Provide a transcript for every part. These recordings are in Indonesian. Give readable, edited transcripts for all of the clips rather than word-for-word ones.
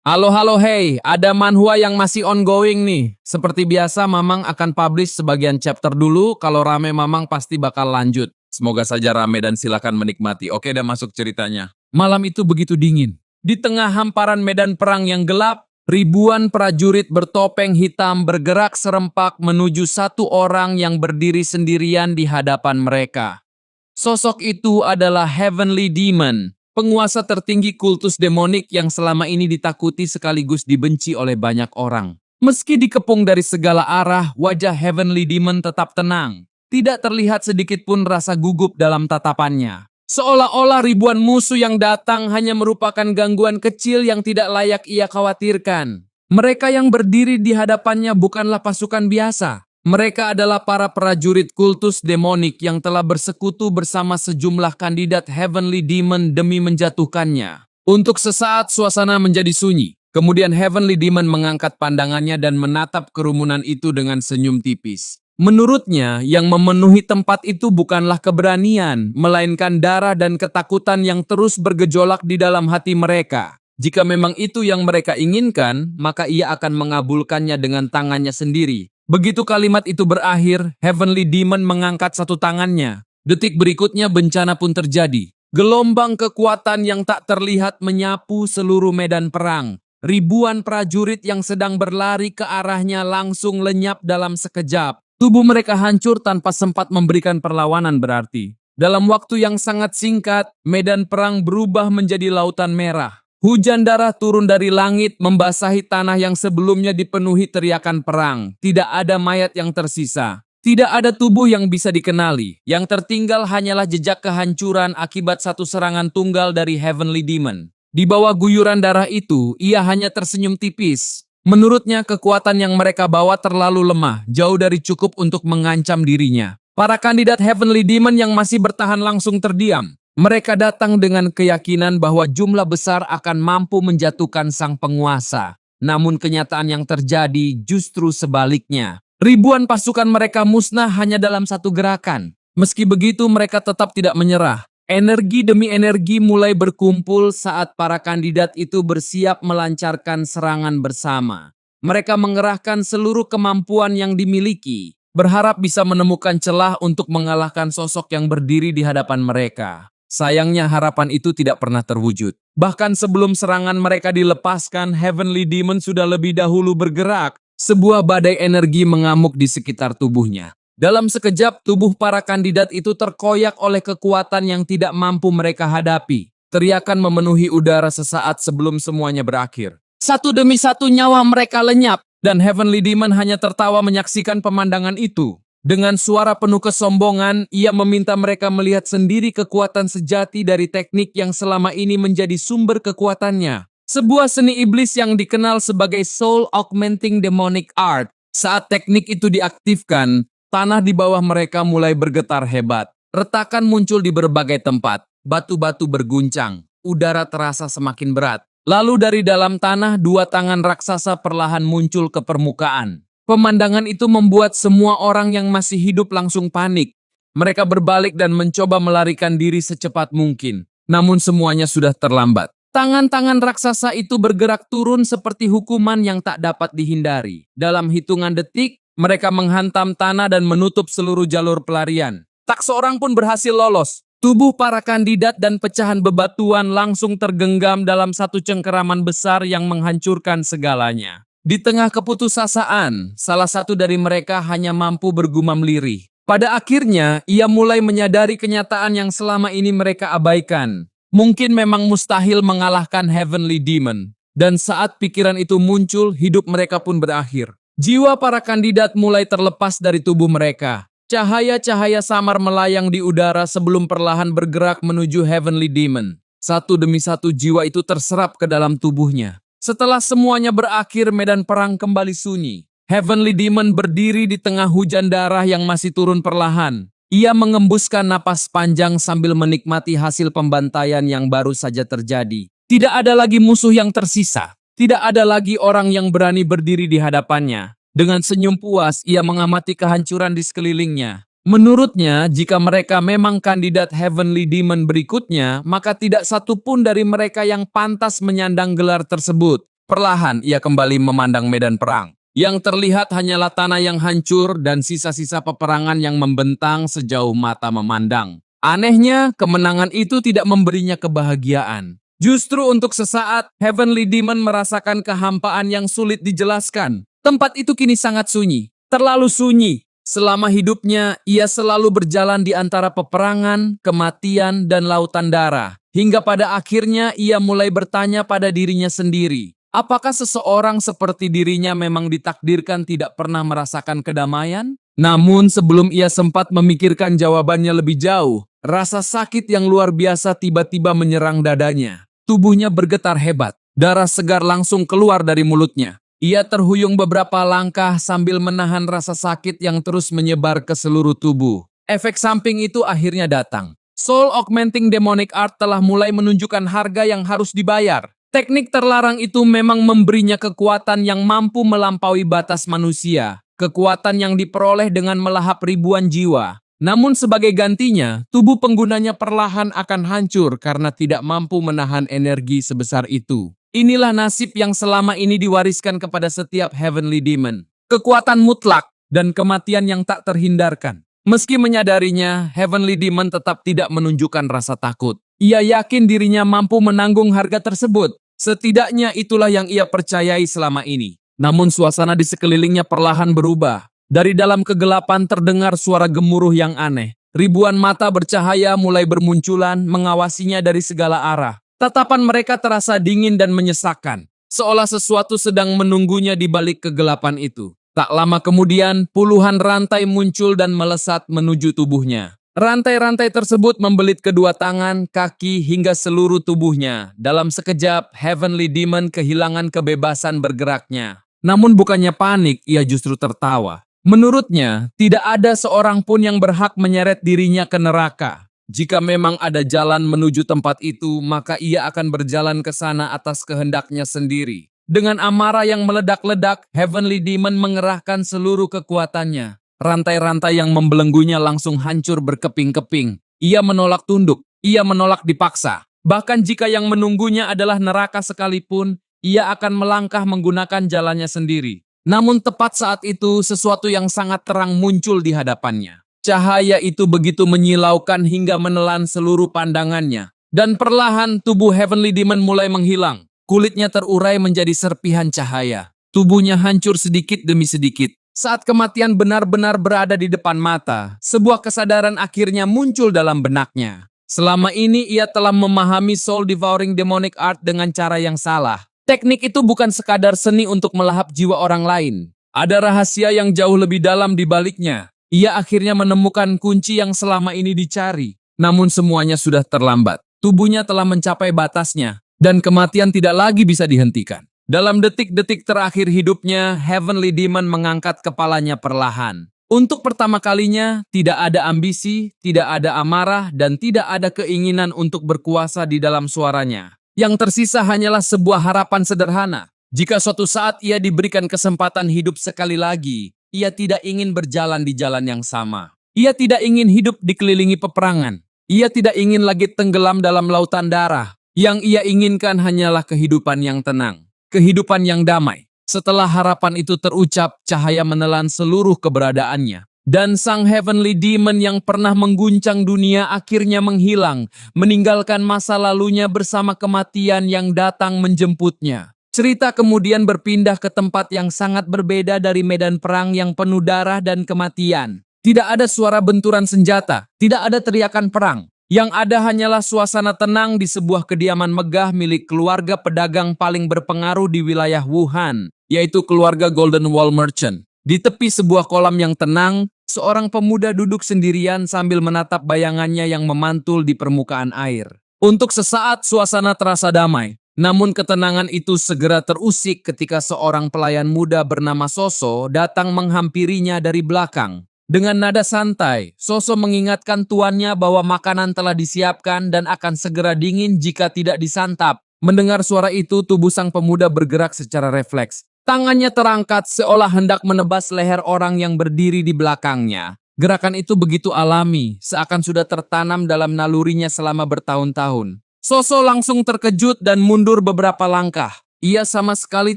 Halo, hey, ada manhwa yang masih ongoing nih. Seperti biasa, Mamang akan publish sebagian chapter dulu, kalau rame Mamang pasti bakal lanjut. Semoga saja rame dan silakan menikmati. Oke, dan masuk ceritanya. Malam itu begitu dingin. Di tengah hamparan medan perang yang gelap, ribuan prajurit bertopeng hitam bergerak serempak menuju satu orang yang berdiri sendirian di hadapan mereka. Sosok itu adalah Heavenly Demon, penguasa tertinggi kultus demonik yang selama ini ditakuti sekaligus dibenci oleh banyak orang. Meski dikepung dari segala arah, wajah Heavenly Demon tetap tenang. Tidak terlihat sedikit pun rasa gugup dalam tatapannya. Seolah-olah ribuan musuh yang datang hanya merupakan gangguan kecil yang tidak layak ia khawatirkan. Mereka yang berdiri di hadapannya bukanlah pasukan biasa. Mereka adalah para prajurit kultus demonik yang telah bersekutu bersama sejumlah kandidat Heavenly Demon demi menjatuhkannya. Untuk sesaat suasana menjadi sunyi. Kemudian Heavenly Demon mengangkat pandangannya dan menatap kerumunan itu dengan senyum tipis. Menurutnya, yang memenuhi tempat itu bukanlah keberanian, melainkan darah dan ketakutan yang terus bergejolak di dalam hati mereka. Jika memang itu yang mereka inginkan, maka ia akan mengabulkannya dengan tangannya sendiri. Begitu kalimat itu berakhir, Heavenly Demon mengangkat satu tangannya. Detik berikutnya bencana pun terjadi. Gelombang kekuatan yang tak terlihat menyapu seluruh medan perang. Ribuan prajurit yang sedang berlari ke arahnya langsung lenyap dalam sekejap. Tubuh mereka hancur tanpa sempat memberikan perlawanan berarti. Dalam waktu yang sangat singkat, medan perang berubah menjadi lautan merah. Hujan darah turun dari langit membasahi tanah yang sebelumnya dipenuhi teriakan perang. Tidak ada mayat yang tersisa. Tidak ada tubuh yang bisa dikenali. Yang tertinggal hanyalah jejak kehancuran akibat satu serangan tunggal dari Heavenly Demon. Di bawah guyuran darah itu, ia hanya tersenyum tipis. Menurutnya kekuatan yang mereka bawa terlalu lemah, jauh dari cukup untuk mengancam dirinya. Para kandidat Heavenly Demon yang masih bertahan langsung terdiam. Mereka datang dengan keyakinan bahwa jumlah besar akan mampu menjatuhkan sang penguasa. Namun kenyataan yang terjadi justru sebaliknya. Ribuan pasukan mereka musnah hanya dalam satu gerakan. Meski begitu mereka tetap tidak menyerah. Energi demi energi mulai berkumpul saat para kandidat itu bersiap melancarkan serangan bersama. Mereka mengerahkan seluruh kemampuan yang dimiliki, berharap bisa menemukan celah untuk mengalahkan sosok yang berdiri di hadapan mereka. Sayangnya harapan itu tidak pernah terwujud. Bahkan sebelum serangan mereka dilepaskan, Heavenly Demon sudah lebih dahulu bergerak. Sebuah badai energi mengamuk di sekitar tubuhnya. Dalam sekejap, tubuh para kandidat itu terkoyak oleh kekuatan yang tidak mampu mereka hadapi. Teriakan memenuhi udara sesaat sebelum semuanya berakhir. Satu demi satu nyawa mereka lenyap, dan Heavenly Demon hanya tertawa menyaksikan pemandangan itu. Dengan suara penuh kesombongan, ia meminta mereka melihat sendiri kekuatan sejati dari teknik yang selama ini menjadi sumber kekuatannya. Sebuah seni iblis yang dikenal sebagai Soul Augmenting Demonic Art. Saat teknik itu diaktifkan, tanah di bawah mereka mulai bergetar hebat. Retakan muncul di berbagai tempat, batu-batu berguncang, udara terasa semakin berat. Lalu dari dalam tanah, dua tangan raksasa perlahan muncul ke permukaan. Pemandangan itu membuat semua orang yang masih hidup langsung panik. Mereka berbalik dan mencoba melarikan diri secepat mungkin. Namun semuanya sudah terlambat. Tangan-tangan raksasa itu bergerak turun seperti hukuman yang tak dapat dihindari. Dalam hitungan detik, mereka menghantam tanah dan menutup seluruh jalur pelarian. Tak seorang pun berhasil lolos. Tubuh para kandidat dan pecahan bebatuan langsung tergenggam dalam satu cengkeraman besar yang menghancurkan segalanya. Di tengah keputusasaan, salah satu dari mereka hanya mampu bergumam lirih. Pada akhirnya, ia mulai menyadari kenyataan yang selama ini mereka abaikan. Mungkin memang mustahil mengalahkan Heavenly Demon. Dan saat pikiran itu muncul, hidup mereka pun berakhir. Jiwa para kandidat mulai terlepas dari tubuh mereka. Cahaya-cahaya samar melayang di udara sebelum perlahan bergerak menuju Heavenly Demon. Satu demi satu jiwa itu terserap ke dalam tubuhnya. Setelah semuanya berakhir, medan perang kembali sunyi. Heavenly Demon berdiri di tengah hujan darah yang masih turun perlahan. Ia mengembuskan napas panjang sambil menikmati hasil pembantaian yang baru saja terjadi. Tidak ada lagi musuh yang tersisa. Tidak ada lagi orang yang berani berdiri di hadapannya. Dengan senyum puas, ia mengamati kehancuran di sekelilingnya. Menurutnya, jika mereka memang kandidat Heavenly Demon berikutnya, maka tidak satu pun dari mereka yang pantas menyandang gelar tersebut. Perlahan ia kembali memandang medan perang. Yang terlihat hanyalah tanah yang hancur dan sisa-sisa peperangan yang membentang sejauh mata memandang. Anehnya, kemenangan itu tidak memberinya kebahagiaan. Justru untuk sesaat, Heavenly Demon merasakan kehampaan yang sulit dijelaskan. Tempat itu kini sangat sunyi, terlalu sunyi. Selama hidupnya, ia selalu berjalan di antara peperangan, kematian, dan lautan darah. Hingga pada akhirnya ia mulai bertanya pada dirinya sendiri. Apakah seseorang seperti dirinya memang ditakdirkan tidak pernah merasakan kedamaian? Namun sebelum ia sempat memikirkan jawabannya lebih jauh, rasa sakit yang luar biasa tiba-tiba menyerang dadanya. Tubuhnya bergetar hebat, darah segar langsung keluar dari mulutnya. Ia terhuyung beberapa langkah sambil menahan rasa sakit yang terus menyebar ke seluruh tubuh. Efek samping itu akhirnya datang. Soul Augmenting Demonic Art telah mulai menunjukkan harga yang harus dibayar. Teknik terlarang itu memang memberinya kekuatan yang mampu melampaui batas manusia. Kekuatan yang diperoleh dengan melahap ribuan jiwa. Namun sebagai gantinya, tubuh penggunanya perlahan akan hancur karena tidak mampu menahan energi sebesar itu. Inilah nasib yang selama ini diwariskan kepada setiap Heavenly Demon. Kekuatan mutlak dan kematian yang tak terhindarkan. Meski menyadarinya, Heavenly Demon tetap tidak menunjukkan rasa takut. Ia yakin dirinya mampu menanggung harga tersebut. Setidaknya itulah yang ia percayai selama ini. Namun suasana di sekelilingnya perlahan berubah. Dari dalam kegelapan terdengar suara gemuruh yang aneh. Ribuan mata bercahaya mulai bermunculan mengawasinya dari segala arah. Tatapan mereka terasa dingin dan menyesakkan. Seolah sesuatu sedang menunggunya di balik kegelapan itu. Tak lama kemudian, puluhan rantai muncul dan melesat menuju tubuhnya. Rantai-rantai tersebut membelit kedua tangan, kaki, hingga seluruh tubuhnya. Dalam sekejap, Heavenly Demon kehilangan kebebasan bergeraknya. Namun bukannya panik, ia justru tertawa. Menurutnya, tidak ada seorang pun yang berhak menyeret dirinya ke neraka. Jika memang ada jalan menuju tempat itu, maka ia akan berjalan ke sana atas kehendaknya sendiri. Dengan amarah yang meledak-ledak, Heavenly Demon mengerahkan seluruh kekuatannya. Rantai-rantai yang membelenggunya langsung hancur berkeping-keping. Ia menolak tunduk, ia menolak dipaksa. Bahkan jika yang menunggunya adalah neraka sekalipun, ia akan melangkah menggunakan jalannya sendiri. Namun tepat saat itu, sesuatu yang sangat terang muncul di hadapannya. Cahaya itu begitu menyilaukan hingga menelan seluruh pandangannya. Dan perlahan tubuh Heavenly Demon mulai menghilang. Kulitnya terurai menjadi serpihan cahaya. Tubuhnya hancur sedikit demi sedikit. Saat kematian benar-benar berada di depan mata, sebuah kesadaran akhirnya muncul dalam benaknya. Selama ini ia telah memahami Soul Devouring Demonic Art dengan cara yang salah. Teknik itu bukan sekadar seni untuk melahap jiwa orang lain. Ada rahasia yang jauh lebih dalam di baliknya. Ia akhirnya menemukan kunci yang selama ini dicari. Namun semuanya sudah terlambat. Tubuhnya telah mencapai batasnya, dan kematian tidak lagi bisa dihentikan. Dalam detik-detik terakhir hidupnya, Heavenly Demon mengangkat kepalanya perlahan. Untuk pertama kalinya, tidak ada ambisi, tidak ada amarah, dan tidak ada keinginan untuk berkuasa di dalam suaranya. Yang tersisa hanyalah sebuah harapan sederhana. Jika suatu saat ia diberikan kesempatan hidup sekali lagi, ia tidak ingin berjalan di jalan yang sama. Ia tidak ingin hidup dikelilingi peperangan. Ia tidak ingin lagi tenggelam dalam lautan darah. Yang ia inginkan hanyalah kehidupan yang tenang. Kehidupan yang damai. Setelah harapan itu terucap, cahaya menelan seluruh keberadaannya. Dan sang Heavenly Demon yang pernah mengguncang dunia akhirnya menghilang, meninggalkan masa lalunya bersama kematian yang datang menjemputnya. Cerita kemudian berpindah ke tempat yang sangat berbeda dari medan perang yang penuh darah dan kematian. Tidak ada suara benturan senjata, tidak ada teriakan perang. Yang ada hanyalah suasana tenang di sebuah kediaman megah milik keluarga pedagang paling berpengaruh di wilayah Wuhan, yaitu keluarga Golden Wall Merchant. Di tepi sebuah kolam yang tenang, seorang pemuda duduk sendirian sambil menatap bayangannya yang memantul di permukaan air. Untuk sesaat suasana terasa damai, namun ketenangan itu segera terusik ketika seorang pelayan muda bernama Soso datang menghampirinya dari belakang. Dengan nada santai, Soso mengingatkan tuannya bahwa makanan telah disiapkan dan akan segera dingin jika tidak disantap. Mendengar suara itu, tubuh sang pemuda bergerak secara refleks. Tangannya terangkat seolah hendak menebas leher orang yang berdiri di belakangnya. Gerakan itu begitu alami, seakan sudah tertanam dalam nalurinya selama bertahun-tahun. Soso langsung terkejut dan mundur beberapa langkah. Ia sama sekali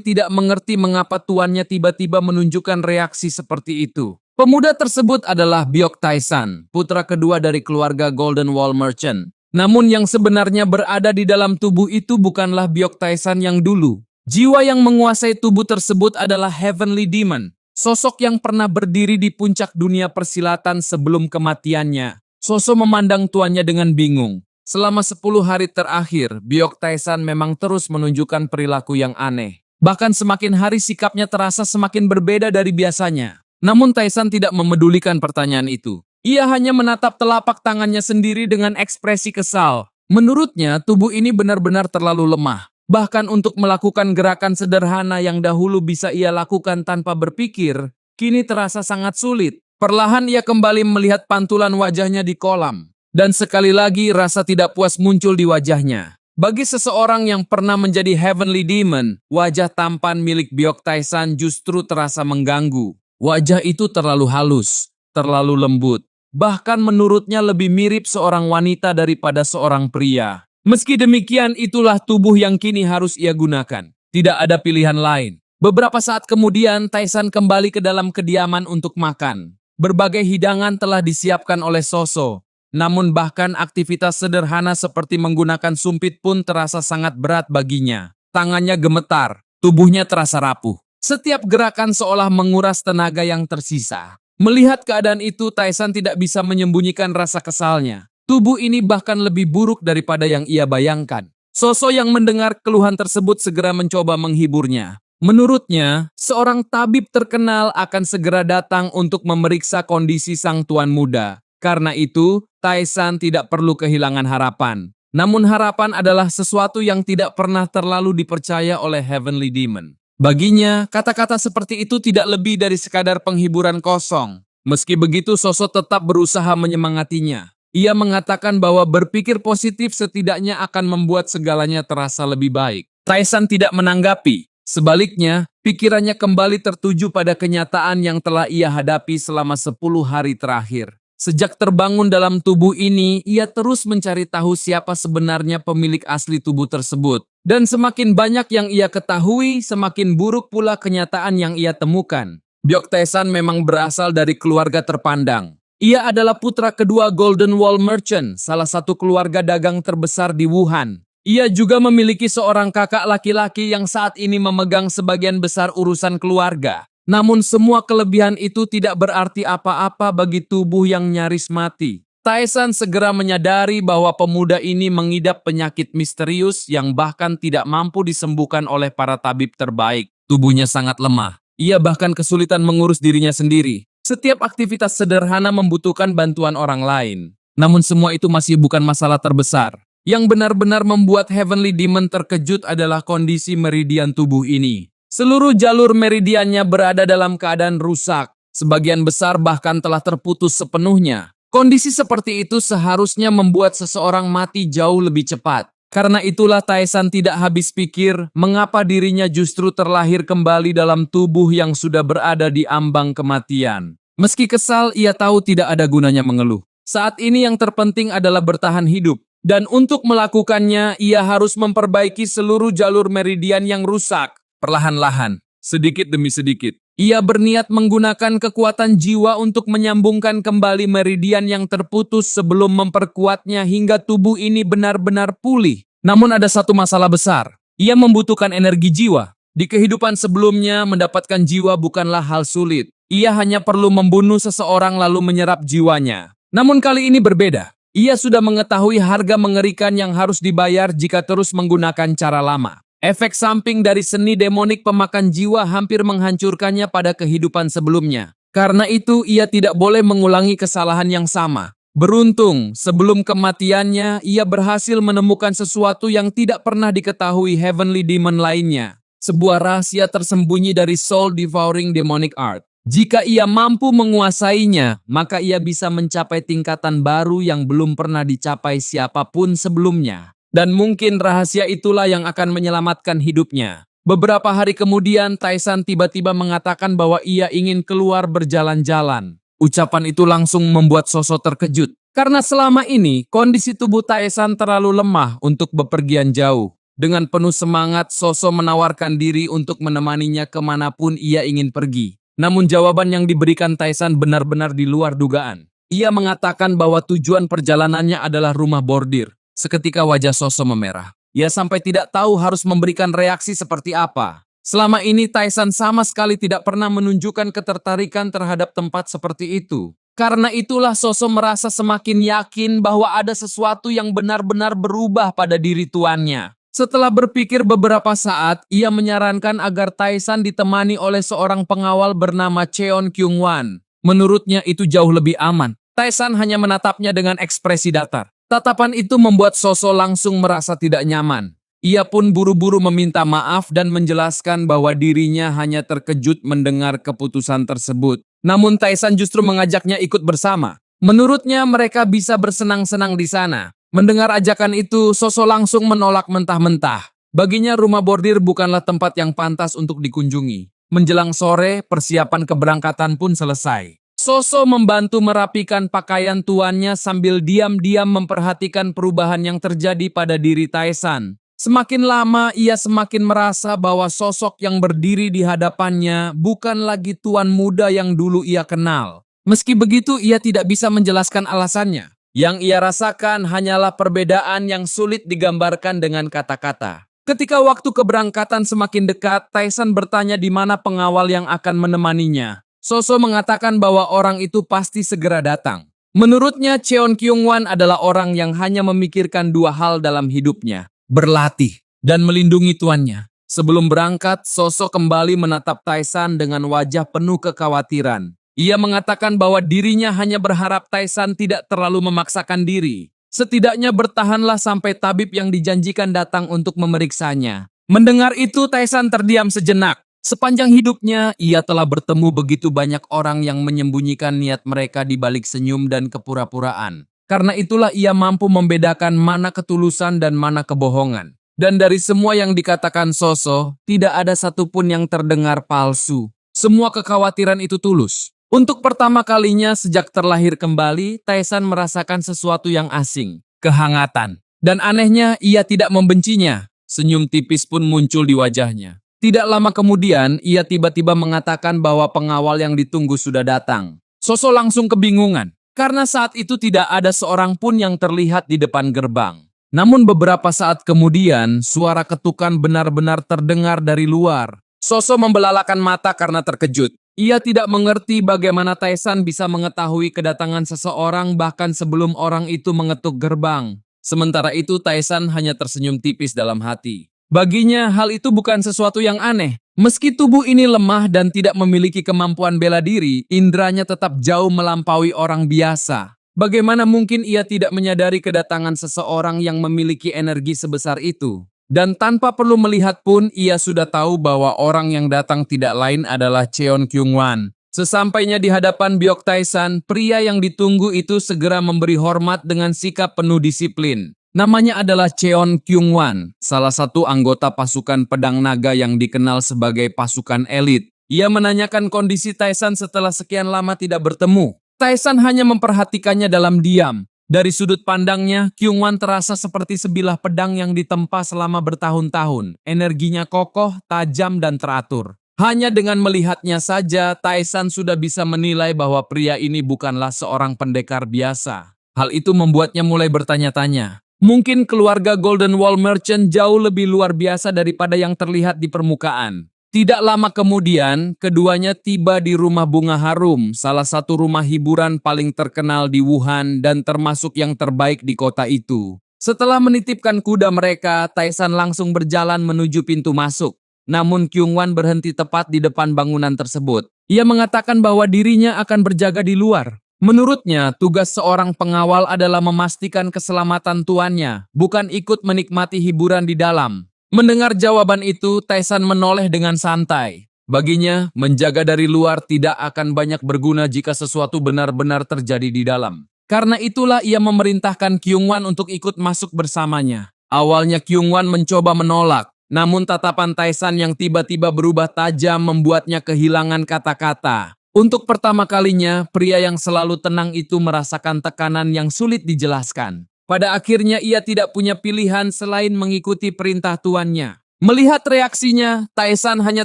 tidak mengerti mengapa tuannya tiba-tiba menunjukkan reaksi seperti itu. Pemuda tersebut adalah Byok Tae-san, putra kedua dari keluarga Golden Wall Merchant. Namun yang sebenarnya berada di dalam tubuh itu bukanlah Byok Tae-san yang dulu. Jiwa yang menguasai tubuh tersebut adalah Heavenly Demon, sosok yang pernah berdiri di puncak dunia persilatan sebelum kematiannya. Soso memandang tuannya dengan bingung. Selama 10 hari terakhir, Byok Tae-san memang terus menunjukkan perilaku yang aneh. Bahkan semakin hari sikapnya terasa semakin berbeda dari biasanya. Namun Tae-san tidak memedulikan pertanyaan itu. Ia hanya menatap telapak tangannya sendiri dengan ekspresi kesal. Menurutnya, tubuh ini benar-benar terlalu lemah. Bahkan untuk melakukan gerakan sederhana yang dahulu bisa ia lakukan tanpa berpikir, kini terasa sangat sulit. Perlahan ia kembali melihat pantulan wajahnya di kolam. Dan sekali lagi rasa tidak puas muncul di wajahnya. Bagi seseorang yang pernah menjadi Heavenly Demon, wajah tampan milik Byok Tae-san justru terasa mengganggu. Wajah itu terlalu halus, terlalu lembut. Bahkan menurutnya lebih mirip seorang wanita daripada seorang pria. Meski demikian, itulah tubuh yang kini harus ia gunakan. Tidak ada pilihan lain. Beberapa saat kemudian, Tae-san kembali ke dalam kediaman untuk makan. Berbagai hidangan telah disiapkan oleh Soso. Namun bahkan aktivitas sederhana seperti menggunakan sumpit pun terasa sangat berat baginya. Tangannya gemetar, tubuhnya terasa rapuh. Setiap gerakan seolah menguras tenaga yang tersisa. Melihat keadaan itu, Tae-san tidak bisa menyembunyikan rasa kesalnya. Tubuh ini bahkan lebih buruk daripada yang ia bayangkan. Soso yang mendengar keluhan tersebut segera mencoba menghiburnya. Menurutnya, seorang tabib terkenal akan segera datang untuk memeriksa kondisi sang tuan muda. Karena itu, Tae-san tidak perlu kehilangan harapan. Namun harapan adalah sesuatu yang tidak pernah terlalu dipercaya oleh Heavenly Demon. Baginya, kata-kata seperti itu tidak lebih dari sekadar penghiburan kosong. Meski begitu, Soso tetap berusaha menyemangatinya. Ia mengatakan bahwa berpikir positif setidaknya akan membuat segalanya terasa lebih baik. Tae-san tidak menanggapi. Sebaliknya, pikirannya kembali tertuju pada kenyataan yang telah ia hadapi selama 10 hari terakhir. Sejak terbangun dalam tubuh ini, ia terus mencari tahu siapa sebenarnya pemilik asli tubuh tersebut. Dan semakin banyak yang ia ketahui, semakin buruk pula kenyataan yang ia temukan. Byok Tae-san memang berasal dari keluarga terpandang. Ia adalah putra kedua Golden Wall Merchant, salah satu keluarga dagang terbesar di Wuhan. Ia juga memiliki seorang kakak laki-laki yang saat ini memegang sebagian besar urusan keluarga. Namun semua kelebihan itu tidak berarti apa-apa bagi tubuh yang nyaris mati. Tae-san segera menyadari bahwa pemuda ini mengidap penyakit misterius yang bahkan tidak mampu disembuhkan oleh para tabib terbaik. Tubuhnya sangat lemah. Ia bahkan kesulitan mengurus dirinya sendiri. Setiap aktivitas sederhana membutuhkan bantuan orang lain. Namun semua itu masih bukan masalah terbesar. Yang benar-benar membuat Heavenly Demon terkejut adalah kondisi meridian tubuh ini. Seluruh jalur meridiannya berada dalam keadaan rusak. Sebagian besar bahkan telah terputus sepenuhnya. Kondisi seperti itu seharusnya membuat seseorang mati jauh lebih cepat. Karena itulah Tae-san tidak habis pikir mengapa dirinya justru terlahir kembali dalam tubuh yang sudah berada di ambang kematian. Meski kesal, ia tahu tidak ada gunanya mengeluh. Saat ini yang terpenting adalah bertahan hidup. Dan untuk melakukannya, ia harus memperbaiki seluruh jalur meridian yang rusak. Perlahan-lahan, sedikit demi sedikit. Ia berniat menggunakan kekuatan jiwa untuk menyambungkan kembali meridian yang terputus sebelum memperkuatnya hingga tubuh ini benar-benar pulih. Namun ada satu masalah besar. Ia membutuhkan energi jiwa. Di kehidupan sebelumnya, mendapatkan jiwa bukanlah hal sulit. Ia hanya perlu membunuh seseorang lalu menyerap jiwanya. Namun kali ini berbeda. Ia sudah mengetahui harga mengerikan yang harus dibayar jika terus menggunakan cara lama. Efek samping dari seni demonik pemakan jiwa hampir menghancurkannya pada kehidupan sebelumnya. Karena itu, ia tidak boleh mengulangi kesalahan yang sama. Beruntung, sebelum kematiannya, ia berhasil menemukan sesuatu yang tidak pernah diketahui Heavenly Demon lainnya. Sebuah rahasia tersembunyi dari Soul Devouring Demonic Art. Jika ia mampu menguasainya, maka ia bisa mencapai tingkatan baru yang belum pernah dicapai siapapun sebelumnya. Dan mungkin rahasia itulah yang akan menyelamatkan hidupnya. Beberapa hari kemudian, Tae-san tiba-tiba mengatakan bahwa ia ingin keluar berjalan-jalan. Ucapan itu langsung membuat Soso terkejut. Karena selama ini, kondisi tubuh Tae-san terlalu lemah untuk bepergian jauh. Dengan penuh semangat, Soso menawarkan diri untuk menemaninya kemanapun ia ingin pergi. Namun jawaban yang diberikan Taisan benar-benar di luar dugaan. Ia mengatakan bahwa tujuan perjalanannya adalah rumah bordir. Seketika wajah Soso memerah. Ia sampai tidak tahu harus memberikan reaksi seperti apa. Selama ini Taisan sama sekali tidak pernah menunjukkan ketertarikan terhadap tempat seperti itu. Karena itulah Soso merasa semakin yakin bahwa ada sesuatu yang benar-benar berubah pada diri tuannya. Setelah berpikir beberapa saat, ia menyarankan agar Taisan ditemani oleh seorang pengawal bernama Cheon Kyung-wan. Menurutnya itu jauh lebih aman. Taisan hanya menatapnya dengan ekspresi datar. Tatapan itu membuat Soso langsung merasa tidak nyaman. Ia pun buru-buru meminta maaf dan menjelaskan bahwa dirinya hanya terkejut mendengar keputusan tersebut. Namun Taisan justru mengajaknya ikut bersama. Menurutnya mereka bisa bersenang-senang di sana. Mendengar ajakan itu, Soso langsung menolak mentah-mentah. Baginya rumah bordir bukanlah tempat yang pantas untuk dikunjungi. Menjelang sore, persiapan keberangkatan pun selesai. Soso membantu merapikan pakaian tuannya sambil diam-diam memperhatikan perubahan yang terjadi pada diri Taisan. Semakin lama, ia semakin merasa bahwa sosok yang berdiri di hadapannya bukan lagi tuan muda yang dulu ia kenal. Meski begitu, ia tidak bisa menjelaskan alasannya. Yang ia rasakan hanyalah perbedaan yang sulit digambarkan dengan kata-kata. Ketika waktu keberangkatan semakin dekat, Taisan bertanya di mana pengawal yang akan menemaninya. Soso mengatakan bahwa orang itu pasti segera datang. Menurutnya, Cheon Kyung-wan adalah orang yang hanya memikirkan dua hal dalam hidupnya. Berlatih dan melindungi tuannya. Sebelum berangkat, Soso kembali menatap Taisan dengan wajah penuh kekhawatiran. Ia mengatakan bahwa dirinya hanya berharap Taisan tidak terlalu memaksakan diri. Setidaknya bertahanlah sampai tabib yang dijanjikan datang untuk memeriksanya. Mendengar itu, Taisan terdiam sejenak. Sepanjang hidupnya, ia telah bertemu begitu banyak orang yang menyembunyikan niat mereka di balik senyum dan kepura-puraan. Karena itulah ia mampu membedakan mana ketulusan dan mana kebohongan. Dan dari semua yang dikatakan Soso, tidak ada satupun yang terdengar palsu. Semua kekhawatiran itu tulus. Untuk pertama kalinya sejak terlahir kembali, Taisan merasakan sesuatu yang asing, kehangatan. Dan anehnya, ia tidak membencinya. Senyum tipis pun muncul di wajahnya. Tidak lama kemudian, ia tiba-tiba mengatakan bahwa pengawal yang ditunggu sudah datang. Soso langsung kebingungan, karena saat itu tidak ada seorang pun yang terlihat di depan gerbang. Namun beberapa saat kemudian, suara ketukan benar-benar terdengar dari luar. Soso membelalakan mata karena terkejut. Ia tidak mengerti bagaimana Taisan bisa mengetahui kedatangan seseorang bahkan sebelum orang itu mengetuk gerbang. Sementara itu Taisan hanya tersenyum tipis dalam hati. Baginya hal itu bukan sesuatu yang aneh. Meski tubuh ini lemah dan tidak memiliki kemampuan bela diri, indranya tetap jauh melampaui orang biasa. Bagaimana mungkin ia tidak menyadari kedatangan seseorang yang memiliki energi sebesar itu? Dan tanpa perlu melihat pun, ia sudah tahu bahwa orang yang datang tidak lain adalah Cheon Kyung-wan. Sesampainya di hadapan Byok Taisan, pria yang ditunggu itu segera memberi hormat dengan sikap penuh disiplin. Namanya adalah Cheon Kyung-wan, salah satu anggota pasukan pedang naga yang dikenal sebagai pasukan elit. Ia menanyakan kondisi Taisan setelah sekian lama tidak bertemu. Taisan hanya memperhatikannya dalam diam. Dari sudut pandangnya, Kyung-wan terasa seperti sebilah pedang yang ditempa selama bertahun-tahun. Energinya kokoh, tajam, dan teratur. Hanya dengan melihatnya saja, Taisan sudah bisa menilai bahwa pria ini bukanlah seorang pendekar biasa. Hal itu membuatnya mulai bertanya-tanya. Mungkin keluarga Golden Wall Merchant jauh lebih luar biasa daripada yang terlihat di permukaan. Tidak lama kemudian, keduanya tiba di Rumah Bunga Harum, salah satu rumah hiburan paling terkenal di Wuhan dan termasuk yang terbaik di kota itu. Setelah menitipkan kuda mereka, Taisan langsung berjalan menuju pintu masuk. Namun Kyung-wan berhenti tepat di depan bangunan tersebut. Ia mengatakan bahwa dirinya akan berjaga di luar. Menurutnya, tugas seorang pengawal adalah memastikan keselamatan tuannya, bukan ikut menikmati hiburan di dalam. Mendengar jawaban itu, Taisan menoleh dengan santai. Baginya, menjaga dari luar tidak akan banyak berguna jika sesuatu benar-benar terjadi di dalam. Karena itulah ia memerintahkan Kyung-wan untuk ikut masuk bersamanya. Awalnya Kyung-wan mencoba menolak, namun tatapan Taisan yang tiba-tiba berubah tajam membuatnya kehilangan kata-kata. Untuk pertama kalinya, pria yang selalu tenang itu merasakan tekanan yang sulit dijelaskan. Pada akhirnya ia tidak punya pilihan selain mengikuti perintah tuannya. Melihat reaksinya, Taesan hanya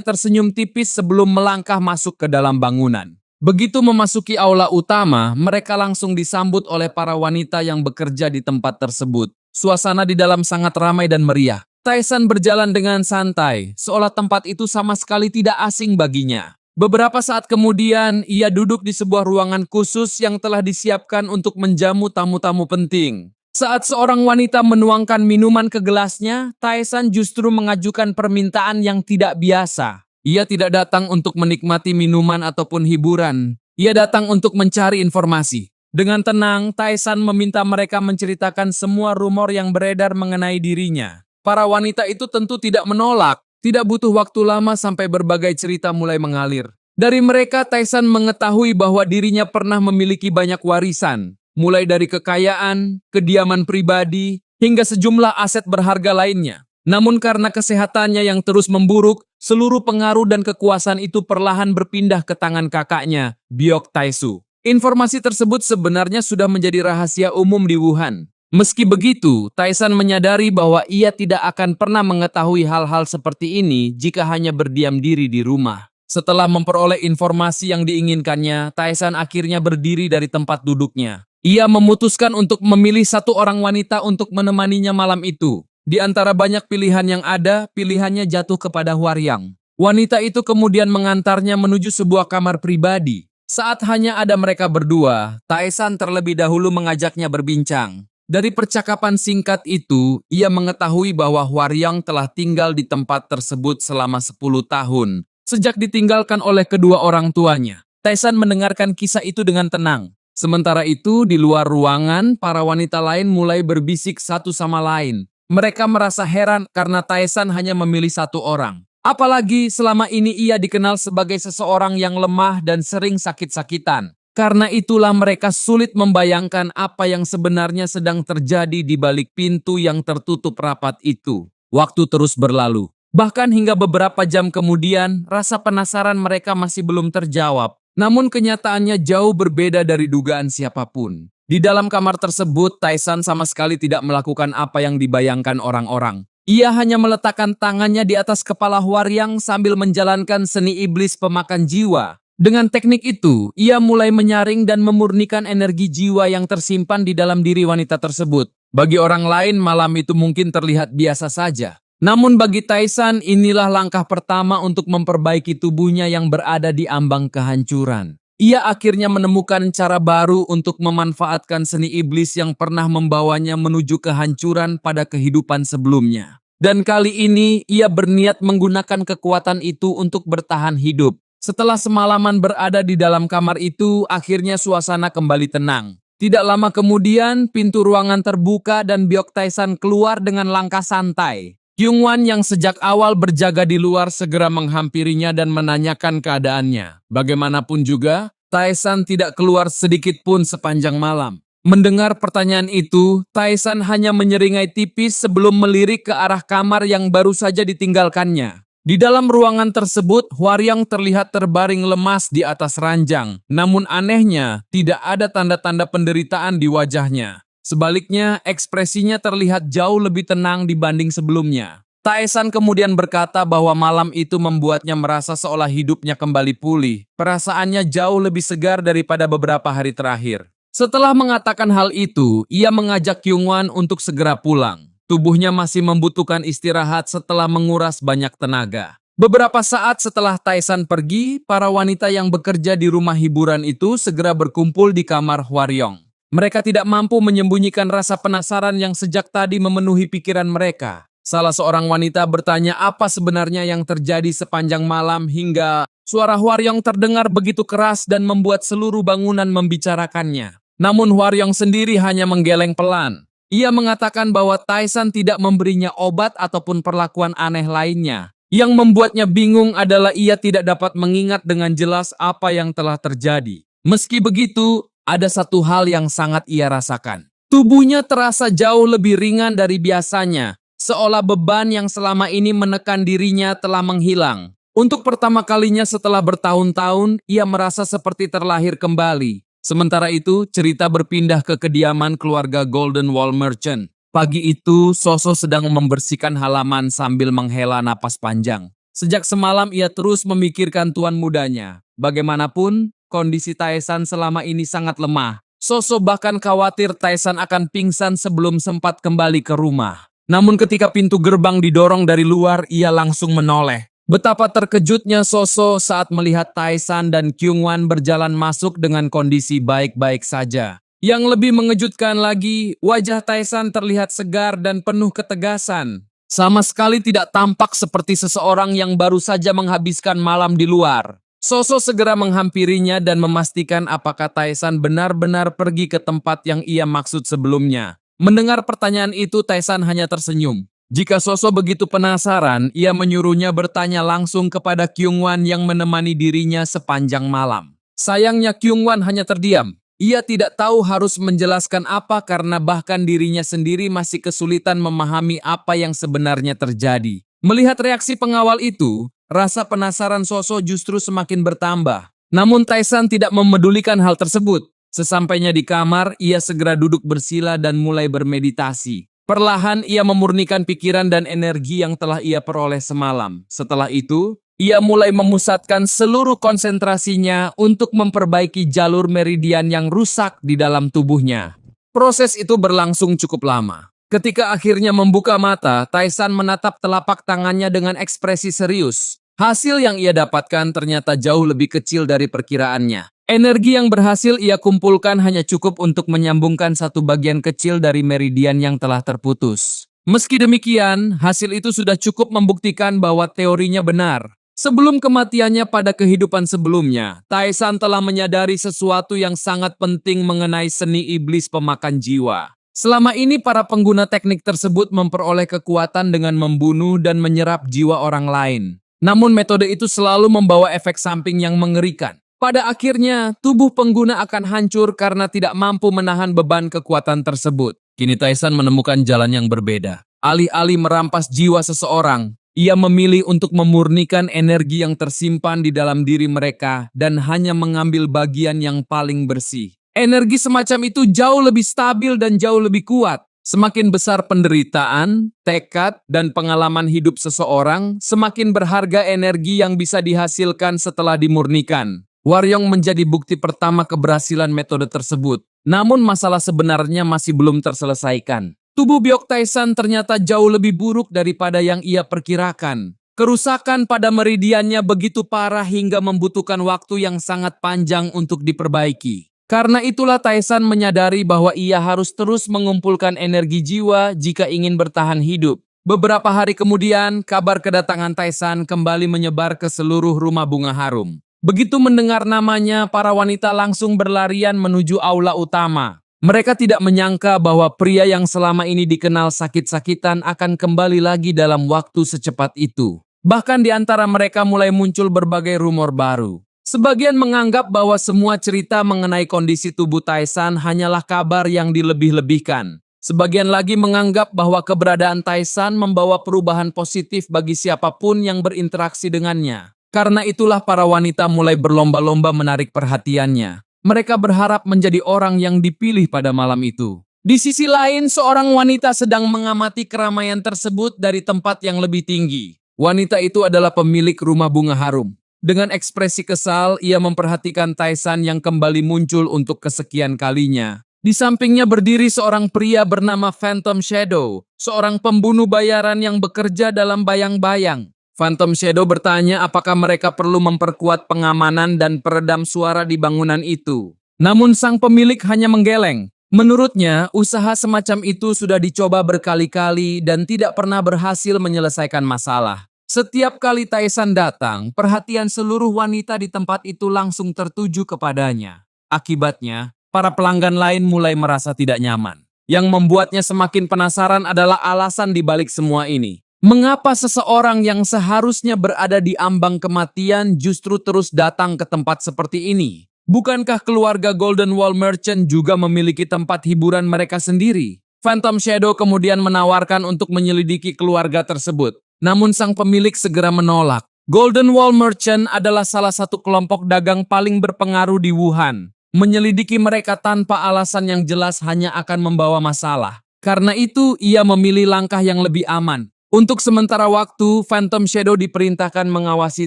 tersenyum tipis sebelum melangkah masuk ke dalam bangunan. Begitu memasuki aula utama, mereka langsung disambut oleh para wanita yang bekerja di tempat tersebut. Suasana di dalam sangat ramai dan meriah. Taesan berjalan dengan santai, seolah tempat itu sama sekali tidak asing baginya. Beberapa saat kemudian, ia duduk di sebuah ruangan khusus yang telah disiapkan untuk menjamu tamu-tamu penting. Saat seorang wanita menuangkan minuman ke gelasnya, Taesan justru mengajukan permintaan yang tidak biasa. Ia tidak datang untuk menikmati minuman ataupun hiburan. Ia datang untuk mencari informasi. Dengan tenang, Taesan meminta mereka menceritakan semua rumor yang beredar mengenai dirinya. Para wanita itu tentu tidak menolak. Tidak butuh waktu lama sampai berbagai cerita mulai mengalir. Dari mereka, Taesan mengetahui bahwa dirinya pernah memiliki banyak warisan. Mulai dari kekayaan, kediaman pribadi, hingga sejumlah aset berharga lainnya. Namun karena kesehatannya yang terus memburuk, seluruh pengaruh dan kekuasaan itu perlahan berpindah ke tangan kakaknya, Byok Taesu. Informasi tersebut sebenarnya sudah menjadi rahasia umum di Wuhan. Meski begitu, Taesan menyadari bahwa ia tidak akan pernah mengetahui hal-hal seperti ini jika hanya berdiam diri di rumah. Setelah memperoleh informasi yang diinginkannya, Taesan akhirnya berdiri dari tempat duduknya. Ia memutuskan untuk memilih satu orang wanita untuk menemaninya malam itu. Di antara banyak pilihan yang ada, pilihannya jatuh kepada Hwaryang. Wanita itu kemudian mengantarnya menuju sebuah kamar pribadi. Saat hanya ada mereka berdua, Taesan terlebih dahulu mengajaknya berbincang. Dari percakapan singkat itu, ia mengetahui bahwa Hwaryang telah tinggal di tempat tersebut selama 10 tahun, sejak ditinggalkan oleh kedua orang tuanya. Taesan mendengarkan kisah itu dengan tenang. Sementara itu, di luar ruangan, para wanita lain mulai berbisik satu sama lain. Mereka merasa heran karena Taesan hanya memilih satu orang. Apalagi selama ini ia dikenal sebagai seseorang yang lemah dan sering sakit-sakitan. Karena itulah mereka sulit membayangkan apa yang sebenarnya sedang terjadi di balik pintu yang tertutup rapat itu. Waktu terus berlalu. Bahkan hingga beberapa jam kemudian, rasa penasaran mereka masih belum terjawab. Namun kenyataannya jauh berbeda dari dugaan siapapun. Di dalam kamar tersebut, Taesan sama sekali tidak melakukan apa yang dibayangkan orang-orang. Ia hanya meletakkan tangannya di atas kepala Hwaryang sambil menjalankan seni iblis pemakan jiwa. Dengan teknik itu, ia mulai menyaring dan memurnikan energi jiwa yang tersimpan di dalam diri wanita tersebut. Bagi orang lain, malam itu mungkin terlihat biasa saja. Namun bagi Taesan, inilah langkah pertama untuk memperbaiki tubuhnya yang berada di ambang kehancuran. Ia akhirnya menemukan cara baru untuk memanfaatkan seni iblis yang pernah membawanya menuju kehancuran pada kehidupan sebelumnya. Dan kali ini, ia berniat menggunakan kekuatan itu untuk bertahan hidup. Setelah semalaman berada di dalam kamar itu, akhirnya suasana kembali tenang. Tidak lama kemudian, pintu ruangan terbuka dan Byok Taesan keluar dengan langkah santai. Kyungwan yang sejak awal berjaga di luar segera menghampirinya dan menanyakan keadaannya. Bagaimanapun juga, Taesan tidak keluar sedikit pun sepanjang malam. Mendengar pertanyaan itu, Taesan hanya menyeringai tipis sebelum melirik ke arah kamar yang baru saja ditinggalkannya. Di dalam ruangan tersebut, Hwaryang terlihat terbaring lemas di atas ranjang. Namun anehnya, tidak ada tanda-tanda penderitaan di wajahnya. Sebaliknya, ekspresinya terlihat jauh lebih tenang dibanding sebelumnya. Taesan kemudian berkata bahwa malam itu membuatnya merasa seolah hidupnya kembali pulih. Perasaannya jauh lebih segar daripada beberapa hari terakhir. Setelah mengatakan hal itu, ia mengajak Kyungwan untuk segera pulang. Tubuhnya masih membutuhkan istirahat setelah menguras banyak tenaga. Beberapa saat setelah Taesan pergi, para wanita yang bekerja di rumah hiburan itu segera berkumpul di kamar Hwaryong. Mereka tidak mampu menyembunyikan rasa penasaran yang sejak tadi memenuhi pikiran mereka. Salah seorang wanita bertanya apa sebenarnya yang terjadi sepanjang malam hingga suara Hwaryong terdengar begitu keras dan membuat seluruh bangunan membicarakannya. Namun Hwaryong sendiri hanya menggeleng pelan. Ia mengatakan bahwa Taesan tidak memberinya obat ataupun perlakuan aneh lainnya. Yang membuatnya bingung adalah ia tidak dapat mengingat dengan jelas apa yang telah terjadi. Meski begitu, ada satu hal yang sangat ia rasakan. Tubuhnya terasa jauh lebih ringan dari biasanya, seolah beban yang selama ini menekan dirinya telah menghilang. Untuk pertama kalinya setelah bertahun-tahun, ia merasa seperti terlahir kembali. Sementara itu, cerita berpindah ke kediaman keluarga Golden Wall Merchant. Pagi itu, Soso sedang membersihkan halaman sambil menghela napas panjang. Sejak semalam ia terus memikirkan tuan mudanya. Bagaimanapun, kondisi Taesan selama ini sangat lemah. Soso bahkan khawatir Taesan akan pingsan sebelum sempat kembali ke rumah. Namun ketika pintu gerbang didorong dari luar, ia langsung menoleh. Betapa terkejutnya Soso saat melihat Taesan dan Kyungwan berjalan masuk dengan kondisi baik-baik saja. Yang lebih mengejutkan lagi, wajah Taesan terlihat segar dan penuh ketegasan. Sama sekali tidak tampak seperti seseorang yang baru saja menghabiskan malam di luar. Soso segera menghampirinya dan memastikan apakah Taesan benar-benar pergi ke tempat yang ia maksud sebelumnya. Mendengar pertanyaan itu, Taesan hanya tersenyum. Jika Soso begitu penasaran, ia menyuruhnya bertanya langsung kepada Kyungwan yang menemani dirinya sepanjang malam. Sayangnya Kyungwan hanya terdiam. Ia tidak tahu harus menjelaskan apa karena bahkan dirinya sendiri masih kesulitan memahami apa yang sebenarnya terjadi. Melihat reaksi pengawal itu, rasa penasaran Soso justru semakin bertambah. Namun Taesan tidak memedulikan hal tersebut. Sesampainya di kamar, ia segera duduk bersila dan mulai bermeditasi. Perlahan ia memurnikan pikiran dan energi yang telah ia peroleh semalam. Setelah itu, ia mulai memusatkan seluruh konsentrasinya untuk memperbaiki jalur meridian yang rusak di dalam tubuhnya. Proses itu berlangsung cukup lama. Ketika akhirnya membuka mata, Taesan menatap telapak tangannya dengan ekspresi serius. Hasil yang ia dapatkan ternyata jauh lebih kecil dari perkiraannya. Energi yang berhasil ia kumpulkan hanya cukup untuk menyambungkan satu bagian kecil dari meridian yang telah terputus. Meski demikian, hasil itu sudah cukup membuktikan bahwa teorinya benar. Sebelum kematiannya pada kehidupan sebelumnya, Taesan telah menyadari sesuatu yang sangat penting mengenai seni iblis pemakan jiwa. Selama ini para pengguna teknik tersebut memperoleh kekuatan dengan membunuh dan menyerap jiwa orang lain. Namun metode itu selalu membawa efek samping yang mengerikan. Pada akhirnya, tubuh pengguna akan hancur karena tidak mampu menahan beban kekuatan tersebut. Kini Taesan menemukan jalan yang berbeda. Alih-alih merampas jiwa seseorang, ia memilih untuk memurnikan energi yang tersimpan di dalam diri mereka dan hanya mengambil bagian yang paling bersih. Energi semacam itu jauh lebih stabil dan jauh lebih kuat. Semakin besar penderitaan, tekad, dan pengalaman hidup seseorang, semakin berharga energi yang bisa dihasilkan setelah dimurnikan. Waryong menjadi bukti pertama keberhasilan metode tersebut. Namun masalah sebenarnya masih belum terselesaikan. Tubuh Byok Taesan ternyata jauh lebih buruk daripada yang ia perkirakan. Kerusakan pada meridiannya begitu parah hingga membutuhkan waktu yang sangat panjang untuk diperbaiki. Karena itulah Taesan menyadari bahwa ia harus terus mengumpulkan energi jiwa jika ingin bertahan hidup. Beberapa hari kemudian, kabar kedatangan Taesan kembali menyebar ke seluruh rumah bunga harum. Begitu mendengar namanya, para wanita langsung berlarian menuju aula utama. Mereka tidak menyangka bahwa pria yang selama ini dikenal sakit-sakitan akan kembali lagi dalam waktu secepat itu. Bahkan di antara mereka mulai muncul berbagai rumor baru. Sebagian menganggap bahwa semua cerita mengenai kondisi tubuh Taesan hanyalah kabar yang dilebih-lebihkan. Sebagian lagi menganggap bahwa keberadaan Taesan membawa perubahan positif bagi siapapun yang berinteraksi dengannya. Karena itulah para wanita mulai berlomba-lomba menarik perhatiannya. Mereka berharap menjadi orang yang dipilih pada malam itu. Di sisi lain, seorang wanita sedang mengamati keramaian tersebut dari tempat yang lebih tinggi. Wanita itu adalah pemilik rumah bunga harum. Dengan ekspresi kesal, ia memperhatikan Taesan yang kembali muncul untuk kesekian kalinya. Di sampingnya berdiri seorang pria bernama Phantom Shadow, seorang pembunuh bayaran yang bekerja dalam bayang-bayang. Phantom Shadow bertanya apakah mereka perlu memperkuat pengamanan dan peredam suara di bangunan itu. Namun sang pemilik hanya menggeleng. Menurutnya, usaha semacam itu sudah dicoba berkali-kali dan tidak pernah berhasil menyelesaikan masalah. Setiap kali Taesan datang, perhatian seluruh wanita di tempat itu langsung tertuju kepadanya. Akibatnya, para pelanggan lain mulai merasa tidak nyaman. Yang membuatnya semakin penasaran adalah alasan di balik semua ini. Mengapa seseorang yang seharusnya berada di ambang kematian justru terus datang ke tempat seperti ini? Bukankah keluarga Golden Wall Merchant juga memiliki tempat hiburan mereka sendiri? Phantom Shadow kemudian menawarkan untuk menyelidiki keluarga tersebut. Namun sang pemilik segera menolak. Golden Wall Merchant adalah salah satu kelompok dagang paling berpengaruh di Wuhan. Menyelidiki mereka tanpa alasan yang jelas hanya akan membawa masalah. Karena itu, ia memilih langkah yang lebih aman. Untuk sementara waktu, Phantom Shadow diperintahkan mengawasi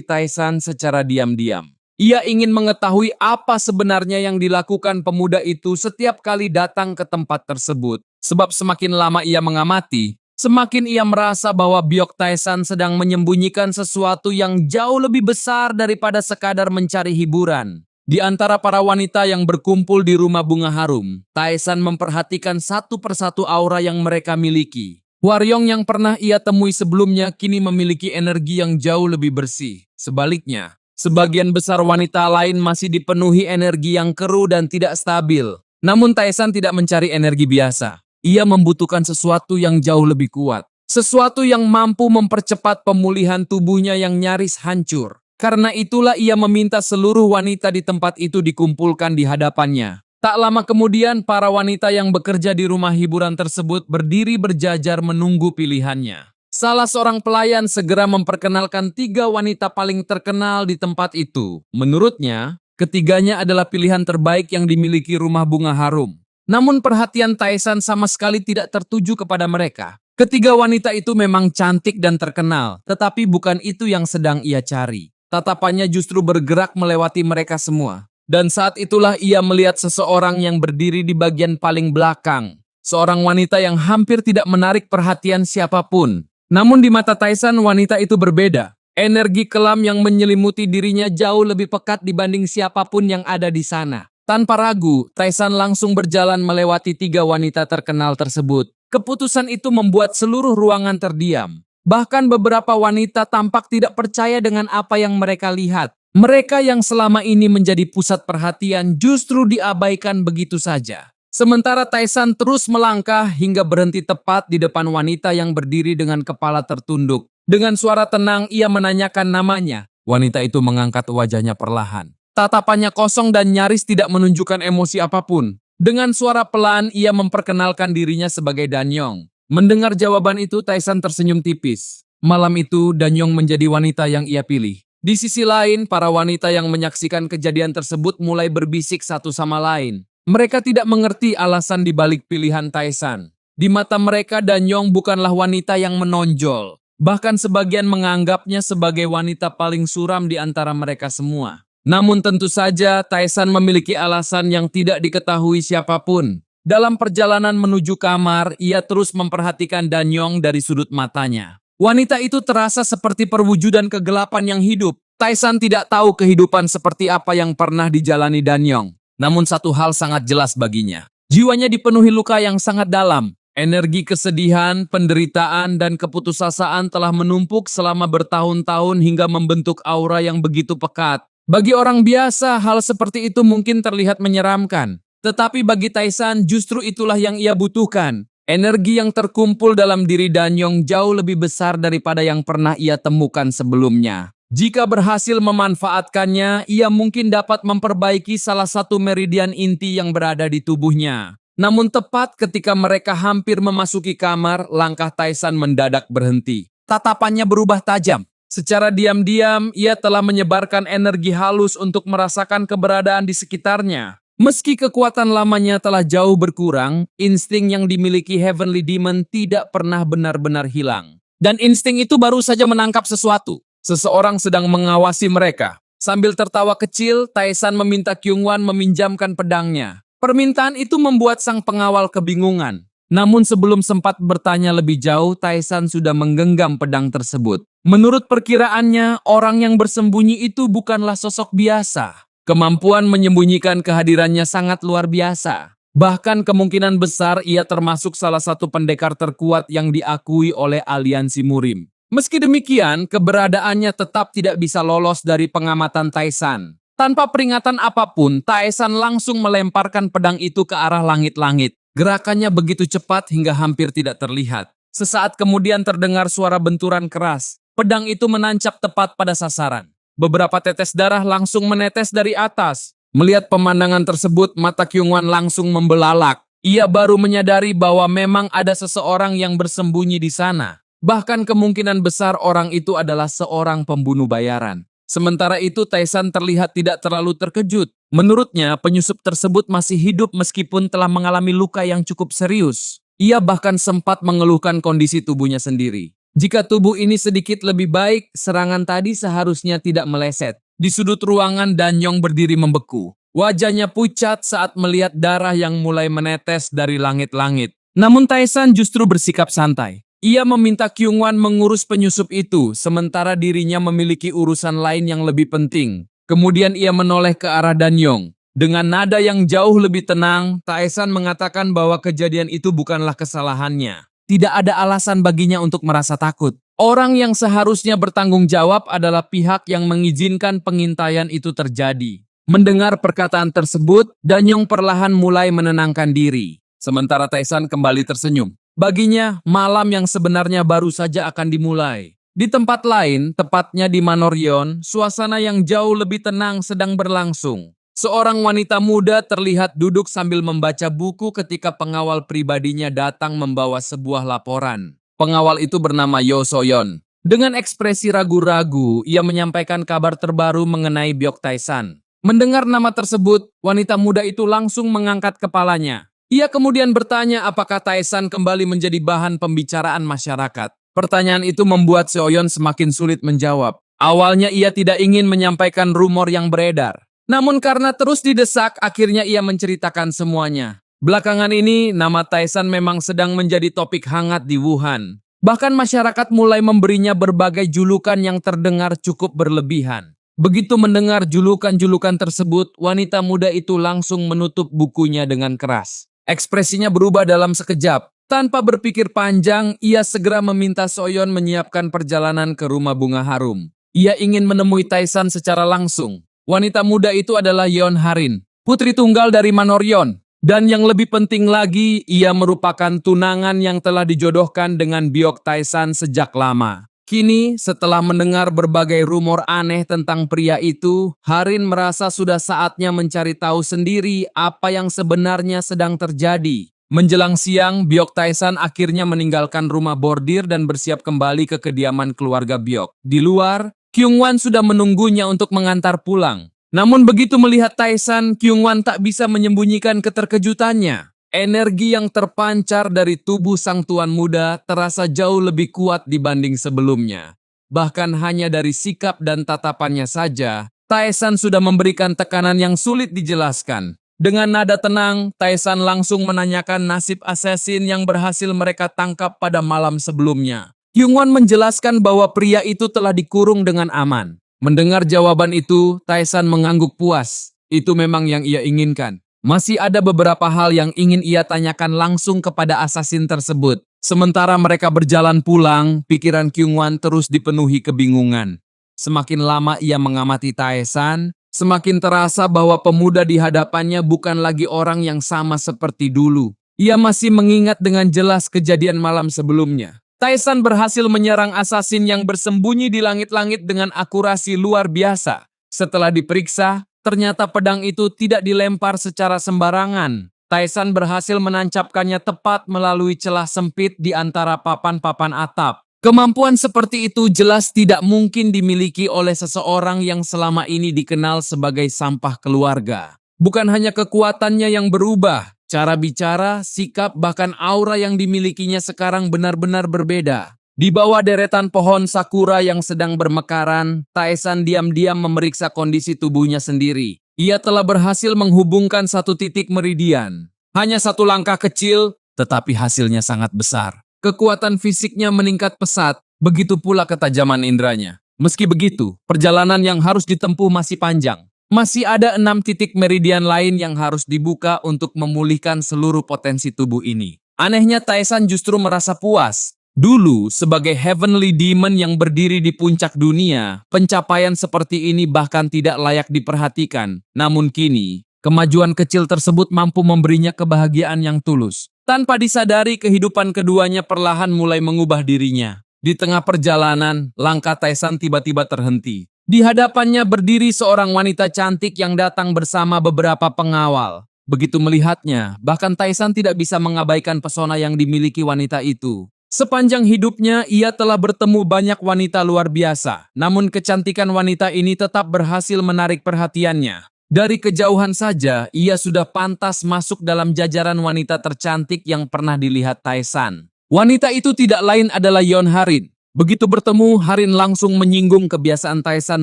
Taisan secara diam-diam. Ia ingin mengetahui apa sebenarnya yang dilakukan pemuda itu setiap kali datang ke tempat tersebut. Sebab semakin lama ia mengamati, semakin ia merasa bahwa Byok Taisan sedang menyembunyikan sesuatu yang jauh lebih besar daripada sekadar mencari hiburan. Di antara para wanita yang berkumpul di rumah bunga harum, Taisan memperhatikan satu persatu aura yang mereka miliki. Hwaryong yang pernah ia temui sebelumnya kini memiliki energi yang jauh lebih bersih. Sebaliknya, sebagian besar wanita lain masih dipenuhi energi yang keruh dan tidak stabil. Namun Taisan tidak mencari energi biasa. Ia membutuhkan sesuatu yang jauh lebih kuat. Sesuatu yang mampu mempercepat pemulihan tubuhnya yang nyaris hancur. Karena itulah ia meminta seluruh wanita di tempat itu dikumpulkan di hadapannya. Tak lama kemudian, para wanita yang bekerja di rumah hiburan tersebut berdiri berjajar menunggu pilihannya. Salah seorang pelayan segera memperkenalkan 3 wanita paling terkenal di tempat itu. Menurutnya, ketiganya adalah pilihan terbaik yang dimiliki rumah bunga harum. Namun perhatian Taisan sama sekali tidak tertuju kepada mereka. Ketiga wanita itu memang cantik dan terkenal, tetapi bukan itu yang sedang ia cari. Tatapannya justru bergerak melewati mereka semua. Dan saat itulah ia melihat seseorang yang berdiri di bagian paling belakang. Seorang wanita yang hampir tidak menarik perhatian siapapun. Namun di mata Taisan wanita itu berbeda. Energi kelam yang menyelimuti dirinya jauh lebih pekat dibanding siapapun yang ada di sana. Tanpa ragu, Taisan langsung berjalan melewati 3 wanita terkenal tersebut. Keputusan itu membuat seluruh ruangan terdiam. Bahkan beberapa wanita tampak tidak percaya dengan apa yang mereka lihat. Mereka yang selama ini menjadi pusat perhatian justru diabaikan begitu saja. Sementara Taisan terus melangkah hingga berhenti tepat di depan wanita yang berdiri dengan kepala tertunduk. Dengan suara tenang ia menanyakan namanya. Wanita itu mengangkat wajahnya perlahan. Tatapannya kosong dan nyaris tidak menunjukkan emosi apapun. Dengan suara pelan ia memperkenalkan dirinya sebagai Danyong. Mendengar jawaban itu Taisan tersenyum tipis. Malam itu Danyong menjadi wanita yang ia pilih. Di sisi lain, para wanita yang menyaksikan kejadian tersebut mulai berbisik satu sama lain. Mereka tidak mengerti alasan dibalik pilihan Taisan. Di mata mereka, Danyong bukanlah wanita yang menonjol. Bahkan sebagian menganggapnya sebagai wanita paling suram di antara mereka semua. Namun tentu saja, Taisan memiliki alasan yang tidak diketahui siapapun. Dalam perjalanan menuju kamar, ia terus memperhatikan Danyong dari sudut matanya. Wanita itu terasa seperti perwujudan kegelapan yang hidup. Taisan tidak tahu kehidupan seperti apa yang pernah dijalani Danyong. Namun satu hal sangat jelas baginya. Jiwanya dipenuhi luka yang sangat dalam. Energi kesedihan, penderitaan, dan keputusasaan telah menumpuk selama bertahun-tahun hingga membentuk aura yang begitu pekat. Bagi orang biasa, hal seperti itu mungkin terlihat menyeramkan. Tetapi bagi Taisan, justru itulah yang ia butuhkan. Energi yang terkumpul dalam diri Danyong jauh lebih besar daripada yang pernah ia temukan sebelumnya. Jika berhasil memanfaatkannya, ia mungkin dapat memperbaiki salah satu meridian inti yang berada di tubuhnya. Namun tepat ketika mereka hampir memasuki kamar, langkah Taisan mendadak berhenti. Tatapannya berubah tajam. Secara diam-diam, ia telah menyebarkan energi halus untuk merasakan keberadaan di sekitarnya. Meski kekuatan lamanya telah jauh berkurang, insting yang dimiliki Heavenly Demon tidak pernah benar-benar hilang. Dan insting itu baru saja menangkap sesuatu. Seseorang sedang mengawasi mereka. Sambil tertawa kecil, Taisan meminta Kyungwan meminjamkan pedangnya. Permintaan itu membuat sang pengawal kebingungan. Namun sebelum sempat bertanya lebih jauh, Taisan sudah menggenggam pedang tersebut. Menurut perkiraannya, orang yang bersembunyi itu bukanlah sosok biasa. Kemampuan menyembunyikan kehadirannya sangat luar biasa. Bahkan kemungkinan besar ia termasuk salah satu pendekar terkuat yang diakui oleh aliansi Murim. Meski demikian, keberadaannya tetap tidak bisa lolos dari pengamatan Taisan. Tanpa peringatan apapun, Taisan langsung melemparkan pedang itu ke arah langit-langit. Gerakannya begitu cepat hingga hampir tidak terlihat. Sesaat kemudian terdengar suara benturan keras. Pedang itu menancap tepat pada sasaran. Beberapa tetes darah langsung menetes dari atas. Melihat pemandangan tersebut, mata Kyungwan langsung membelalak. Ia baru menyadari bahwa memang ada seseorang yang bersembunyi di sana. Bahkan kemungkinan besar orang itu adalah seorang pembunuh bayaran. Sementara itu Taisan terlihat tidak terlalu terkejut. Menurutnya, penyusup tersebut masih hidup meskipun telah mengalami luka yang cukup serius. Ia bahkan sempat mengeluhkan kondisi tubuhnya sendiri. Jika tubuh ini sedikit lebih baik, serangan tadi seharusnya tidak meleset. Di sudut ruangan, Danyong berdiri membeku. Wajahnya pucat saat melihat darah yang mulai menetes dari langit-langit. Namun Taesan justru bersikap santai. Ia meminta Kyungwan mengurus penyusup itu, sementara dirinya memiliki urusan lain yang lebih penting. Kemudian ia menoleh ke arah Danyong. Dengan nada yang jauh lebih tenang, Taesan mengatakan bahwa kejadian itu bukanlah kesalahannya. Tidak ada alasan baginya untuk merasa takut. Orang yang seharusnya bertanggung jawab adalah pihak yang mengizinkan pengintaian itu terjadi. Mendengar perkataan tersebut, Danyong perlahan mulai menenangkan diri. Sementara Taesan kembali tersenyum. Baginya, malam yang sebenarnya baru saja akan dimulai. Di tempat lain, tepatnya di Manoryon, suasana yang jauh lebih tenang sedang berlangsung. Seorang wanita muda terlihat duduk sambil membaca buku ketika pengawal pribadinya datang membawa sebuah laporan. Pengawal itu bernama Yo Soyeon. Dengan ekspresi ragu-ragu, ia menyampaikan kabar terbaru mengenai Byok Taesan. Mendengar nama tersebut, wanita muda itu langsung mengangkat kepalanya. Ia kemudian bertanya apakah Taesan kembali menjadi bahan pembicaraan masyarakat. Pertanyaan itu membuat Seoyeon semakin sulit menjawab. Awalnya ia tidak ingin menyampaikan rumor yang beredar. Namun karena terus didesak, akhirnya ia menceritakan semuanya. Belakangan ini, nama Taesan memang sedang menjadi topik hangat di Wuhan. Bahkan masyarakat mulai memberinya berbagai julukan yang terdengar cukup berlebihan. Begitu mendengar julukan-julukan tersebut, wanita muda itu langsung menutup bukunya dengan keras. Ekspresinya berubah dalam sekejap. Tanpa berpikir panjang, ia segera meminta Soyeon menyiapkan perjalanan ke rumah bunga harum. Ia ingin menemui Taesan secara langsung. Wanita muda itu adalah Yeon Harin, putri tunggal dari Manoryon. Dan yang lebih penting lagi, ia merupakan tunangan yang telah dijodohkan dengan Byok Taesan sejak lama. Kini, setelah mendengar berbagai rumor aneh tentang pria itu, Harin merasa sudah saatnya mencari tahu sendiri apa yang sebenarnya sedang terjadi. Menjelang siang, Byok Taesan akhirnya meninggalkan rumah bordir dan bersiap kembali ke kediaman keluarga Byok. Di luar, Kyungwan sudah menunggunya untuk mengantar pulang. Namun begitu melihat Taesan, Kyungwan tak bisa menyembunyikan keterkejutannya. Energi yang terpancar dari tubuh sang tuan muda terasa jauh lebih kuat dibanding sebelumnya. Bahkan hanya dari sikap dan tatapannya saja, Taesan sudah memberikan tekanan yang sulit dijelaskan. Dengan nada tenang, Taesan langsung menanyakan nasib assassin yang berhasil mereka tangkap pada malam sebelumnya. Kyungwon menjelaskan bahwa pria itu telah dikurung dengan aman. Mendengar jawaban itu, Taesan mengangguk puas. Itu memang yang ia inginkan. Masih ada beberapa hal yang ingin ia tanyakan langsung kepada assassin tersebut. Sementara mereka berjalan pulang, pikiran Kyungwon terus dipenuhi kebingungan. Semakin lama ia mengamati Taesan, semakin terasa bahwa pemuda di hadapannya bukan lagi orang yang sama seperti dulu. Ia masih mengingat dengan jelas kejadian malam sebelumnya. Taesan berhasil menyerang assassin yang bersembunyi di langit-langit dengan akurasi luar biasa. Setelah diperiksa, ternyata pedang itu tidak dilempar secara sembarangan. Taesan berhasil menancapkannya tepat melalui celah sempit di antara papan-papan atap. Kemampuan seperti itu jelas tidak mungkin dimiliki oleh seseorang yang selama ini dikenal sebagai sampah keluarga. Bukan hanya kekuatannya yang berubah, cara bicara, sikap, bahkan aura yang dimilikinya sekarang benar-benar berbeda. Di bawah deretan pohon sakura yang sedang bermekaran, Taesan diam-diam memeriksa kondisi tubuhnya sendiri. Ia telah berhasil menghubungkan satu titik meridian. Hanya satu langkah kecil, tetapi hasilnya sangat besar. Kekuatan fisiknya meningkat pesat, begitu pula ketajaman indranya. Meski begitu, perjalanan yang harus ditempuh masih panjang. Masih ada 6 titik meridian lain yang harus dibuka untuk memulihkan seluruh potensi tubuh ini. Anehnya Taesan justru merasa puas. Dulu, sebagai Heavenly Demon yang berdiri di puncak dunia, pencapaian seperti ini bahkan tidak layak diperhatikan. Namun kini, kemajuan kecil tersebut mampu memberinya kebahagiaan yang tulus. Tanpa disadari, kehidupan keduanya perlahan mulai mengubah dirinya. Di tengah perjalanan, langkah Taesan tiba-tiba terhenti. Di hadapannya berdiri seorang wanita cantik yang datang bersama beberapa pengawal. Begitu melihatnya, bahkan Taesan tidak bisa mengabaikan pesona yang dimiliki wanita itu. Sepanjang hidupnya, ia telah bertemu banyak wanita luar biasa. Namun kecantikan wanita ini tetap berhasil menarik perhatiannya. Dari kejauhan saja, ia sudah pantas masuk dalam jajaran wanita tercantik yang pernah dilihat Taesan. Wanita itu tidak lain adalah Yeon Harin. Begitu bertemu, Harin langsung menyinggung kebiasaan Taesan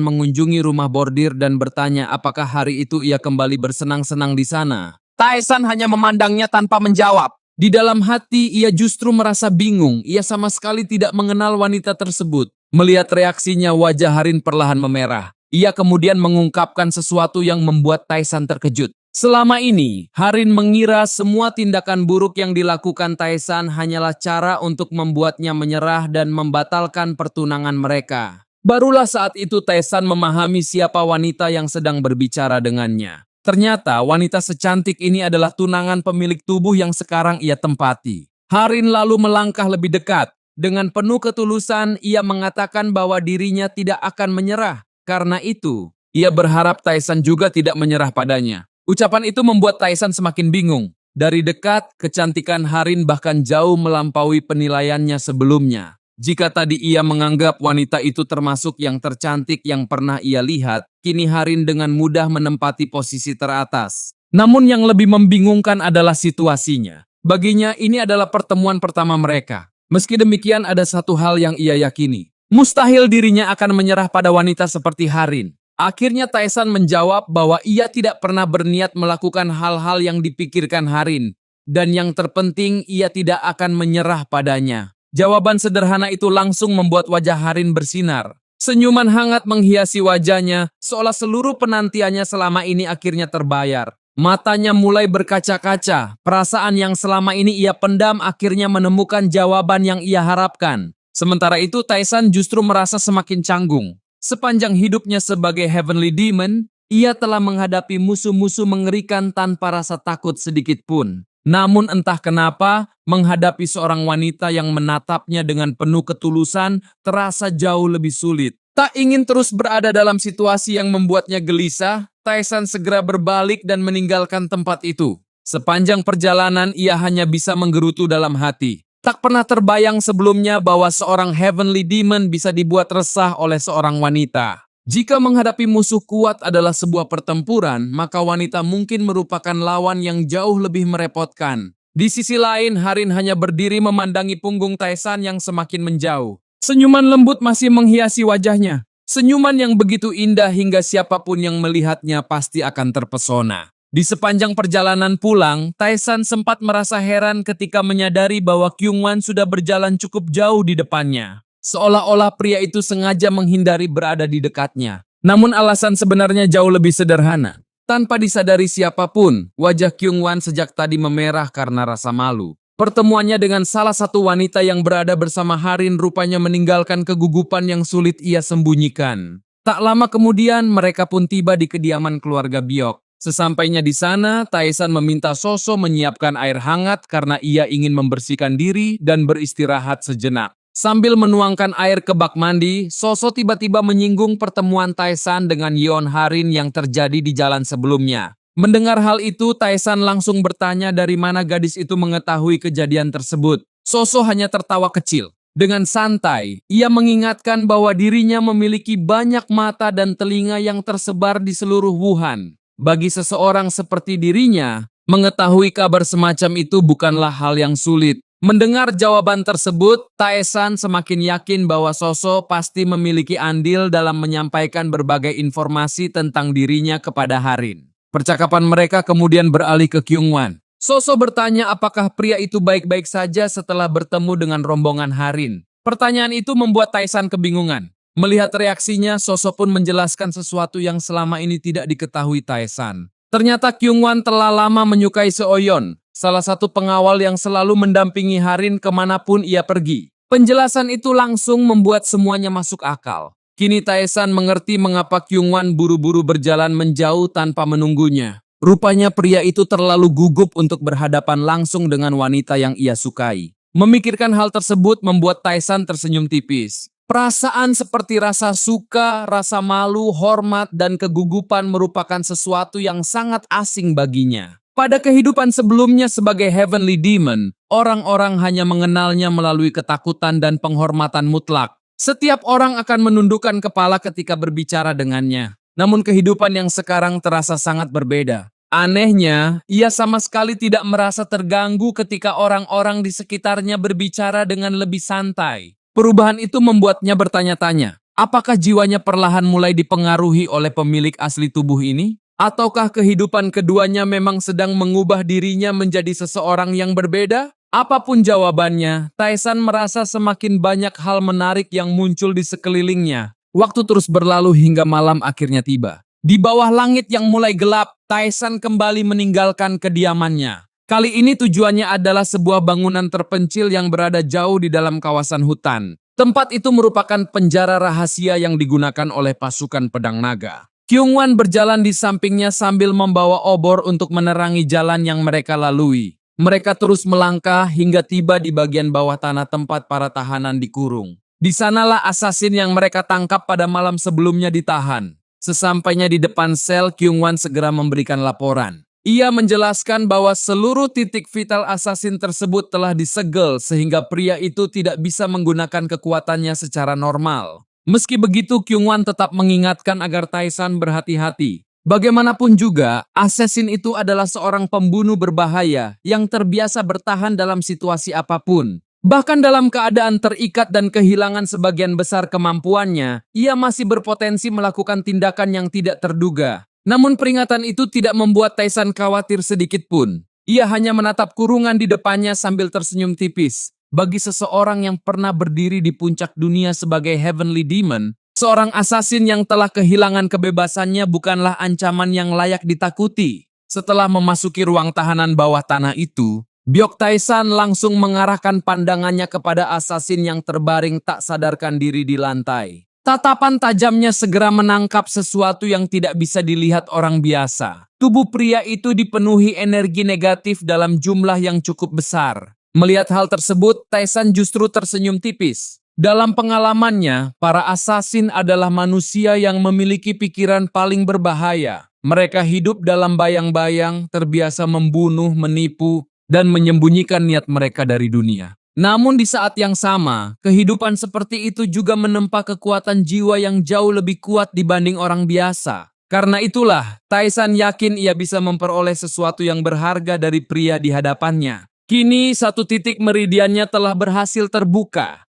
mengunjungi rumah bordir dan bertanya apakah hari itu ia kembali bersenang-senang di sana. Taesan hanya memandangnya tanpa menjawab. Di dalam hati, ia justru merasa bingung. Ia sama sekali tidak mengenal wanita tersebut. Melihat reaksinya, wajah Harin perlahan memerah. Ia kemudian mengungkapkan sesuatu yang membuat Taesan terkejut. Selama ini, Harin mengira semua tindakan buruk yang dilakukan Taesan hanyalah cara untuk membuatnya menyerah dan membatalkan pertunangan mereka. Barulah saat itu Taesan memahami siapa wanita yang sedang berbicara dengannya. Ternyata wanita secantik ini adalah tunangan pemilik tubuh yang sekarang ia tempati. Harin lalu melangkah lebih dekat. Dengan penuh ketulusan, ia mengatakan bahwa dirinya tidak akan menyerah. Karena itu, ia berharap Taesan juga tidak menyerah padanya. Ucapan itu membuat Taesan semakin bingung. Dari dekat, kecantikan Harin bahkan jauh melampaui penilaiannya sebelumnya. Jika tadi ia menganggap wanita itu termasuk yang tercantik yang pernah ia lihat, kini Harin dengan mudah menempati posisi teratas. Namun yang lebih membingungkan adalah situasinya. Baginya ini adalah pertemuan pertama mereka. Meski demikian ada satu hal yang ia yakini. Mustahil dirinya akan menyerah pada wanita seperti Harin. Akhirnya Taesan menjawab bahwa ia tidak pernah berniat melakukan hal-hal yang dipikirkan Harin. Dan yang terpenting ia tidak akan menyerah padanya. Jawaban sederhana itu langsung membuat wajah Harin bersinar. Senyuman hangat menghiasi wajahnya, seolah seluruh penantiannya selama ini akhirnya terbayar. Matanya mulai berkaca-kaca, perasaan yang selama ini ia pendam akhirnya menemukan jawaban yang ia harapkan. Sementara itu Taesan justru merasa semakin canggung. Sepanjang hidupnya sebagai Heavenly Demon, ia telah menghadapi musuh-musuh mengerikan tanpa rasa takut sedikit pun. Namun entah kenapa, menghadapi seorang wanita yang menatapnya dengan penuh ketulusan terasa jauh lebih sulit. Tak ingin terus berada dalam situasi yang membuatnya gelisah, Taesan segera berbalik dan meninggalkan tempat itu. Sepanjang perjalanan ia hanya bisa menggerutu dalam hati. Tak pernah terbayang sebelumnya bahwa seorang Heavenly Demon bisa dibuat resah oleh seorang wanita. Jika menghadapi musuh kuat adalah sebuah pertempuran, maka wanita mungkin merupakan lawan yang jauh lebih merepotkan. Di sisi lain, Harin hanya berdiri memandangi punggung Taesan yang semakin menjauh. Senyuman lembut masih menghiasi wajahnya. Senyuman yang begitu indah hingga siapapun yang melihatnya pasti akan terpesona. Di sepanjang perjalanan pulang, Taesan sempat merasa heran ketika menyadari bahwa Kyungwan sudah berjalan cukup jauh di depannya. Seolah-olah pria itu sengaja menghindari berada di dekatnya. Namun alasan sebenarnya jauh lebih sederhana. Tanpa disadari siapapun, wajah Kyungwan sejak tadi memerah karena rasa malu. Pertemuannya dengan salah satu wanita yang berada bersama Harin rupanya meninggalkan kegugupan yang sulit ia sembunyikan. Tak lama kemudian, mereka pun tiba di kediaman keluarga Byok. Sesampainya di sana, Taesan meminta Soso menyiapkan air hangat karena ia ingin membersihkan diri dan beristirahat sejenak. Sambil menuangkan air ke bak mandi, Soso tiba-tiba menyinggung pertemuan Taesan dengan Yeon Harin yang terjadi di jalan sebelumnya. Mendengar hal itu, Taesan langsung bertanya dari mana gadis itu mengetahui kejadian tersebut. Soso hanya tertawa kecil. Dengan santai, ia mengingatkan bahwa dirinya memiliki banyak mata dan telinga yang tersebar di seluruh Wuhan. Bagi seseorang seperti dirinya, mengetahui kabar semacam itu bukanlah hal yang sulit. Mendengar jawaban tersebut, Taesan semakin yakin bahwa Soso pasti memiliki andil dalam menyampaikan berbagai informasi tentang dirinya kepada Harin. Percakapan mereka kemudian beralih ke Kyungwan. Soso bertanya apakah pria itu baik-baik saja setelah bertemu dengan rombongan Harin. Pertanyaan itu membuat Taesan kebingungan. Melihat reaksinya, Soso pun menjelaskan sesuatu yang selama ini tidak diketahui Taesan. Ternyata Kyungwan telah lama menyukai Seoyeon, salah satu pengawal yang selalu mendampingi Harin kemanapun ia pergi. Penjelasan itu langsung membuat semuanya masuk akal. Kini Taesan mengerti mengapa Kyungwan buru-buru berjalan menjauh tanpa menunggunya. Rupanya pria itu terlalu gugup untuk berhadapan langsung dengan wanita yang ia sukai. Memikirkan hal tersebut membuat Taesan tersenyum tipis. Perasaan seperti rasa suka, rasa malu, hormat, dan kegugupan merupakan sesuatu yang sangat asing baginya. Pada kehidupan sebelumnya sebagai Heavenly Demon, orang-orang hanya mengenalnya melalui ketakutan dan penghormatan mutlak. Setiap orang akan menundukkan kepala ketika berbicara dengannya. Namun kehidupan yang sekarang terasa sangat berbeda. Anehnya, ia sama sekali tidak merasa terganggu ketika orang-orang di sekitarnya berbicara dengan lebih santai. Perubahan itu membuatnya bertanya-tanya, apakah jiwanya perlahan mulai dipengaruhi oleh pemilik asli tubuh ini? Ataukah kehidupan keduanya memang sedang mengubah dirinya menjadi seseorang yang berbeda? Apapun jawabannya, Taisan merasa semakin banyak hal menarik yang muncul di sekelilingnya. Waktu terus berlalu hingga malam akhirnya tiba. Di bawah langit yang mulai gelap, Taisan kembali meninggalkan kediamannya. Kali ini tujuannya adalah sebuah bangunan terpencil yang berada jauh di dalam kawasan hutan. Tempat itu merupakan penjara rahasia yang digunakan oleh pasukan pedang naga. Kyungwan berjalan di sampingnya sambil membawa obor untuk menerangi jalan yang mereka lalui. Mereka terus melangkah hingga tiba di bagian bawah tanah tempat para tahanan dikurung. Di sanalah asasin yang mereka tangkap pada malam sebelumnya ditahan. Sesampainya di depan sel, Kyungwan segera memberikan laporan. Ia menjelaskan bahwa seluruh titik vital asasin tersebut telah disegel sehingga pria itu tidak bisa menggunakan kekuatannya secara normal. Meski begitu, Kyungwan tetap mengingatkan agar Taisan berhati-hati. Bagaimanapun juga, asasin itu adalah seorang pembunuh berbahaya yang terbiasa bertahan dalam situasi apapun. Bahkan dalam keadaan terikat dan kehilangan sebagian besar kemampuannya, ia masih berpotensi melakukan tindakan yang tidak terduga. Namun peringatan itu tidak membuat Taisan khawatir sedikit pun. Ia hanya menatap kurungan di depannya sambil tersenyum tipis. Bagi seseorang yang pernah berdiri di puncak dunia sebagai Heavenly Demon, seorang asasin yang telah kehilangan kebebasannya bukanlah ancaman yang layak ditakuti. Setelah memasuki ruang tahanan bawah tanah itu, Byok Taisan langsung mengarahkan pandangannya kepada asasin yang terbaring tak sadarkan diri di lantai. Tatapan tajamnya segera menangkap sesuatu yang tidak bisa dilihat orang biasa. Tubuh pria itu dipenuhi energi negatif dalam jumlah yang cukup besar. Melihat hal tersebut, Taisan justru tersenyum tipis. Dalam pengalamannya, para asasin adalah manusia yang memiliki pikiran paling berbahaya. Mereka hidup dalam bayang-bayang, terbiasa membunuh, menipu, dan menyembunyikan niat mereka dari dunia. Namun di saat yang sama, kehidupan seperti itu juga menempa kekuatan jiwa yang jauh lebih kuat dibanding orang biasa. Karena itulah, Taisan yakin ia bisa memperoleh sesuatu yang berharga dari pria di hadapannya. Kini satu titik meridiannya telah berhasil terbuka.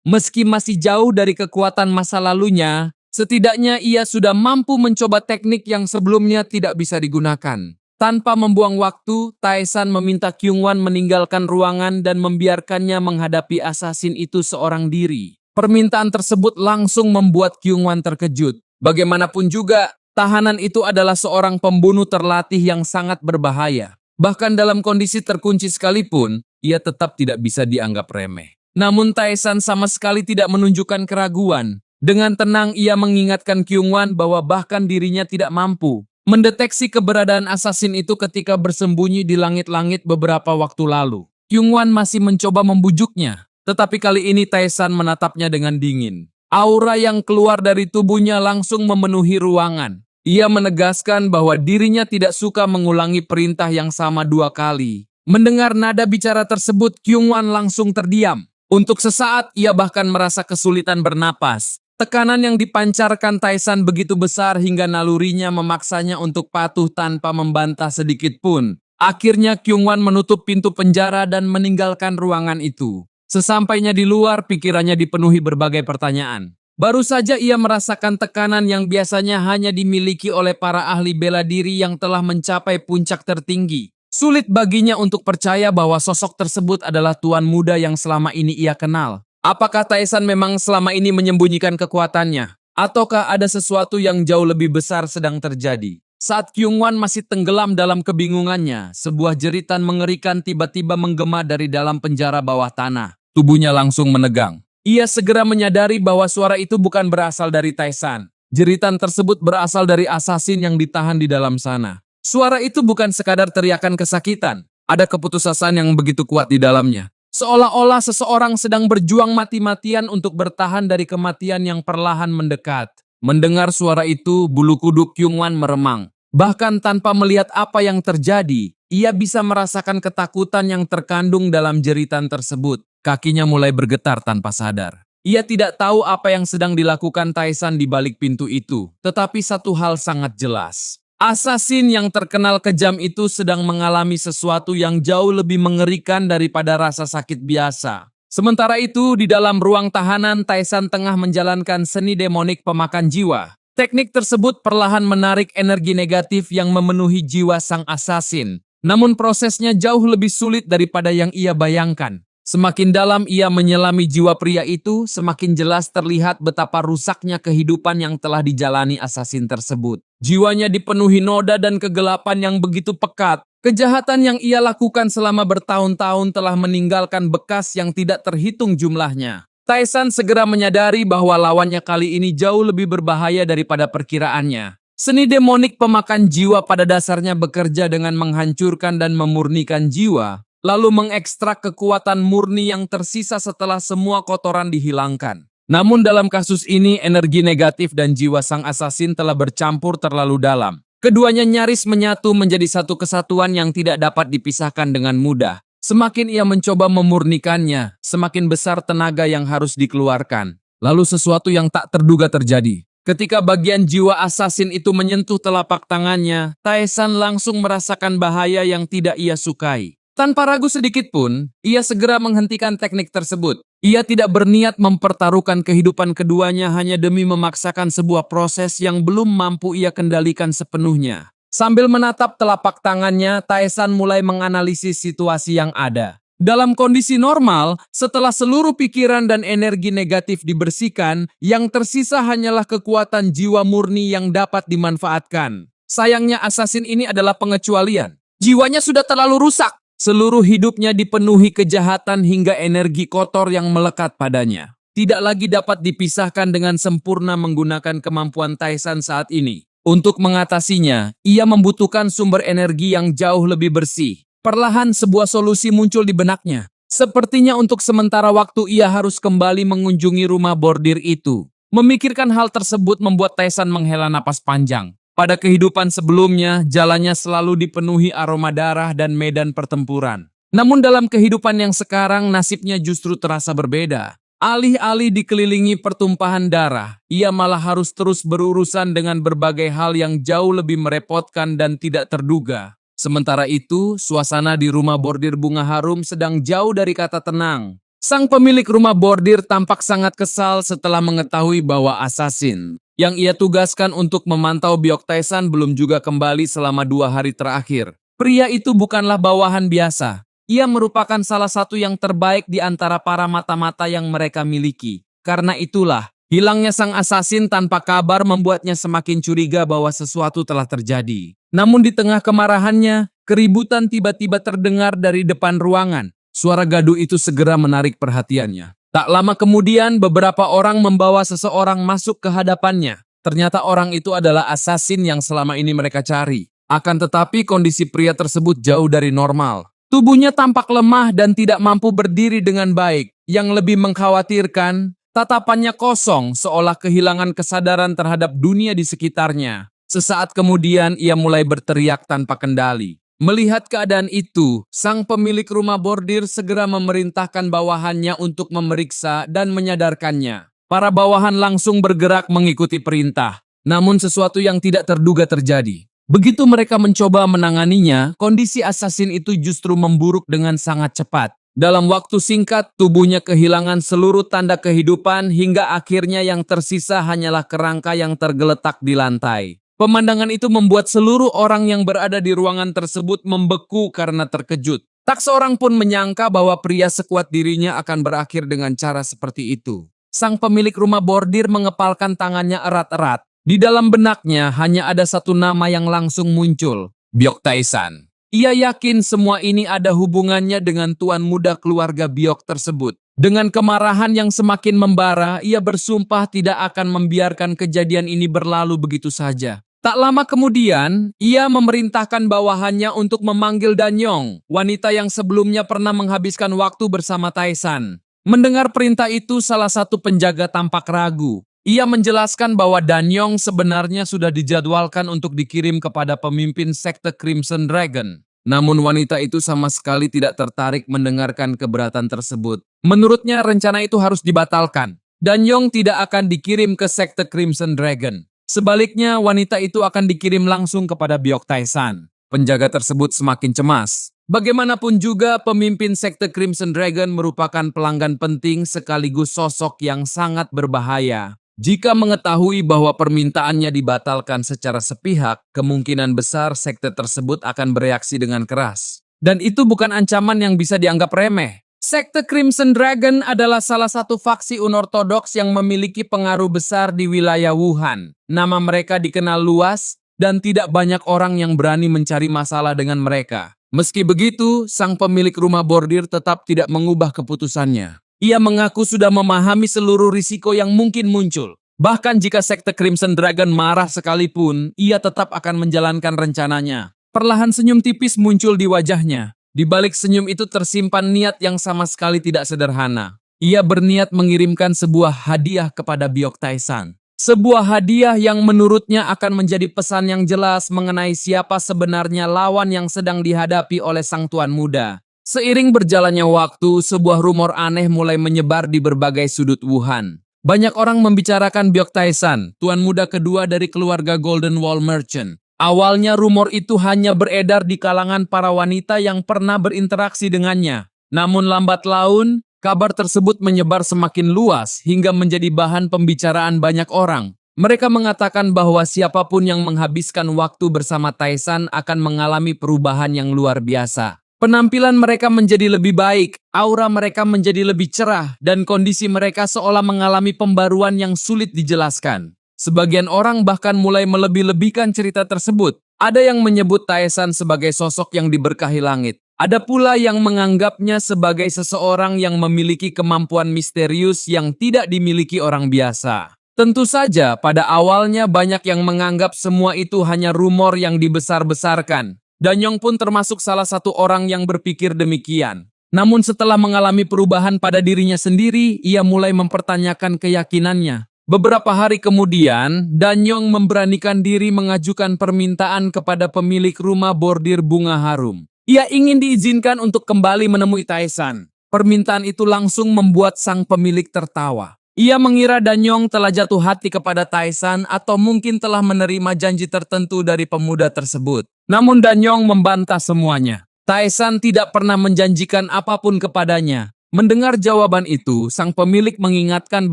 Meski masih jauh dari kekuatan masa lalunya, setidaknya ia sudah mampu mencoba teknik yang sebelumnya tidak bisa digunakan. Tanpa membuang waktu, Taisan meminta Kyungwan meninggalkan ruangan dan membiarkannya menghadapi asasin itu seorang diri. Permintaan tersebut langsung membuat Kyungwan terkejut. Bagaimanapun juga, tahanan itu adalah seorang pembunuh terlatih yang sangat berbahaya. Bahkan dalam kondisi terkunci sekalipun, ia tetap tidak bisa dianggap remeh. Namun Taisan sama sekali tidak menunjukkan keraguan. Dengan tenang ia mengingatkan Kyungwan bahwa bahkan dirinya tidak mampu mendeteksi keberadaan asasin itu ketika bersembunyi di langit-langit beberapa waktu lalu. Kyungwan masih mencoba membujuknya, tetapi kali ini Taisan menatapnya dengan dingin. Aura yang keluar dari tubuhnya langsung memenuhi ruangan. Ia menegaskan bahwa dirinya tidak suka mengulangi perintah yang sama dua kali. Mendengar nada bicara tersebut, Kyungwan langsung terdiam. Untuk sesaat, ia bahkan merasa kesulitan bernapas. Tekanan yang dipancarkan Taisan begitu besar hingga nalurinya memaksanya untuk patuh tanpa membantah sedikit pun. Akhirnya Kyungwan menutup pintu penjara dan meninggalkan ruangan itu. Sesampainya di luar, pikirannya dipenuhi berbagai pertanyaan. Baru saja ia merasakan tekanan yang biasanya hanya dimiliki oleh para ahli bela diri yang telah mencapai puncak tertinggi. Sulit baginya untuk percaya bahwa sosok tersebut adalah tuan muda yang selama ini ia kenal. Apakah Taisan memang selama ini menyembunyikan kekuatannya? Ataukah ada sesuatu yang jauh lebih besar sedang terjadi? Saat Kyungwan masih tenggelam dalam kebingungannya, sebuah jeritan mengerikan tiba-tiba menggema dari dalam penjara bawah tanah. Tubuhnya langsung menegang. Ia segera menyadari bahwa suara itu bukan berasal dari Taisan. Jeritan tersebut berasal dari asasin yang ditahan di dalam sana. Suara itu bukan sekadar teriakan kesakitan. Ada keputusasaan yang begitu kuat di dalamnya. Seolah-olah seseorang sedang berjuang mati-matian untuk bertahan dari kematian yang perlahan mendekat. Mendengar suara itu, bulu kuduk Kyungwan meremang. Bahkan tanpa melihat apa yang terjadi, ia bisa merasakan ketakutan yang terkandung dalam jeritan tersebut. Kakinya mulai bergetar tanpa sadar. Ia tidak tahu apa yang sedang dilakukan Taisan di balik pintu itu, tetapi satu hal sangat jelas. Assassin yang terkenal kejam itu sedang mengalami sesuatu yang jauh lebih mengerikan daripada rasa sakit biasa. Sementara itu, di dalam ruang tahanan, Taisan tengah menjalankan seni demonik pemakan jiwa. Teknik tersebut perlahan menarik energi negatif yang memenuhi jiwa sang assassin. Namun prosesnya jauh lebih sulit daripada yang ia bayangkan. Semakin dalam ia menyelami jiwa pria itu, semakin jelas terlihat betapa rusaknya kehidupan yang telah dijalani assassin tersebut. Jiwanya dipenuhi noda dan kegelapan yang begitu pekat. Kejahatan yang ia lakukan selama bertahun-tahun telah meninggalkan bekas yang tidak terhitung jumlahnya. Taisan segera menyadari bahwa lawannya kali ini jauh lebih berbahaya daripada perkiraannya. Seni demonik pemakan jiwa pada dasarnya bekerja dengan menghancurkan dan memurnikan jiwa, lalu mengekstrak kekuatan murni yang tersisa setelah semua kotoran dihilangkan. Namun dalam kasus ini, energi negatif dan jiwa sang assassin telah bercampur terlalu dalam. Keduanya nyaris menyatu menjadi satu kesatuan yang tidak dapat dipisahkan dengan mudah. Semakin ia mencoba memurnikannya, semakin besar tenaga yang harus dikeluarkan. Lalu sesuatu yang tak terduga terjadi. Ketika bagian jiwa assassin itu menyentuh telapak tangannya, Taisan langsung merasakan bahaya yang tidak ia sukai. Tanpa ragu sedikit pun, ia segera menghentikan teknik tersebut. Ia tidak berniat mempertaruhkan kehidupan keduanya hanya demi memaksakan sebuah proses yang belum mampu ia kendalikan sepenuhnya. Sambil menatap telapak tangannya, Taisan mulai menganalisis situasi yang ada. Dalam kondisi normal, setelah seluruh pikiran dan energi negatif dibersihkan, yang tersisa hanyalah kekuatan jiwa murni yang dapat dimanfaatkan. Sayangnya assassin ini adalah pengecualian. Jiwanya sudah terlalu rusak. Seluruh hidupnya dipenuhi kejahatan hingga energi kotor yang melekat padanya. Tidak lagi dapat dipisahkan dengan sempurna menggunakan kemampuan Taisan saat ini. Untuk mengatasinya, ia membutuhkan sumber energi yang jauh lebih bersih. Perlahan sebuah solusi muncul di benaknya. Sepertinya untuk sementara waktu ia harus kembali mengunjungi rumah bordir itu. Memikirkan hal tersebut membuat Taisan menghela napas panjang. Pada kehidupan sebelumnya, jalannya selalu dipenuhi aroma darah dan medan pertempuran. Namun dalam kehidupan yang sekarang, nasibnya justru terasa berbeda. Alih-alih dikelilingi pertumpahan darah, ia malah harus terus berurusan dengan berbagai hal yang jauh lebih merepotkan dan tidak terduga. Sementara itu, suasana di rumah bordir bunga harum sedang jauh dari kata tenang. Sang pemilik rumah bordir tampak sangat kesal setelah mengetahui bahwa assassin yang ia tugaskan untuk memantau Byok Taisan belum juga kembali selama 2 hari terakhir. Pria itu bukanlah bawahan biasa. Ia merupakan salah satu yang terbaik di antara para mata-mata yang mereka miliki. Karena itulah, hilangnya sang assassin tanpa kabar membuatnya semakin curiga bahwa sesuatu telah terjadi. Namun di tengah kemarahannya, keributan tiba-tiba terdengar dari depan ruangan. Suara gaduh itu segera menarik perhatiannya. Tak lama kemudian, beberapa orang membawa seseorang masuk ke hadapannya. Ternyata orang itu adalah assassin yang selama ini mereka cari. Akan tetapi kondisi pria tersebut jauh dari normal. Tubuhnya tampak lemah dan tidak mampu berdiri dengan baik. Yang lebih mengkhawatirkan, tatapannya kosong seolah kehilangan kesadaran terhadap dunia di sekitarnya. Sesaat kemudian ia mulai berteriak tanpa kendali. Melihat keadaan itu, sang pemilik rumah bordir segera memerintahkan bawahannya untuk memeriksa dan menyadarkannya. Para bawahan langsung bergerak mengikuti perintah. Namun sesuatu yang tidak terduga terjadi. Begitu mereka mencoba menanganinya, kondisi assassin itu justru memburuk dengan sangat cepat. Dalam waktu singkat, tubuhnya kehilangan seluruh tanda kehidupan hingga akhirnya yang tersisa hanyalah kerangka yang tergeletak di lantai. Pemandangan itu membuat seluruh orang yang berada di ruangan tersebut membeku karena terkejut. Tak seorang pun menyangka bahwa pria sekuat dirinya akan berakhir dengan cara seperti itu. Sang pemilik rumah bordir mengepalkan tangannya erat-erat. Di dalam benaknya hanya ada satu nama yang langsung muncul, Byok Taisan. Ia yakin semua ini ada hubungannya dengan tuan muda keluarga Byok tersebut. Dengan kemarahan yang semakin membara, ia bersumpah tidak akan membiarkan kejadian ini berlalu begitu saja. Tak lama kemudian, ia memerintahkan bawahannya untuk memanggil Danyong, wanita yang sebelumnya pernah menghabiskan waktu bersama Taisan. Mendengar perintah itu, salah satu penjaga tampak ragu. Ia menjelaskan bahwa Danyong sebenarnya sudah dijadwalkan untuk dikirim kepada pemimpin sekte Crimson Dragon. Namun wanita itu sama sekali tidak tertarik mendengarkan keberatan tersebut. Menurutnya rencana itu harus dibatalkan. Danyong tidak akan dikirim ke sekte Crimson Dragon. Sebaliknya, wanita itu akan dikirim langsung kepada Byok Tae-san. Penjaga tersebut semakin cemas. Bagaimanapun juga, pemimpin sekte Crimson Dragon merupakan pelanggan penting sekaligus sosok yang sangat berbahaya. Jika mengetahui bahwa permintaannya dibatalkan secara sepihak, kemungkinan besar sekte tersebut akan bereaksi dengan keras. Dan itu bukan ancaman yang bisa dianggap remeh. Sekte Crimson Dragon adalah salah satu faksi unortodoks yang memiliki pengaruh besar di wilayah Wuhan. Nama mereka dikenal luas dan tidak banyak orang yang berani mencari masalah dengan mereka. Meski begitu, sang pemilik rumah bordir tetap tidak mengubah keputusannya. Ia mengaku sudah memahami seluruh risiko yang mungkin muncul. Bahkan jika sekte Crimson Dragon marah sekalipun, ia tetap akan menjalankan rencananya. Perlahan senyum tipis muncul di wajahnya. Di balik senyum itu tersimpan niat yang sama sekali tidak sederhana. Ia berniat mengirimkan sebuah hadiah kepada Byok Tae-san. Sebuah hadiah yang menurutnya akan menjadi pesan yang jelas mengenai siapa sebenarnya lawan yang sedang dihadapi oleh sang tuan muda. Seiring berjalannya waktu, sebuah rumor aneh mulai menyebar di berbagai sudut Wuhan. Banyak orang membicarakan Byok Tae-san, tuan muda kedua dari keluarga Golden Wall Merchant. Awalnya rumor itu hanya beredar di kalangan para wanita yang pernah berinteraksi dengannya. Namun lambat laun, kabar tersebut menyebar semakin luas hingga menjadi bahan pembicaraan banyak orang. Mereka mengatakan bahwa siapapun yang menghabiskan waktu bersama Tae-san akan mengalami perubahan yang luar biasa. Penampilan mereka menjadi lebih baik, aura mereka menjadi lebih cerah, dan kondisi mereka seolah mengalami pembaruan yang sulit dijelaskan. Sebagian orang bahkan mulai melebih-lebihkan cerita tersebut. Ada yang menyebut Tae-san sebagai sosok yang diberkahi langit. Ada pula yang menganggapnya sebagai seseorang yang memiliki kemampuan misterius yang tidak dimiliki orang biasa. Tentu saja, pada awalnya banyak yang menganggap semua itu hanya rumor yang dibesar-besarkan. Danyong pun termasuk salah satu orang yang berpikir demikian. Namun setelah mengalami perubahan pada dirinya sendiri, ia mulai mempertanyakan keyakinannya. Beberapa hari kemudian, Danyong memberanikan diri mengajukan permintaan kepada pemilik rumah bordir bunga harum. Ia ingin diizinkan untuk kembali menemui Tae-san. Permintaan itu langsung membuat sang pemilik tertawa. Ia mengira Danyong telah jatuh hati kepada Tae-san atau mungkin telah menerima janji tertentu dari pemuda tersebut. Namun Danyong membantah semuanya. Tae-san tidak pernah menjanjikan apapun kepadanya. Mendengar jawaban itu, sang pemilik mengingatkan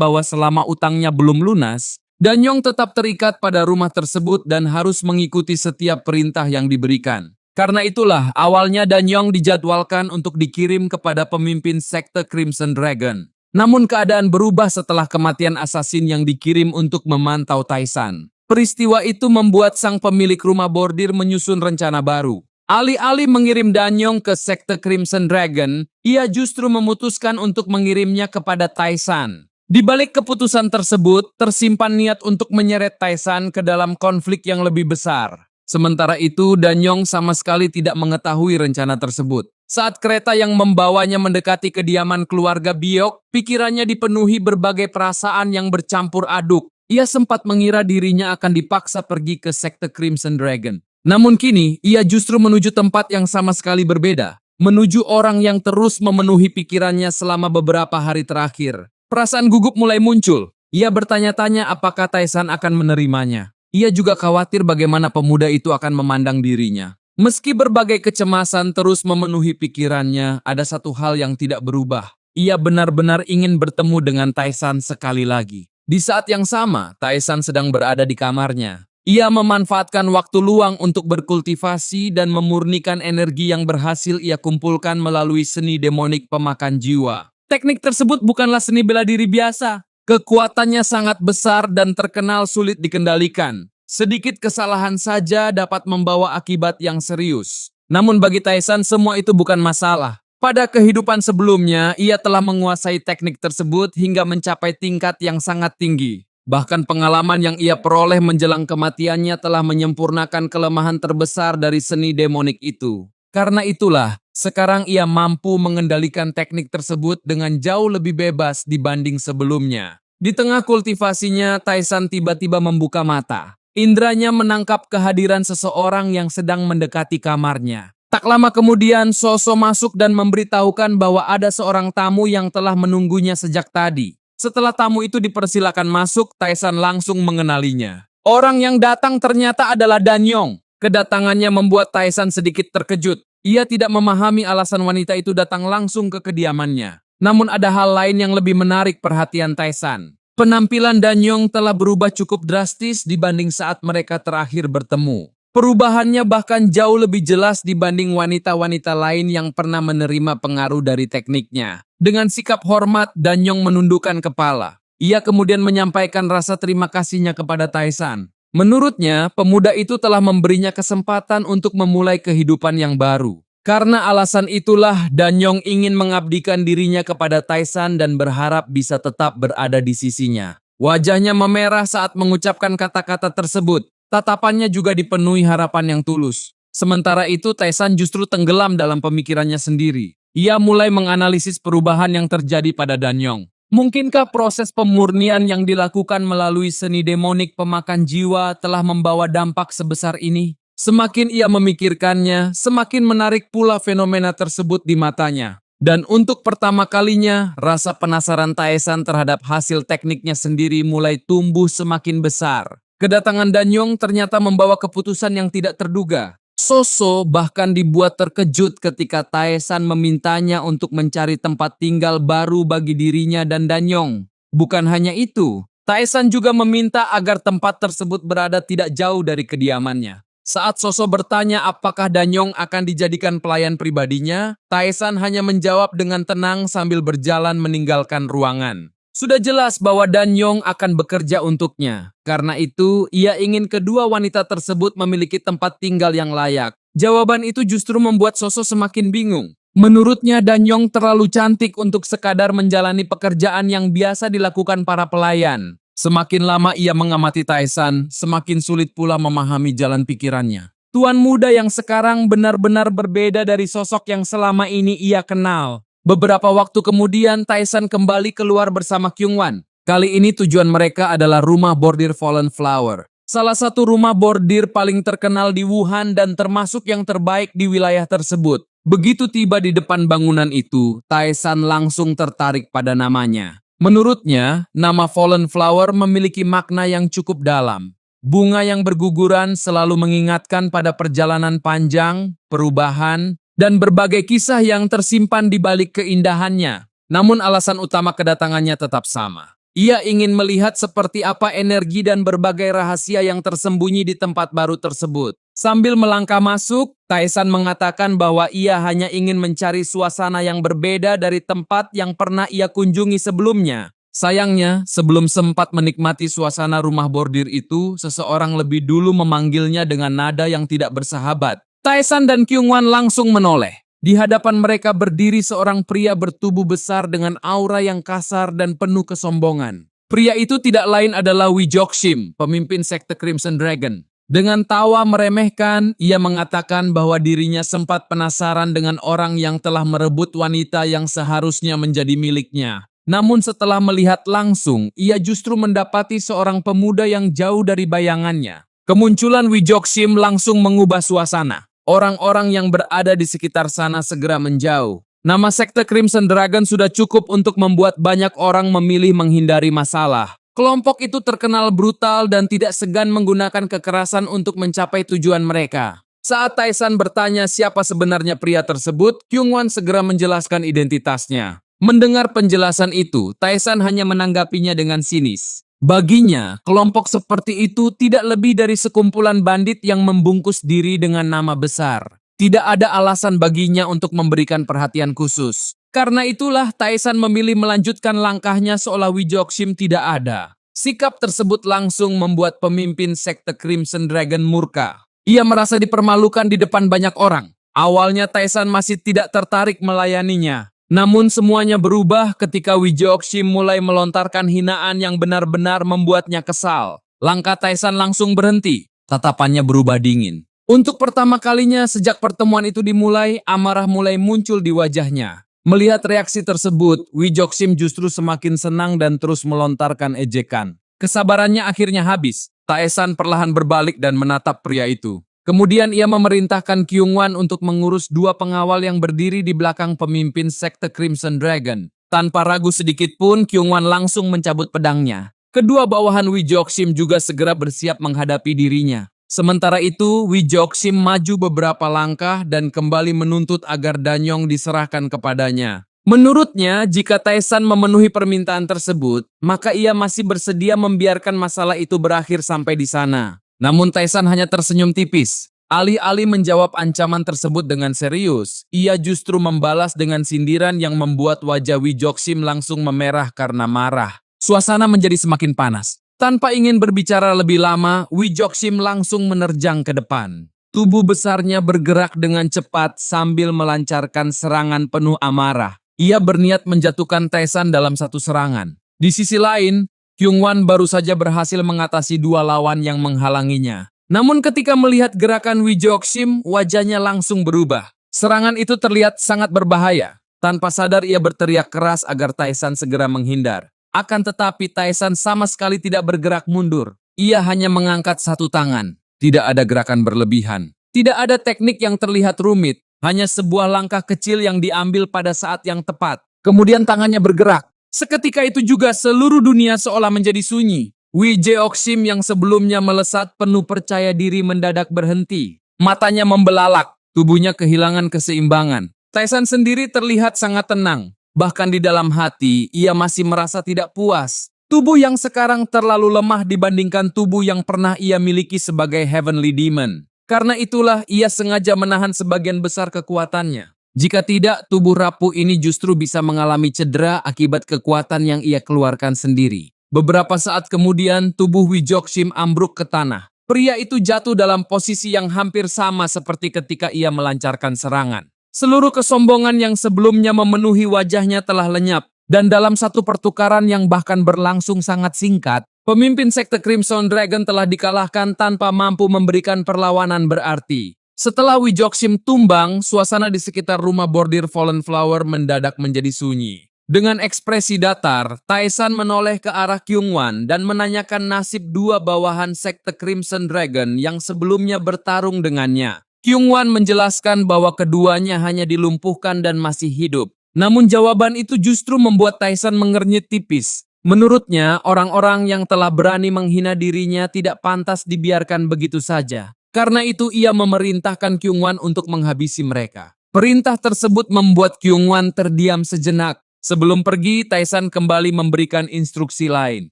bahwa selama utangnya belum lunas, Danyong tetap terikat pada rumah tersebut dan harus mengikuti setiap perintah yang diberikan. Karena itulah, awalnya Danyong dijadwalkan untuk dikirim kepada pemimpin sekte Crimson Dragon. Namun keadaan berubah setelah kematian asasin yang dikirim untuk memantau Tae-san. Peristiwa itu membuat sang pemilik rumah bordir menyusun rencana baru. Alih-alih mengirim Danyong ke sekte Crimson Dragon, ia justru memutuskan untuk mengirimnya kepada Tae-san. Di balik keputusan tersebut, tersimpan niat untuk menyeret Tae-san ke dalam konflik yang lebih besar. Sementara itu, Danyong sama sekali tidak mengetahui rencana tersebut. Saat kereta yang membawanya mendekati kediaman keluarga Byok, pikirannya dipenuhi berbagai perasaan yang bercampur aduk. Ia sempat mengira dirinya akan dipaksa pergi ke sekte Crimson Dragon. Namun kini, ia justru menuju tempat yang sama sekali berbeda. Menuju orang yang terus memenuhi pikirannya selama beberapa hari terakhir. Perasaan gugup mulai muncul. Ia bertanya-tanya apakah Tae-san akan menerimanya. Ia juga khawatir bagaimana pemuda itu akan memandang dirinya. Meski berbagai kecemasan terus memenuhi pikirannya, ada satu hal yang tidak berubah. Ia benar-benar ingin bertemu dengan Tae-san sekali lagi. Di saat yang sama, Tae-san sedang berada di kamarnya. Ia memanfaatkan waktu luang untuk berkultivasi dan memurnikan energi yang berhasil ia kumpulkan melalui seni demonik pemakan jiwa. Teknik tersebut bukanlah seni bela diri biasa. Kekuatannya sangat besar dan terkenal sulit dikendalikan. Sedikit kesalahan saja dapat membawa akibat yang serius. Namun bagi Tae-san semua itu bukan masalah. Pada kehidupan sebelumnya, ia telah menguasai teknik tersebut hingga mencapai tingkat yang sangat tinggi. Bahkan pengalaman yang ia peroleh menjelang kematiannya telah menyempurnakan kelemahan terbesar dari seni demonik itu. Karena itulah, sekarang ia mampu mengendalikan teknik tersebut dengan jauh lebih bebas dibanding sebelumnya. Di tengah kultivasinya, Tae-san tiba-tiba membuka mata. Indranya menangkap kehadiran seseorang yang sedang mendekati kamarnya. Tak lama kemudian, Soso masuk dan memberitahukan bahwa ada seorang tamu yang telah menunggunya sejak tadi. Setelah tamu itu dipersilakan masuk, Taesan langsung mengenalinya. Orang yang datang ternyata adalah Danyong. Kedatangannya membuat Taesan sedikit terkejut. Ia tidak memahami alasan wanita itu datang langsung ke kediamannya. Namun ada hal lain yang lebih menarik perhatian Taesan. Penampilan Danyong telah berubah cukup drastis dibanding saat mereka terakhir bertemu. Perubahannya bahkan jauh lebih jelas dibanding wanita-wanita lain yang pernah menerima pengaruh dari tekniknya. Dengan sikap hormat, Danyong menundukkan kepala. Ia kemudian menyampaikan rasa terima kasihnya kepada Taesan. Menurutnya, pemuda itu telah memberinya kesempatan untuk memulai kehidupan yang baru. Karena alasan itulah, Danyong ingin mengabdikan dirinya kepada Taesan dan berharap bisa tetap berada di sisinya. Wajahnya memerah saat mengucapkan kata-kata tersebut. Tatapannya juga dipenuhi harapan yang tulus. Sementara itu, Taesan justru tenggelam dalam pemikirannya sendiri. Ia mulai menganalisis perubahan yang terjadi pada Danyong. Mungkinkah proses pemurnian yang dilakukan melalui seni demonik pemakan jiwa telah membawa dampak sebesar ini? Semakin ia memikirkannya, semakin menarik pula fenomena tersebut di matanya. Dan untuk pertama kalinya, rasa penasaran Taesan terhadap hasil tekniknya sendiri mulai tumbuh semakin besar. Kedatangan Danyong ternyata membawa keputusan yang tidak terduga. Soso bahkan dibuat terkejut ketika Taesan memintanya untuk mencari tempat tinggal baru bagi dirinya dan Danyong. Bukan hanya itu, Taesan juga meminta agar tempat tersebut berada tidak jauh dari kediamannya. Saat Soso bertanya apakah Danyong akan dijadikan pelayan pribadinya, Taesan hanya menjawab dengan tenang sambil berjalan meninggalkan ruangan. Sudah jelas bahwa Danyong akan bekerja untuknya. Karena itu, ia ingin kedua wanita tersebut memiliki tempat tinggal yang layak. Jawaban itu justru membuat Soso semakin bingung. Menurutnya, Danyong terlalu cantik untuk sekadar menjalani pekerjaan yang biasa dilakukan para pelayan. Semakin lama ia mengamati Taesan, semakin sulit pula memahami jalan pikirannya. Tuan muda yang sekarang benar-benar berbeda dari sosok yang selama ini ia kenal. Beberapa waktu kemudian, Taesan kembali keluar bersama Kyungwan. Kali ini tujuan mereka adalah rumah bordir Fallen Flower. Salah satu rumah bordir paling terkenal di Wuhan dan termasuk yang terbaik di wilayah tersebut. Begitu tiba di depan bangunan itu, Taesan langsung tertarik pada namanya. Menurutnya, nama Fallen Flower memiliki makna yang cukup dalam. Bunga yang berguguran selalu mengingatkan pada perjalanan panjang, perubahan, dan berbagai kisah yang tersimpan di balik keindahannya. Namun alasan utama kedatangannya tetap sama. Ia ingin melihat seperti apa energi dan berbagai rahasia yang tersembunyi di tempat baru tersebut. Sambil melangkah masuk, Taesan mengatakan bahwa ia hanya ingin mencari suasana yang berbeda dari tempat yang pernah ia kunjungi sebelumnya. Sayangnya, sebelum sempat menikmati suasana rumah bordir itu, seseorang lebih dulu memanggilnya dengan nada yang tidak bersahabat. Taesan dan Kyungwan langsung menoleh. Di hadapan mereka berdiri seorang pria bertubuh besar dengan aura yang kasar dan penuh kesombongan. Pria itu tidak lain adalah Wijokshim, pemimpin sekte Crimson Dragon. Dengan tawa meremehkan, ia mengatakan bahwa dirinya sempat penasaran dengan orang yang telah merebut wanita yang seharusnya menjadi miliknya. Namun setelah melihat langsung, ia justru mendapati seorang pemuda yang jauh dari bayangannya. Kemunculan Wijokshim langsung mengubah suasana. Orang-orang yang berada di sekitar sana segera menjauh. Nama sekte Crimson Dragon sudah cukup untuk membuat banyak orang memilih menghindari masalah. Kelompok itu terkenal brutal dan tidak segan menggunakan kekerasan untuk mencapai tujuan mereka. Saat Taesan bertanya siapa sebenarnya pria tersebut, Kyungwan segera menjelaskan identitasnya. Mendengar penjelasan itu, Taesan hanya menanggapinya dengan sinis. Baginya, kelompok seperti itu tidak lebih dari sekumpulan bandit yang membungkus diri dengan nama besar. Tidak ada alasan baginya untuk memberikan perhatian khusus. Karena itulah Taesan memilih melanjutkan langkahnya seolah Wijokshim tidak ada. Sikap tersebut langsung membuat pemimpin sekte Crimson Dragon murka. Ia merasa dipermalukan di depan banyak orang. Awalnya Taesan masih tidak tertarik melayaninya. Namun semuanya berubah ketika Wijokshim mulai melontarkan hinaan yang benar-benar membuatnya kesal. Langkah Taesan langsung berhenti. Tatapannya berubah dingin. Untuk pertama kalinya sejak pertemuan itu dimulai, amarah mulai muncul di wajahnya. Melihat reaksi tersebut, Wijokshim justru semakin senang dan terus melontarkan ejekan. Kesabarannya akhirnya habis. Taesan perlahan berbalik dan menatap pria itu. Kemudian ia memerintahkan Kyungwan untuk mengurus dua pengawal yang berdiri di belakang pemimpin sekte Crimson Dragon. Tanpa ragu sedikit pun, Kyungwan langsung mencabut pedangnya. Kedua bawahan Wijoksim juga segera bersiap menghadapi dirinya. Sementara itu, Wijoksim maju beberapa langkah dan kembali menuntut agar Danyong diserahkan kepadanya. Menurutnya, jika Taesan memenuhi permintaan tersebut, maka ia masih bersedia membiarkan masalah itu berakhir sampai di sana. Namun Taesan hanya tersenyum tipis. Alih-alih menjawab ancaman tersebut dengan serius, ia justru membalas dengan sindiran yang membuat wajah Wijoksim langsung memerah karena marah. Suasana menjadi semakin panas. Tanpa ingin berbicara lebih lama, Wijoksim langsung menerjang ke depan. Tubuh besarnya bergerak dengan cepat sambil melancarkan serangan penuh amarah. Ia berniat menjatuhkan Taesan dalam satu serangan. Di sisi lain, Kyungwan baru saja berhasil mengatasi dua lawan yang menghalanginya. Namun ketika melihat gerakan Wijoksim, wajahnya langsung berubah. Serangan itu terlihat sangat berbahaya. Tanpa sadar ia berteriak keras agar Taesan segera menghindar. Akan tetapi Taesan sama sekali tidak bergerak mundur. Ia hanya mengangkat satu tangan. Tidak ada gerakan berlebihan. Tidak ada teknik yang terlihat rumit. Hanya sebuah langkah kecil yang diambil pada saat yang tepat. Kemudian tangannya bergerak. Seketika itu juga seluruh dunia seolah menjadi sunyi. Wijoksim yang sebelumnya melesat penuh percaya diri mendadak berhenti. Matanya membelalak, tubuhnya kehilangan keseimbangan. Taesan sendiri terlihat sangat tenang. Bahkan di dalam hati, ia masih merasa tidak puas. Tubuh yang sekarang terlalu lemah dibandingkan tubuh yang pernah ia miliki sebagai Heavenly Demon. Karena itulah ia sengaja menahan sebagian besar kekuatannya. Jika tidak, tubuh rapuh ini justru bisa mengalami cedera akibat kekuatan yang ia keluarkan sendiri. Beberapa saat kemudian, tubuh Wijoksim ambruk ke tanah. Pria itu jatuh dalam posisi yang hampir sama seperti ketika ia melancarkan serangan. Seluruh kesombongan yang sebelumnya memenuhi wajahnya telah lenyap. Dan dalam satu pertukaran yang bahkan berlangsung sangat singkat, pemimpin sekte Crimson Dragon telah dikalahkan tanpa mampu memberikan perlawanan berarti. Setelah Wijoksim tumbang, suasana di sekitar rumah bordir Fallen Flower mendadak menjadi sunyi. Dengan ekspresi datar, Taesan menoleh ke arah Kyungwan dan menanyakan nasib dua bawahan sekte Crimson Dragon yang sebelumnya bertarung dengannya. Kyungwan menjelaskan bahwa keduanya hanya dilumpuhkan dan masih hidup. Namun jawaban itu justru membuat Taesan mengernyit tipis. Menurutnya, orang-orang yang telah berani menghina dirinya tidak pantas dibiarkan begitu saja. Karena itu ia memerintahkan Kyungwan untuk menghabisi mereka. Perintah tersebut membuat Kyungwan terdiam sejenak. Sebelum pergi, Taesan kembali memberikan instruksi lain.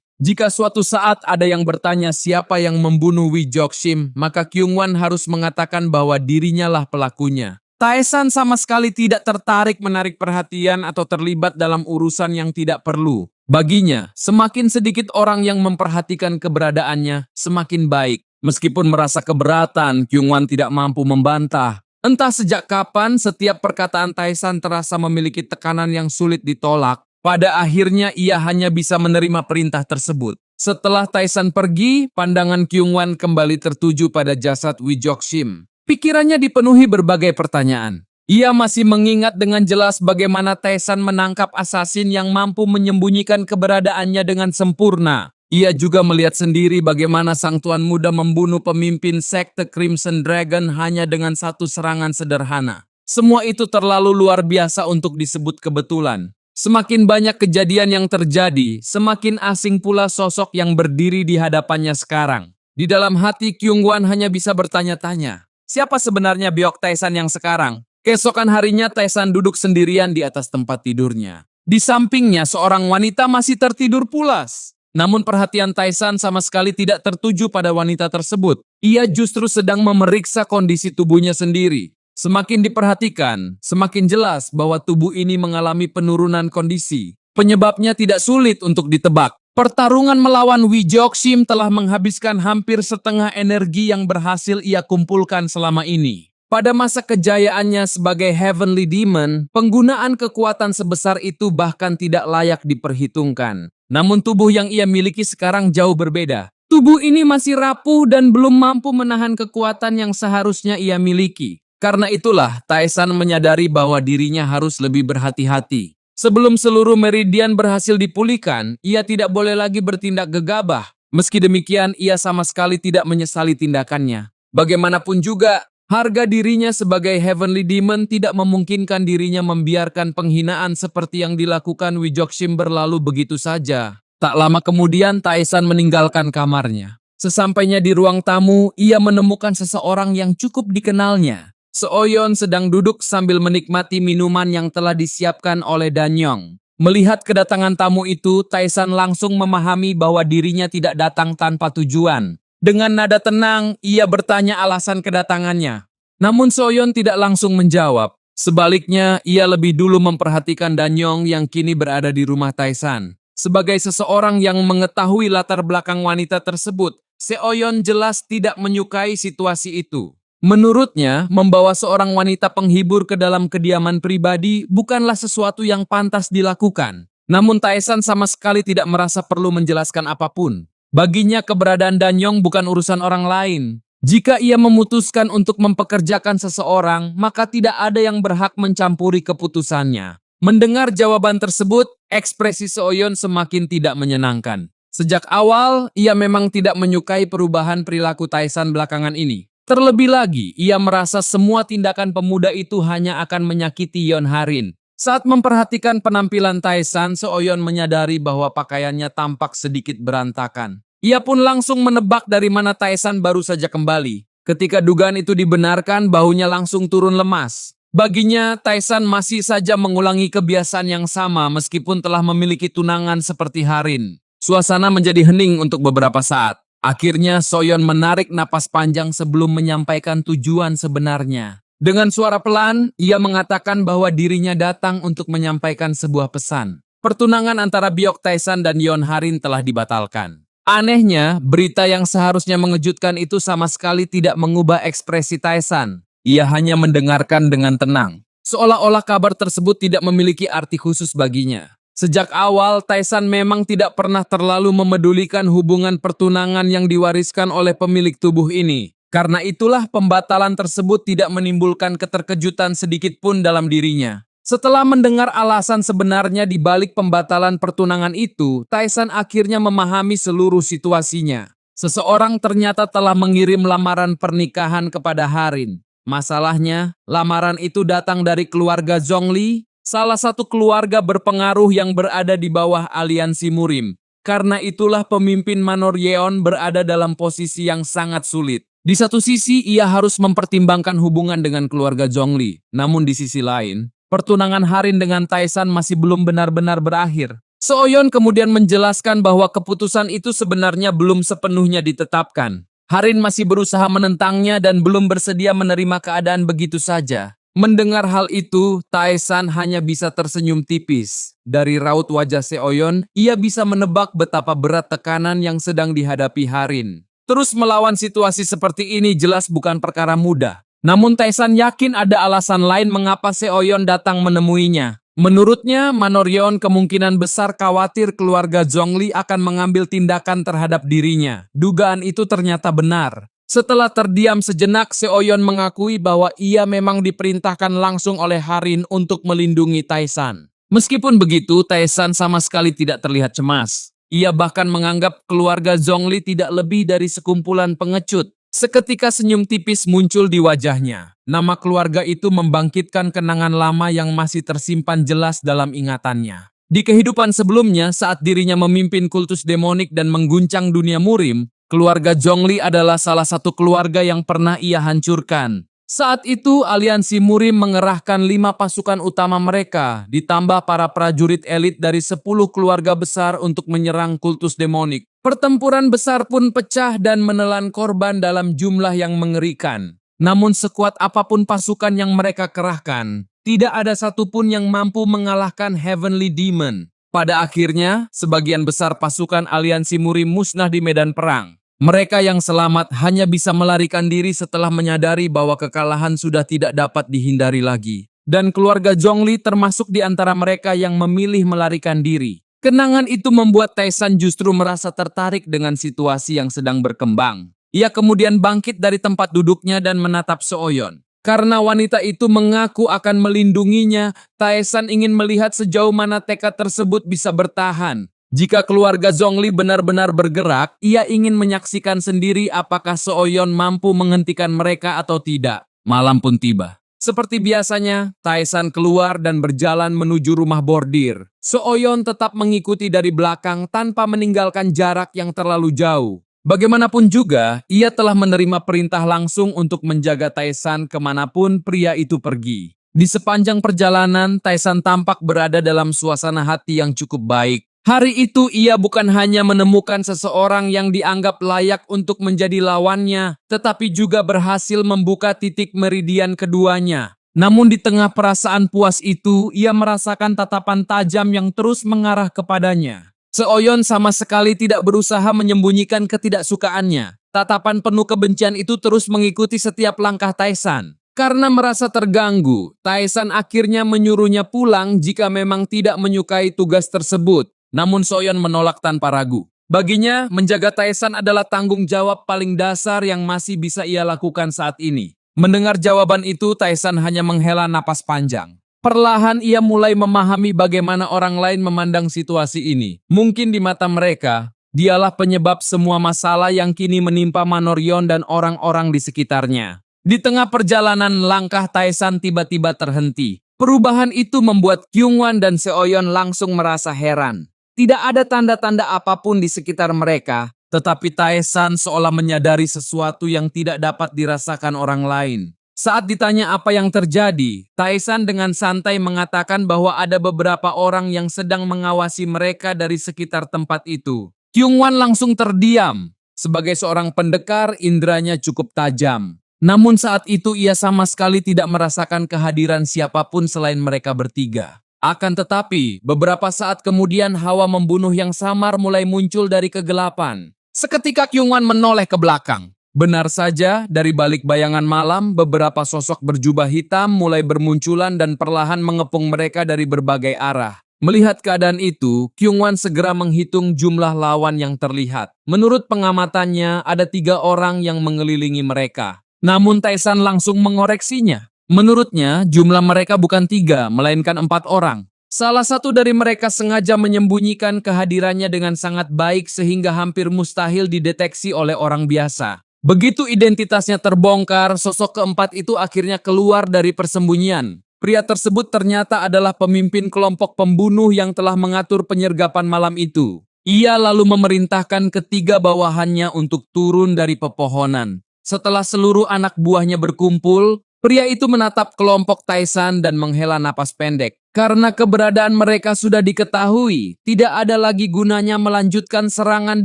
Jika suatu saat ada yang bertanya siapa yang membunuh Wijoksim, maka Kyungwan harus mengatakan bahwa dirinya lah pelakunya. Taesan sama sekali tidak tertarik menarik perhatian atau terlibat dalam urusan yang tidak perlu. Baginya, semakin sedikit orang yang memperhatikan keberadaannya, semakin baik. Meskipun merasa keberatan, Kyungwan tidak mampu membantah. Entah sejak kapan setiap perkataan Taesan terasa memiliki tekanan yang sulit ditolak. Pada akhirnya ia hanya bisa menerima perintah tersebut. Setelah Taesan pergi, pandangan Kyungwan kembali tertuju pada jasad Wijoksim. Pikirannya dipenuhi berbagai pertanyaan. Ia masih mengingat dengan jelas bagaimana Taesan menangkap asasin yang mampu menyembunyikan keberadaannya dengan sempurna. Ia juga melihat sendiri bagaimana sang tuan muda membunuh pemimpin sekte Crimson Dragon hanya dengan satu serangan sederhana. Semua itu terlalu luar biasa untuk disebut kebetulan. Semakin banyak kejadian yang terjadi, semakin asing pula sosok yang berdiri di hadapannya sekarang. Di dalam hati Kyungwan hanya bisa bertanya-tanya, siapa sebenarnya Byok Taesan yang sekarang? Keesokan harinya Taesan duduk sendirian di atas tempat tidurnya. Di sampingnya seorang wanita masih tertidur pulas. Namun perhatian Taesan sama sekali tidak tertuju pada wanita tersebut. Ia justru sedang memeriksa kondisi tubuhnya sendiri. Semakin diperhatikan, semakin jelas bahwa tubuh ini mengalami penurunan kondisi. Penyebabnya tidak sulit untuk ditebak. Pertarungan melawan Wijoksim telah menghabiskan hampir setengah energi yang berhasil ia kumpulkan selama ini. Pada masa kejayaannya sebagai Heavenly Demon, penggunaan kekuatan sebesar itu bahkan tidak layak diperhitungkan. Namun tubuh yang ia miliki sekarang jauh berbeda. Tubuh ini masih rapuh dan belum mampu menahan kekuatan yang seharusnya ia miliki. Karena itulah, Taesan menyadari bahwa dirinya harus lebih berhati-hati. Sebelum seluruh meridian berhasil dipulihkan, ia tidak boleh lagi bertindak gegabah. Meski demikian, ia sama sekali tidak menyesali tindakannya. Bagaimanapun juga, Harga dirinya sebagai Heavenly Demon tidak memungkinkan dirinya membiarkan penghinaan seperti yang dilakukan Wijokshim berlalu begitu saja. Tak lama kemudian Taesan meninggalkan kamarnya. Sesampainya di ruang tamu, ia menemukan seseorang yang cukup dikenalnya. Seoyeon sedang duduk sambil menikmati minuman yang telah disiapkan oleh Danyong. Melihat kedatangan tamu itu, Taesan langsung memahami bahwa dirinya tidak datang tanpa tujuan. Dengan nada tenang, ia bertanya alasan kedatangannya. Namun Seoyeon tidak langsung menjawab. Sebaliknya, ia lebih dulu memperhatikan Danyong yang kini berada di rumah Taesan. Sebagai seseorang yang mengetahui latar belakang wanita tersebut, Seoyeon jelas tidak menyukai situasi itu. Menurutnya, membawa seorang wanita penghibur ke dalam kediaman pribadi bukanlah sesuatu yang pantas dilakukan. Namun Taesan sama sekali tidak merasa perlu menjelaskan apapun. Baginya keberadaan Danyong bukan urusan orang lain. Jika ia memutuskan untuk mempekerjakan seseorang, maka tidak ada yang berhak mencampuri keputusannya. Mendengar jawaban tersebut, ekspresi Seoyeon semakin tidak menyenangkan. Sejak awal, ia memang tidak menyukai perubahan perilaku Taesan belakangan ini. Terlebih lagi, ia merasa semua tindakan pemuda itu hanya akan menyakiti Yeon Harin. Saat memperhatikan penampilan Taesan, Seoyeon menyadari bahwa pakaiannya tampak sedikit berantakan. Ia pun langsung menebak dari mana Taesan baru saja kembali. Ketika dugaan itu dibenarkan, bahunya langsung turun lemas. Baginya, Taesan masih saja mengulangi kebiasaan yang sama meskipun telah memiliki tunangan seperti Harin. Suasana menjadi hening untuk beberapa saat. Akhirnya, Seoyeon menarik napas panjang sebelum menyampaikan tujuan sebenarnya. Dengan suara pelan, ia mengatakan bahwa dirinya datang untuk menyampaikan sebuah pesan. Pertunangan antara Byok Taesan dan Yeon Harin telah dibatalkan. Anehnya, berita yang seharusnya mengejutkan itu sama sekali tidak mengubah ekspresi Taesan. Ia hanya mendengarkan dengan tenang. Seolah-olah kabar tersebut tidak memiliki arti khusus baginya. Sejak awal, Taesan memang tidak pernah terlalu memedulikan hubungan pertunangan yang diwariskan oleh pemilik tubuh ini. Karena itulah pembatalan tersebut tidak menimbulkan keterkejutan sedikit pun dalam dirinya. Setelah mendengar alasan sebenarnya di balik pembatalan pertunangan itu, Taesan akhirnya memahami seluruh situasinya. Seseorang ternyata telah mengirim lamaran pernikahan kepada Harin. Masalahnya, lamaran itu datang dari keluarga Zhongli, salah satu keluarga berpengaruh yang berada di bawah aliansi Murim. Karena itulah pemimpin Manor Yeon berada dalam posisi yang sangat sulit. Di satu sisi, ia harus mempertimbangkan hubungan dengan keluarga Zhongli. Namun di sisi lain, pertunangan Harin dengan Taesan masih belum benar-benar berakhir. Seoyeon kemudian menjelaskan bahwa keputusan itu sebenarnya belum sepenuhnya ditetapkan. Harin masih berusaha menentangnya dan belum bersedia menerima keadaan begitu saja. Mendengar hal itu, Taesan hanya bisa tersenyum tipis. Dari raut wajah Seoyeon, ia bisa menebak betapa berat tekanan yang sedang dihadapi Harin. Terus melawan situasi seperti ini jelas bukan perkara mudah. Namun Taesan yakin ada alasan lain mengapa Seoyeon datang menemuinya. Menurutnya, Manor Yeon kemungkinan besar khawatir keluarga Zhongli akan mengambil tindakan terhadap dirinya. Dugaan itu ternyata benar. Setelah terdiam sejenak, Seoyeon mengakui bahwa ia memang diperintahkan langsung oleh Harin untuk melindungi Taesan. Meskipun begitu, Taesan sama sekali tidak terlihat cemas. Ia bahkan menganggap keluarga Zhongli tidak lebih dari sekumpulan pengecut. Seketika senyum tipis muncul di wajahnya. Nama keluarga itu membangkitkan kenangan lama yang masih tersimpan jelas dalam ingatannya. Di kehidupan sebelumnya, saat dirinya memimpin kultus demonik dan mengguncang dunia Murim, keluarga Zhongli adalah salah satu keluarga yang pernah ia hancurkan. Saat itu, aliansi Murim mengerahkan 5 pasukan utama mereka, ditambah para prajurit elit dari 10 keluarga besar untuk menyerang kultus demonik. Pertempuran besar pun pecah dan menelan korban dalam jumlah yang mengerikan. Namun sekuat apapun pasukan yang mereka kerahkan, tidak ada satupun yang mampu mengalahkan Heavenly Demon. Pada akhirnya, sebagian besar pasukan aliansi Murim musnah di medan perang. Mereka yang selamat hanya bisa melarikan diri setelah menyadari bahwa kekalahan sudah tidak dapat dihindari lagi. Dan keluarga Zhongli termasuk di antara mereka yang memilih melarikan diri. Kenangan itu membuat Taesan justru merasa tertarik dengan situasi yang sedang berkembang. Ia kemudian bangkit dari tempat duduknya dan menatap Seoyeon. Karena wanita itu mengaku akan melindunginya, Taesan ingin melihat sejauh mana tekad tersebut bisa bertahan. Jika keluarga Zhongli benar-benar bergerak, ia ingin menyaksikan sendiri apakah Seoyeon mampu menghentikan mereka atau tidak. Malam pun tiba. Seperti biasanya, Taesan keluar dan berjalan menuju rumah bordir. Seoyon tetap mengikuti dari belakang tanpa meninggalkan jarak yang terlalu jauh. Bagaimanapun juga, ia telah menerima perintah langsung untuk menjaga Taesan kemanapun pria itu pergi. Di sepanjang perjalanan, Taesan tampak berada dalam suasana hati yang cukup baik. Hari itu ia bukan hanya menemukan seseorang yang dianggap layak untuk menjadi lawannya, tetapi juga berhasil membuka titik meridian keduanya. Namun di tengah perasaan puas itu, ia merasakan tatapan tajam yang terus mengarah kepadanya. Seoyon sama sekali tidak berusaha menyembunyikan ketidaksukaannya. Tatapan penuh kebencian itu terus mengikuti setiap langkah Taesan. Karena merasa terganggu, Taesan akhirnya menyuruhnya pulang jika memang tidak menyukai tugas tersebut. Namun Seoyon menolak tanpa ragu. Baginya, menjaga Taesan adalah tanggung jawab paling dasar yang masih bisa ia lakukan saat ini. Mendengar jawaban itu, Taesan hanya menghela napas panjang. Perlahan ia mulai memahami bagaimana orang lain memandang situasi ini. Mungkin di mata mereka, dialah penyebab semua masalah yang kini menimpa Manoryon dan orang-orang di sekitarnya. Di tengah perjalanan, langkah Taesan tiba-tiba terhenti. Perubahan itu membuat Kyungwon dan Seoyon langsung merasa heran. Tidak ada tanda-tanda apapun di sekitar mereka, tetapi Taesan seolah menyadari sesuatu yang tidak dapat dirasakan orang lain. Saat ditanya apa yang terjadi, Taesan dengan santai mengatakan bahwa ada beberapa orang yang sedang mengawasi mereka dari sekitar tempat itu. Kyungwon langsung terdiam. Sebagai seorang pendekar, indranya cukup tajam. Namun saat itu ia sama sekali tidak merasakan kehadiran siapapun selain mereka bertiga. Akan tetapi, beberapa saat kemudian hawa membunuh yang samar mulai muncul dari kegelapan. Seketika Kyungwon menoleh ke belakang. Benar saja, dari balik bayangan malam, beberapa sosok berjubah hitam mulai bermunculan dan perlahan mengepung mereka dari berbagai arah. Melihat keadaan itu, Kyungwon segera menghitung jumlah lawan yang terlihat. Menurut pengamatannya, ada 3 orang yang mengelilingi mereka. Namun Taesan langsung mengoreksinya. Menurutnya, jumlah mereka bukan 3, melainkan 4 orang. Salah satu dari mereka sengaja menyembunyikan kehadirannya dengan sangat baik sehingga hampir mustahil dideteksi oleh orang biasa. Begitu identitasnya terbongkar, sosok keempat itu akhirnya keluar dari persembunyian. Pria tersebut ternyata adalah pemimpin kelompok pembunuh yang telah mengatur penyergapan malam itu. Ia lalu memerintahkan ketiga bawahannya untuk turun dari pepohonan. Setelah seluruh anak buahnya berkumpul, pria itu menatap kelompok Taesan dan menghela napas pendek. Karena keberadaan mereka sudah diketahui, tidak ada lagi gunanya melanjutkan serangan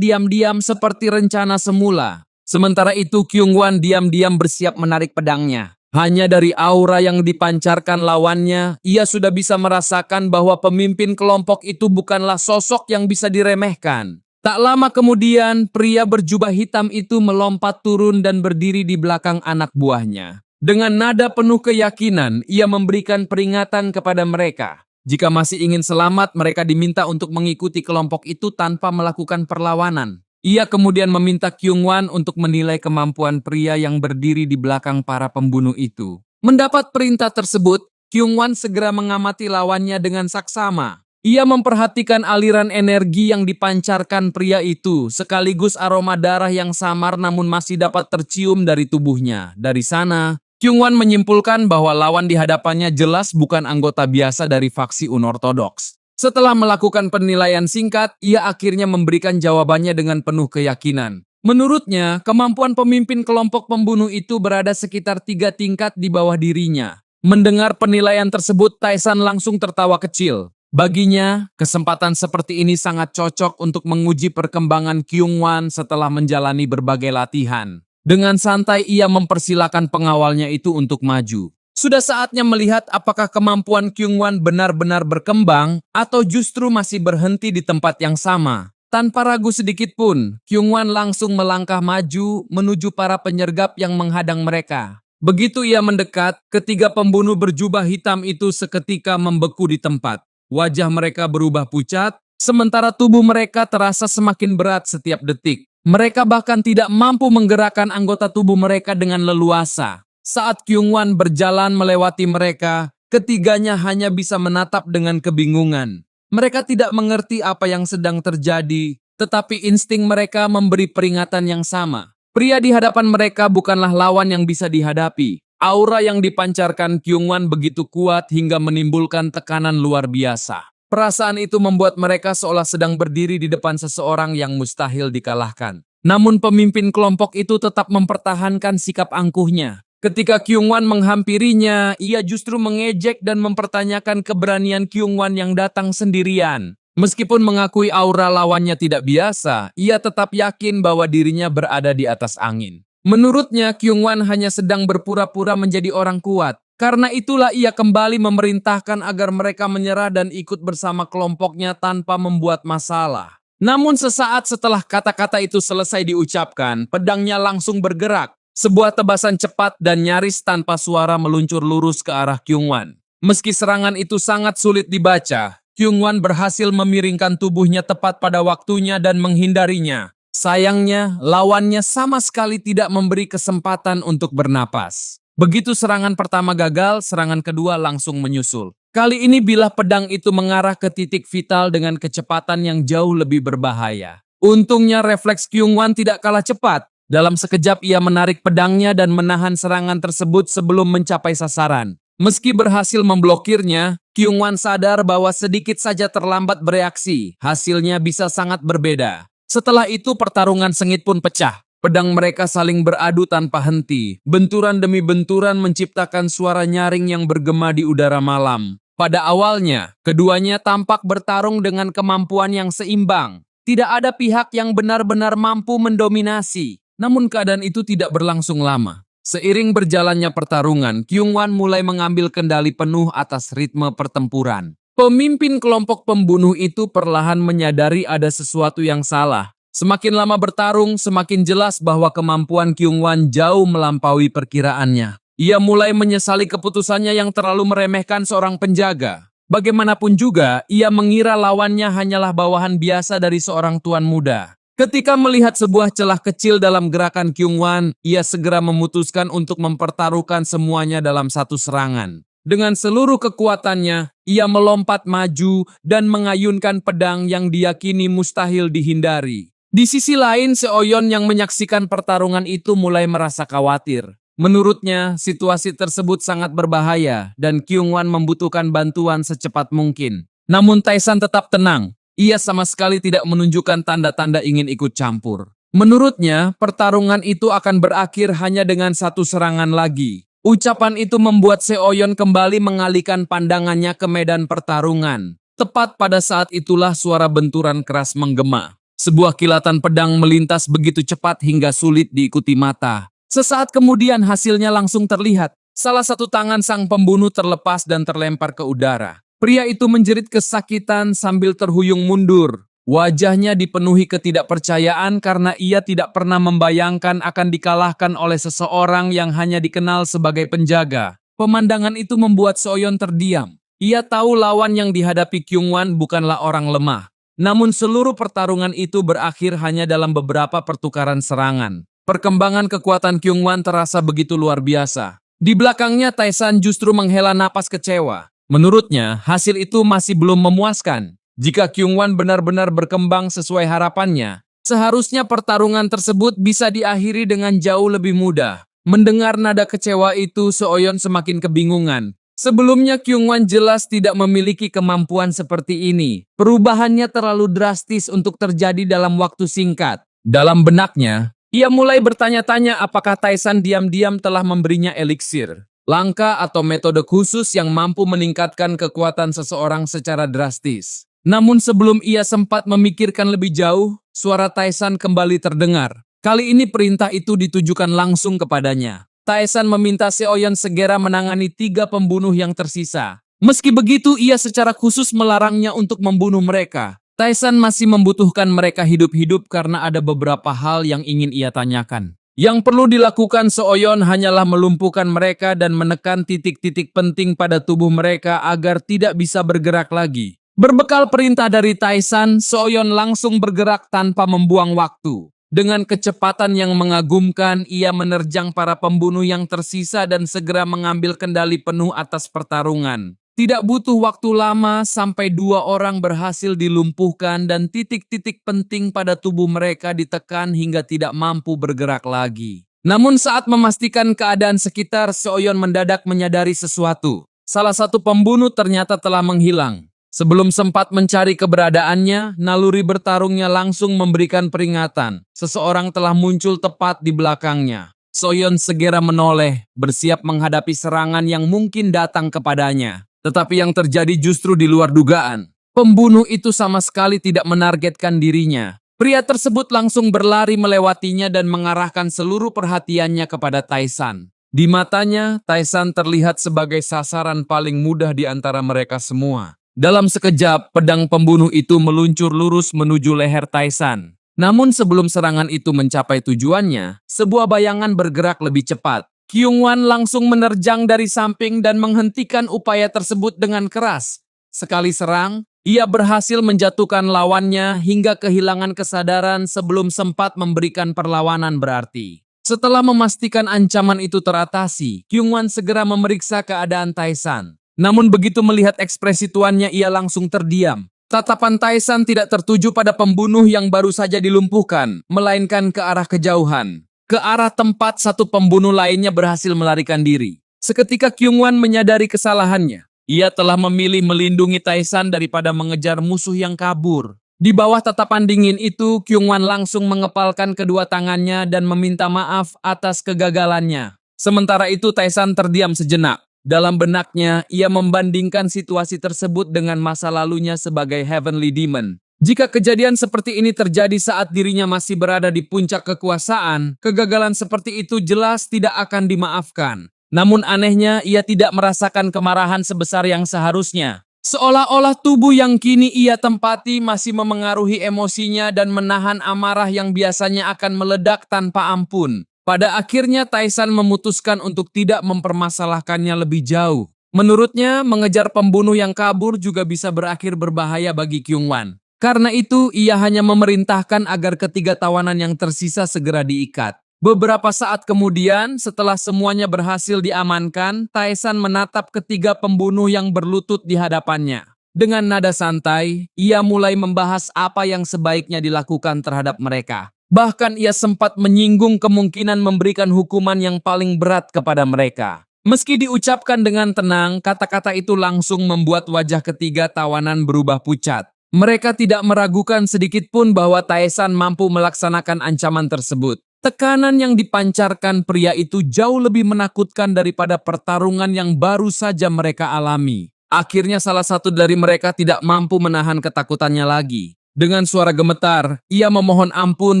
diam-diam seperti rencana semula. Sementara itu Kyungwon diam-diam bersiap menarik pedangnya. Hanya dari aura yang dipancarkan lawannya, ia sudah bisa merasakan bahwa pemimpin kelompok itu bukanlah sosok yang bisa diremehkan. Tak lama kemudian, pria berjubah hitam itu melompat turun dan berdiri di belakang anak buahnya. Dengan nada penuh keyakinan, ia memberikan peringatan kepada mereka. Jika masih ingin selamat, mereka diminta untuk mengikuti kelompok itu tanpa melakukan perlawanan. Ia kemudian meminta Kyungwon untuk menilai kemampuan pria yang berdiri di belakang para pembunuh itu. Mendapat perintah tersebut, Kyungwon segera mengamati lawannya dengan saksama. Ia memperhatikan aliran energi yang dipancarkan pria itu, sekaligus aroma darah yang samar namun masih dapat tercium dari tubuhnya. Dari sana, Kyungwon menyimpulkan bahwa lawan di hadapannya jelas bukan anggota biasa dari faksi unortodoks. Setelah melakukan penilaian singkat, ia akhirnya memberikan jawabannya dengan penuh keyakinan. Menurutnya, kemampuan pemimpin kelompok pembunuh itu berada sekitar 3 tingkat di bawah dirinya. Mendengar penilaian tersebut, Taesan langsung tertawa kecil. Baginya, kesempatan seperti ini sangat cocok untuk menguji perkembangan Kyungwon setelah menjalani berbagai latihan. Dengan santai ia mempersilahkan pengawalnya itu untuk maju. Sudah saatnya melihat apakah kemampuan Kyungwon benar-benar berkembang atau justru masih berhenti di tempat yang sama. Tanpa ragu sedikit pun, Kyungwon langsung melangkah maju menuju para penyergap yang menghadang mereka. Begitu ia mendekat, ketiga pembunuh berjubah hitam itu seketika membeku di tempat. Wajah mereka berubah pucat, sementara tubuh mereka terasa semakin berat setiap detik. Mereka bahkan tidak mampu menggerakkan anggota tubuh mereka dengan leluasa. Saat Kyungwon berjalan melewati mereka, ketiganya hanya bisa menatap dengan kebingungan. Mereka tidak mengerti apa yang sedang terjadi, tetapi insting mereka memberi peringatan yang sama. Pria di hadapan mereka bukanlah lawan yang bisa dihadapi. Aura yang dipancarkan Kyungwan begitu kuat hingga menimbulkan tekanan luar biasa. Perasaan itu membuat mereka seolah sedang berdiri di depan seseorang yang mustahil dikalahkan. Namun pemimpin kelompok itu tetap mempertahankan sikap angkuhnya. Ketika Kyungwan menghampirinya, ia justru mengejek dan mempertanyakan keberanian Kyungwan yang datang sendirian. Meskipun mengakui aura lawannya tidak biasa, ia tetap yakin bahwa dirinya berada di atas angin. Menurutnya, Kyungwan hanya sedang berpura-pura menjadi orang kuat. Karena itulah ia kembali memerintahkan agar mereka menyerah dan ikut bersama kelompoknya tanpa membuat masalah. Namun sesaat setelah kata-kata itu selesai diucapkan, pedangnya langsung bergerak. Sebuah tebasan cepat dan nyaris tanpa suara meluncur lurus ke arah Kyungwan. Meski serangan itu sangat sulit dibaca, Kyungwan berhasil memiringkan tubuhnya tepat pada waktunya dan menghindarinya. Sayangnya, lawannya sama sekali tidak memberi kesempatan untuk bernapas. Begitu serangan pertama gagal, serangan kedua langsung menyusul. Kali ini bilah pedang itu mengarah ke titik vital dengan kecepatan yang jauh lebih berbahaya. Untungnya refleks Kyungwan tidak kalah cepat. Dalam sekejap ia menarik pedangnya dan menahan serangan tersebut sebelum mencapai sasaran. Meski berhasil memblokirnya, Kyungwan sadar bahwa sedikit saja terlambat bereaksi, hasilnya bisa sangat berbeda. Setelah itu pertarungan sengit pun pecah. Pedang mereka saling beradu tanpa henti. Benturan demi benturan menciptakan suara nyaring yang bergema di udara malam. Pada awalnya, keduanya tampak bertarung dengan kemampuan yang seimbang. Tidak ada pihak yang benar-benar mampu mendominasi. Namun keadaan itu tidak berlangsung lama. Seiring berjalannya pertarungan, Kyungwan mulai mengambil kendali penuh atas ritme pertempuran. Pemimpin kelompok pembunuh itu perlahan menyadari ada sesuatu yang salah. Semakin lama bertarung, semakin jelas bahwa kemampuan Kyungwan jauh melampaui perkiraannya. Ia mulai menyesali keputusannya yang terlalu meremehkan seorang penjaga. Bagaimanapun juga, ia mengira lawannya hanyalah bawahan biasa dari seorang tuan muda. Ketika melihat sebuah celah kecil dalam gerakan Kyungwan, ia segera memutuskan untuk mempertaruhkan semuanya dalam satu serangan. Dengan seluruh kekuatannya, ia melompat maju dan mengayunkan pedang yang diyakini mustahil dihindari. Di sisi lain, Seoyeon yang menyaksikan pertarungan itu mulai merasa khawatir. Menurutnya, situasi tersebut sangat berbahaya dan Kyungwan membutuhkan bantuan secepat mungkin. Namun Taesan tetap tenang. Ia sama sekali tidak menunjukkan tanda-tanda ingin ikut campur. Menurutnya, pertarungan itu akan berakhir hanya dengan satu serangan lagi. Ucapan itu membuat Seoyeon kembali mengalihkan pandangannya ke medan pertarungan. Tepat pada saat itulah suara benturan keras menggema. Sebuah kilatan pedang melintas begitu cepat hingga sulit diikuti mata. Sesaat kemudian hasilnya langsung terlihat. Salah satu tangan sang pembunuh terlepas dan terlempar ke udara. Pria itu menjerit kesakitan sambil terhuyung mundur. Wajahnya dipenuhi ketidakpercayaan karena ia tidak pernah membayangkan akan dikalahkan oleh seseorang yang hanya dikenal sebagai penjaga. Pemandangan itu membuat Seoyeon terdiam. Ia tahu lawan yang dihadapi Kyungwan bukanlah orang lemah. Namun seluruh pertarungan itu berakhir hanya dalam beberapa pertukaran serangan. Perkembangan kekuatan Kyungwan terasa begitu luar biasa. Di belakangnya Taesan justru menghela napas kecewa. Menurutnya, hasil itu masih belum memuaskan. Jika Kyungwan benar-benar berkembang sesuai harapannya, seharusnya pertarungan tersebut bisa diakhiri dengan jauh lebih mudah. Mendengar nada kecewa itu, Seoyeon semakin kebingungan. Sebelumnya Kyungwan jelas tidak memiliki kemampuan seperti ini. Perubahannya terlalu drastis untuk terjadi dalam waktu singkat. Dalam benaknya, ia mulai bertanya-tanya apakah Taesan diam-diam telah memberinya eliksir. Langkah atau metode khusus yang mampu meningkatkan kekuatan seseorang secara drastis. Namun sebelum ia sempat memikirkan lebih jauh, suara Taesan kembali terdengar. Kali ini perintah itu ditujukan langsung kepadanya. Taesan meminta Seoyeon segera menangani 3 pembunuh yang tersisa. Meski begitu, ia secara khusus melarangnya untuk membunuh mereka. Taesan masih membutuhkan mereka hidup-hidup karena ada beberapa hal yang ingin ia tanyakan. Yang perlu dilakukan Seoyeon hanyalah melumpuhkan mereka dan menekan titik-titik penting pada tubuh mereka agar tidak bisa bergerak lagi. Berbekal perintah dari Taesan, Seoyeon langsung bergerak tanpa membuang waktu. Dengan kecepatan yang mengagumkan, ia menerjang para pembunuh yang tersisa dan segera mengambil kendali penuh atas pertarungan. Tidak butuh waktu lama sampai 2 orang berhasil dilumpuhkan dan titik-titik penting pada tubuh mereka ditekan hingga tidak mampu bergerak lagi. Namun saat memastikan keadaan sekitar, Seoyeon mendadak menyadari sesuatu. Salah satu pembunuh ternyata telah menghilang. Sebelum sempat mencari keberadaannya, naluri bertarungnya langsung memberikan peringatan. Seseorang telah muncul tepat di belakangnya. Seoyeon segera menoleh, bersiap menghadapi serangan yang mungkin datang kepadanya. Tetapi yang terjadi justru di luar dugaan. Pembunuh itu sama sekali tidak menargetkan dirinya. Pria tersebut langsung berlari melewatinya dan mengarahkan seluruh perhatiannya kepada Tae-san. Di matanya, Tae-san terlihat sebagai sasaran paling mudah di antara mereka semua. Dalam sekejap, pedang pembunuh itu meluncur lurus menuju leher Tae-san. Namun sebelum serangan itu mencapai tujuannya, sebuah bayangan bergerak lebih cepat. Kyung-wan langsung menerjang dari samping dan menghentikan upaya tersebut dengan keras. Sekali serang, ia berhasil menjatuhkan lawannya hingga kehilangan kesadaran sebelum sempat memberikan perlawanan berarti. Setelah memastikan ancaman itu teratasi, Kyung-wan segera memeriksa keadaan Tae-san. Namun begitu melihat ekspresi tuannya, ia langsung terdiam. Tatapan Tae-san tidak tertuju pada pembunuh yang baru saja dilumpuhkan, melainkan ke arah kejauhan. Ke arah tempat satu pembunuh lainnya berhasil melarikan diri. Seketika Kyung-wan menyadari kesalahannya. Ia telah memilih melindungi Tae-san daripada mengejar musuh yang kabur. Di bawah tatapan dingin itu, Kyung-wan langsung mengepalkan kedua tangannya dan meminta maaf atas kegagalannya. Sementara itu Tae-san terdiam sejenak. Dalam benaknya, ia membandingkan situasi tersebut dengan masa lalunya sebagai Heavenly Demon. Jika kejadian seperti ini terjadi saat dirinya masih berada di puncak kekuasaan, kegagalan seperti itu jelas tidak akan dimaafkan. Namun anehnya, ia tidak merasakan kemarahan sebesar yang seharusnya. Seolah-olah tubuh yang kini ia tempati masih memengaruhi emosinya dan menahan amarah yang biasanya akan meledak tanpa ampun. Pada akhirnya, Tae-san memutuskan untuk tidak mempermasalahkannya lebih jauh. Menurutnya, mengejar pembunuh yang kabur juga bisa berakhir berbahaya bagi Kyung-wan. Karena itu, ia hanya memerintahkan agar ketiga tawanan yang tersisa segera diikat. Beberapa saat kemudian, setelah semuanya berhasil diamankan, Tae-san menatap ketiga pembunuh yang berlutut di hadapannya. Dengan nada santai, ia mulai membahas apa yang sebaiknya dilakukan terhadap mereka. Bahkan ia sempat menyinggung kemungkinan memberikan hukuman yang paling berat kepada mereka. Meski diucapkan dengan tenang, kata-kata itu langsung membuat wajah ketiga tawanan berubah pucat. Mereka tidak meragukan sedikit pun bahwa Tae-san mampu melaksanakan ancaman tersebut. Tekanan yang dipancarkan pria itu jauh lebih menakutkan daripada pertarungan yang baru saja mereka alami. Akhirnya salah satu dari mereka tidak mampu menahan ketakutannya lagi. Dengan suara gemetar, ia memohon ampun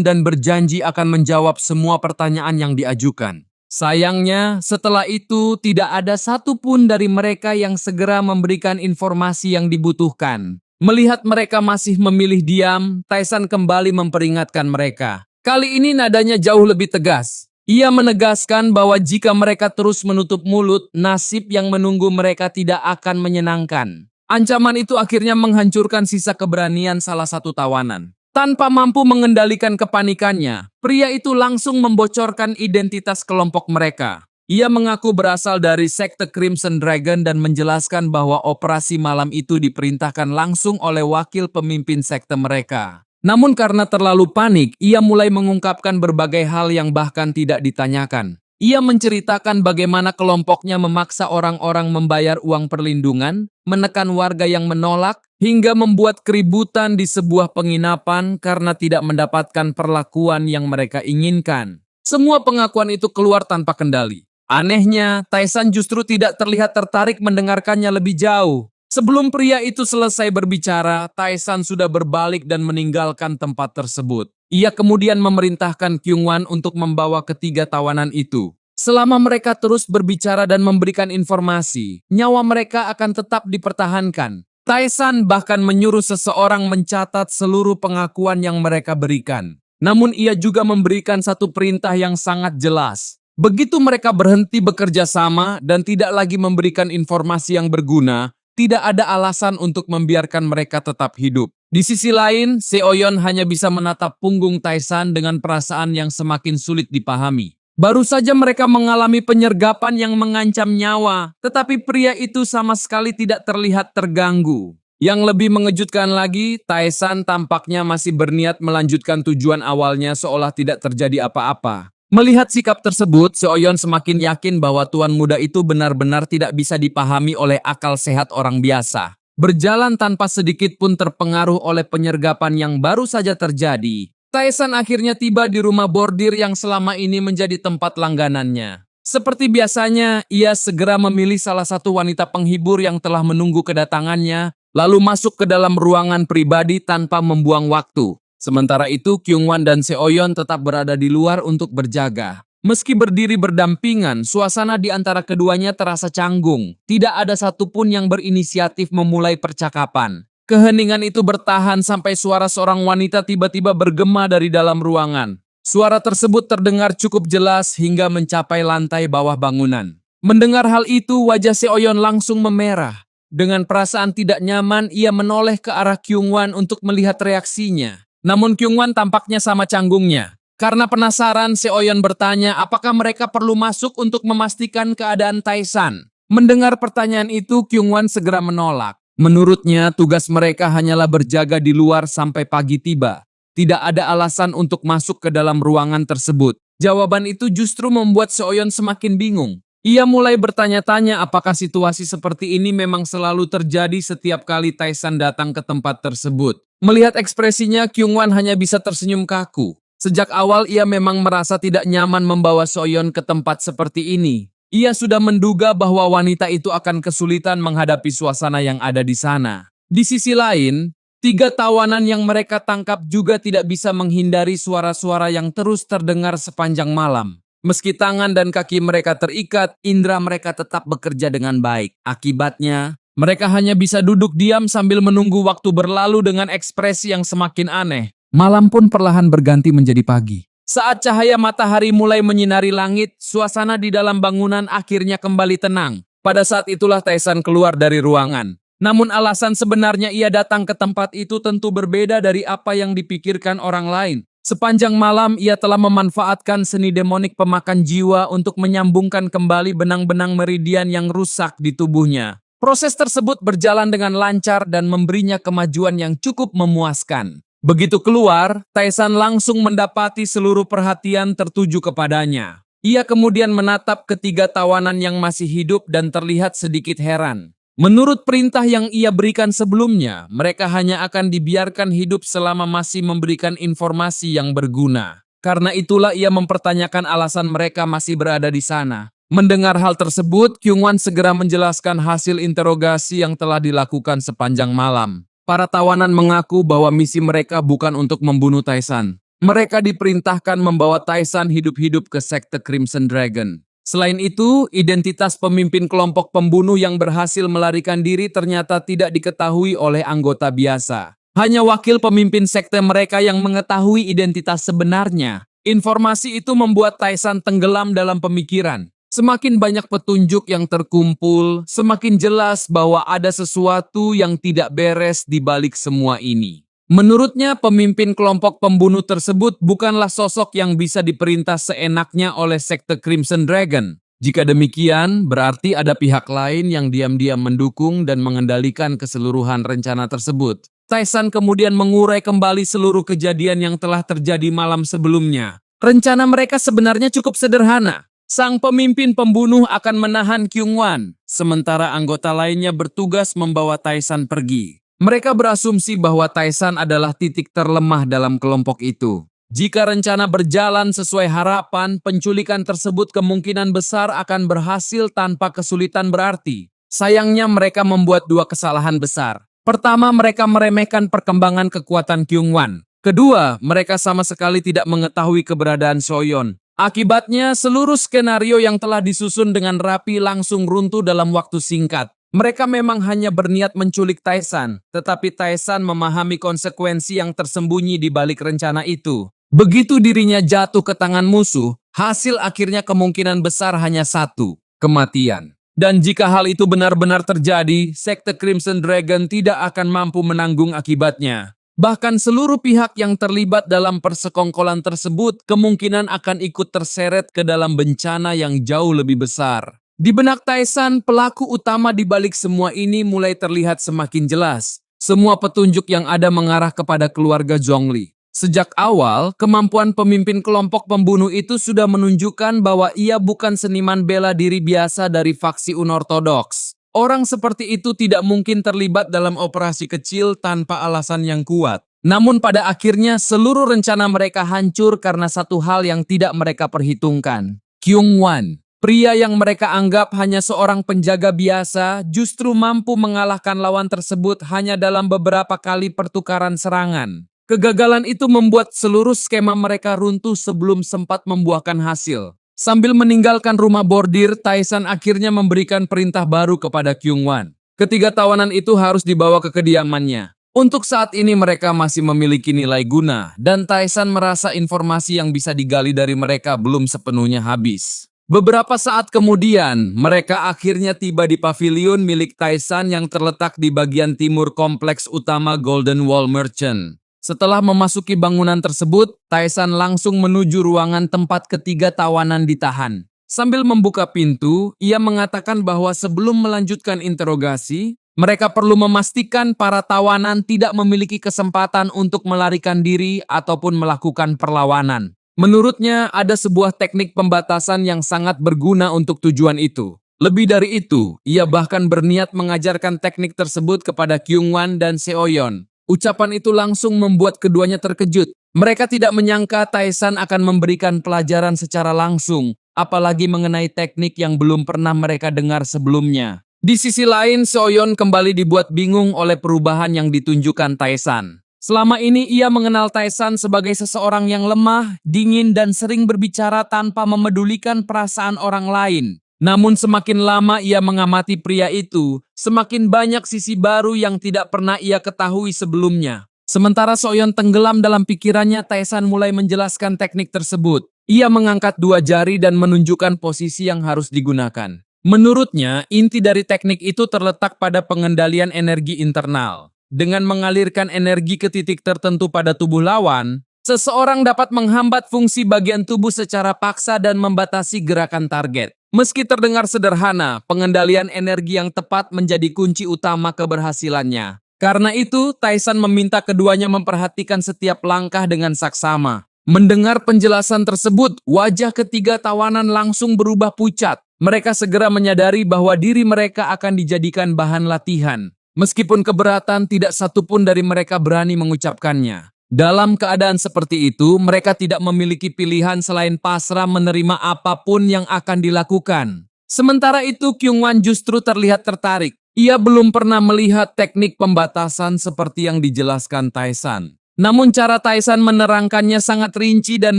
dan berjanji akan menjawab semua pertanyaan yang diajukan. Sayangnya, setelah itu tidak ada satupun dari mereka yang segera memberikan informasi yang dibutuhkan. Melihat mereka masih memilih diam, Tae-san kembali memperingatkan mereka. Kali ini nadanya jauh lebih tegas. Ia menegaskan bahwa jika mereka terus menutup mulut, nasib yang menunggu mereka tidak akan menyenangkan. Ancaman itu akhirnya menghancurkan sisa keberanian salah satu tawanan. Tanpa mampu mengendalikan kepanikannya, pria itu langsung membocorkan identitas kelompok mereka. Ia mengaku berasal dari sekte Crimson Dragon dan menjelaskan bahwa operasi malam itu diperintahkan langsung oleh wakil pemimpin sekte mereka. Namun karena terlalu panik, ia mulai mengungkapkan berbagai hal yang bahkan tidak ditanyakan. Ia menceritakan bagaimana kelompoknya memaksa orang-orang membayar uang perlindungan, menekan warga yang menolak, hingga membuat keributan di sebuah penginapan karena tidak mendapatkan perlakuan yang mereka inginkan. Semua pengakuan itu keluar tanpa kendali. Anehnya, Tae-san justru tidak terlihat tertarik mendengarkannya lebih jauh. Sebelum pria itu selesai berbicara, Tae-san sudah berbalik dan meninggalkan tempat tersebut. Ia kemudian memerintahkan Kyung-wan untuk membawa ketiga tawanan itu. Selama mereka terus berbicara dan memberikan informasi, nyawa mereka akan tetap dipertahankan. Tae-san bahkan menyuruh seseorang mencatat seluruh pengakuan yang mereka berikan. Namun ia juga memberikan satu perintah yang sangat jelas. Begitu mereka berhenti bekerja sama dan tidak lagi memberikan informasi yang berguna, tidak ada alasan untuk membiarkan mereka tetap hidup. Di sisi lain, Seoyeon hanya bisa menatap punggung Tae-san dengan perasaan yang semakin sulit dipahami. Baru saja mereka mengalami penyergapan yang mengancam nyawa, tetapi pria itu sama sekali tidak terlihat terganggu. Yang lebih mengejutkan lagi, Tae-san tampaknya masih berniat melanjutkan tujuan awalnya seolah tidak terjadi apa-apa. Melihat sikap tersebut, Seoyeon semakin yakin bahwa tuan muda itu benar-benar tidak bisa dipahami oleh akal sehat orang biasa. Berjalan tanpa sedikit pun terpengaruh oleh penyergapan yang baru saja terjadi, Taesan akhirnya tiba di rumah bordir yang selama ini menjadi tempat langganannya. Seperti biasanya, ia segera memilih salah satu wanita penghibur yang telah menunggu kedatangannya, lalu masuk ke dalam ruangan pribadi tanpa membuang waktu. Sementara itu, Kyungwan dan Seoyeon tetap berada di luar untuk berjaga. Meski berdiri berdampingan, suasana di antara keduanya terasa canggung. Tidak ada satupun yang berinisiatif memulai percakapan. Keheningan itu bertahan sampai suara seorang wanita tiba-tiba bergema dari dalam ruangan. Suara tersebut terdengar cukup jelas hingga mencapai lantai bawah bangunan. Mendengar hal itu, wajah Seoyeon langsung memerah. Dengan perasaan tidak nyaman, ia menoleh ke arah Kyungwan untuk melihat reaksinya. Namun Kyungwan tampaknya sama canggungnya. Karena penasaran, Seoyeon bertanya apakah mereka perlu masuk untuk memastikan keadaan Taesan. Mendengar pertanyaan itu, Kyungwan segera menolak. Menurutnya, tugas mereka hanyalah berjaga di luar sampai pagi tiba. Tidak ada alasan untuk masuk ke dalam ruangan tersebut. Jawaban itu justru membuat Seoyeon semakin bingung. Ia mulai bertanya-tanya apakah situasi seperti ini memang selalu terjadi setiap kali Taesan datang ke tempat tersebut. Melihat ekspresinya, Kyungwan hanya bisa tersenyum kaku. Sejak awal ia memang merasa tidak nyaman membawa Seoyeon ke tempat seperti ini. Ia sudah menduga bahwa wanita itu akan kesulitan menghadapi suasana yang ada di sana. Di sisi lain, 3 tawanan yang mereka tangkap juga tidak bisa menghindari suara-suara yang terus terdengar sepanjang malam. Meski tangan dan kaki mereka terikat, indera mereka tetap bekerja dengan baik. Akibatnya, mereka hanya bisa duduk diam sambil menunggu waktu berlalu dengan ekspresi yang semakin aneh. Malam pun perlahan berganti menjadi pagi. Saat cahaya matahari mulai menyinari langit, suasana di dalam bangunan akhirnya kembali tenang. Pada saat itulah Taesan keluar dari ruangan. Namun alasan sebenarnya ia datang ke tempat itu tentu berbeda dari apa yang dipikirkan orang lain. Sepanjang malam ia telah memanfaatkan seni demonik pemakan jiwa untuk menyambungkan kembali benang-benang meridian yang rusak di tubuhnya. Proses tersebut berjalan dengan lancar dan memberinya kemajuan yang cukup memuaskan. Begitu keluar, Taesan langsung mendapati seluruh perhatian tertuju kepadanya. Ia kemudian menatap ketiga tawanan yang masih hidup dan terlihat sedikit heran. Menurut perintah yang ia berikan sebelumnya, mereka hanya akan dibiarkan hidup selama masih memberikan informasi yang berguna. Karena itulah ia mempertanyakan alasan mereka masih berada di sana. Mendengar hal tersebut, Kyungwan segera menjelaskan hasil interogasi yang telah dilakukan sepanjang malam. Para tawanan mengaku bahwa misi mereka bukan untuk membunuh Taesan. Mereka diperintahkan membawa Taesan hidup-hidup ke sekte Crimson Dragon. Selain itu, identitas pemimpin kelompok pembunuh yang berhasil melarikan diri ternyata tidak diketahui oleh anggota biasa. Hanya wakil pemimpin sekte mereka yang mengetahui identitas sebenarnya. Informasi itu membuat Taesan tenggelam dalam pemikiran. Semakin banyak petunjuk yang terkumpul, semakin jelas bahwa ada sesuatu yang tidak beres di balik semua ini. Menurutnya, pemimpin kelompok pembunuh tersebut bukanlah sosok yang bisa diperintah seenaknya oleh sekte Crimson Dragon. Jika demikian, berarti ada pihak lain yang diam-diam mendukung dan mengendalikan keseluruhan rencana tersebut. Taesan kemudian mengurai kembali seluruh kejadian yang telah terjadi malam sebelumnya. Rencana mereka sebenarnya cukup sederhana. Sang pemimpin pembunuh akan menahan Kyungwan, sementara anggota lainnya bertugas membawa Taesan pergi. Mereka berasumsi bahwa Taesan adalah titik terlemah dalam kelompok itu. Jika rencana berjalan sesuai harapan, penculikan tersebut kemungkinan besar akan berhasil tanpa kesulitan berarti. Sayangnya mereka membuat 2 kesalahan besar. Pertama, mereka meremehkan perkembangan kekuatan Kyungwan. Kedua, mereka sama sekali tidak mengetahui keberadaan Seoyeon. Akibatnya, seluruh skenario yang telah disusun dengan rapi langsung runtuh dalam waktu singkat. Mereka memang hanya berniat menculik Taesan, tetapi Taesan memahami konsekuensi yang tersembunyi di balik rencana itu. Begitu dirinya jatuh ke tangan musuh, hasil akhirnya kemungkinan besar hanya satu, kematian. Dan jika hal itu benar-benar terjadi, sekte Crimson Dragon tidak akan mampu menanggung akibatnya. Bahkan seluruh pihak yang terlibat dalam persekongkolan tersebut kemungkinan akan ikut terseret ke dalam bencana yang jauh lebih besar. Di benak Taesan, pelaku utama di balik semua ini mulai terlihat semakin jelas. Semua petunjuk yang ada mengarah kepada keluarga Zhongli. Sejak awal, kemampuan pemimpin kelompok pembunuh itu sudah menunjukkan bahwa ia bukan seniman bela diri biasa dari faksi unortodoks. Orang seperti itu tidak mungkin terlibat dalam operasi kecil tanpa alasan yang kuat. Namun pada akhirnya seluruh rencana mereka hancur karena satu hal yang tidak mereka perhitungkan. Kyung-wan, pria yang mereka anggap hanya seorang penjaga biasa, justru mampu mengalahkan lawan tersebut hanya dalam beberapa kali pertukaran serangan. Kegagalan itu membuat seluruh skema mereka runtuh sebelum sempat membuahkan hasil. Sambil meninggalkan rumah bordir, Taesan akhirnya memberikan perintah baru kepada Kyung-wan. Ketiga tawanan itu harus dibawa ke kediamannya. Untuk saat ini mereka masih memiliki nilai guna, dan Taesan merasa informasi yang bisa digali dari mereka belum sepenuhnya habis. Beberapa saat kemudian, mereka akhirnya tiba di pavilion milik Taesan yang terletak di bagian timur kompleks utama Golden Wall Merchant. Setelah memasuki bangunan tersebut, Taesan langsung menuju ruangan tempat ketiga tawanan ditahan. Sambil membuka pintu, ia mengatakan bahwa sebelum melanjutkan interogasi, mereka perlu memastikan para tawanan tidak memiliki kesempatan untuk melarikan diri ataupun melakukan perlawanan. Menurutnya, ada sebuah teknik pembatasan yang sangat berguna untuk tujuan itu. Lebih dari itu, ia bahkan berniat mengajarkan teknik tersebut kepada Kyung-wan dan Seo-yeon. Ucapan itu langsung membuat keduanya terkejut. Mereka tidak menyangka Taesan akan memberikan pelajaran secara langsung, apalagi mengenai teknik yang belum pernah mereka dengar sebelumnya. Di sisi lain, Seo-yeon kembali dibuat bingung oleh perubahan yang ditunjukkan Taesan. Selama ini ia mengenal Taesan sebagai seseorang yang lemah, dingin, dan sering berbicara tanpa memedulikan perasaan orang lain. Namun semakin lama ia mengamati pria itu, semakin banyak sisi baru yang tidak pernah ia ketahui sebelumnya. Sementara Seo-yeon tenggelam dalam pikirannya, Taesan mulai menjelaskan teknik tersebut. Ia mengangkat dua jari dan menunjukkan posisi yang harus digunakan. Menurutnya, inti dari teknik itu terletak pada pengendalian energi internal. Dengan mengalirkan energi ke titik tertentu pada tubuh lawan, seseorang dapat menghambat fungsi bagian tubuh secara paksa dan membatasi gerakan target. Meski terdengar sederhana, pengendalian energi yang tepat menjadi kunci utama keberhasilannya. Karena itu, Taesan meminta keduanya memperhatikan setiap langkah dengan saksama. Mendengar penjelasan tersebut, wajah ketiga tawanan langsung berubah pucat. Mereka segera menyadari bahwa diri mereka akan dijadikan bahan latihan. Meskipun keberatan, tidak satupun dari mereka berani mengucapkannya. Dalam keadaan seperti itu, mereka tidak memiliki pilihan selain pasrah menerima apapun yang akan dilakukan. Sementara itu, Kyung-wan justru terlihat tertarik. Ia belum pernah melihat teknik pembatasan seperti yang dijelaskan Taesan. Namun cara Taesan menerangkannya sangat rinci dan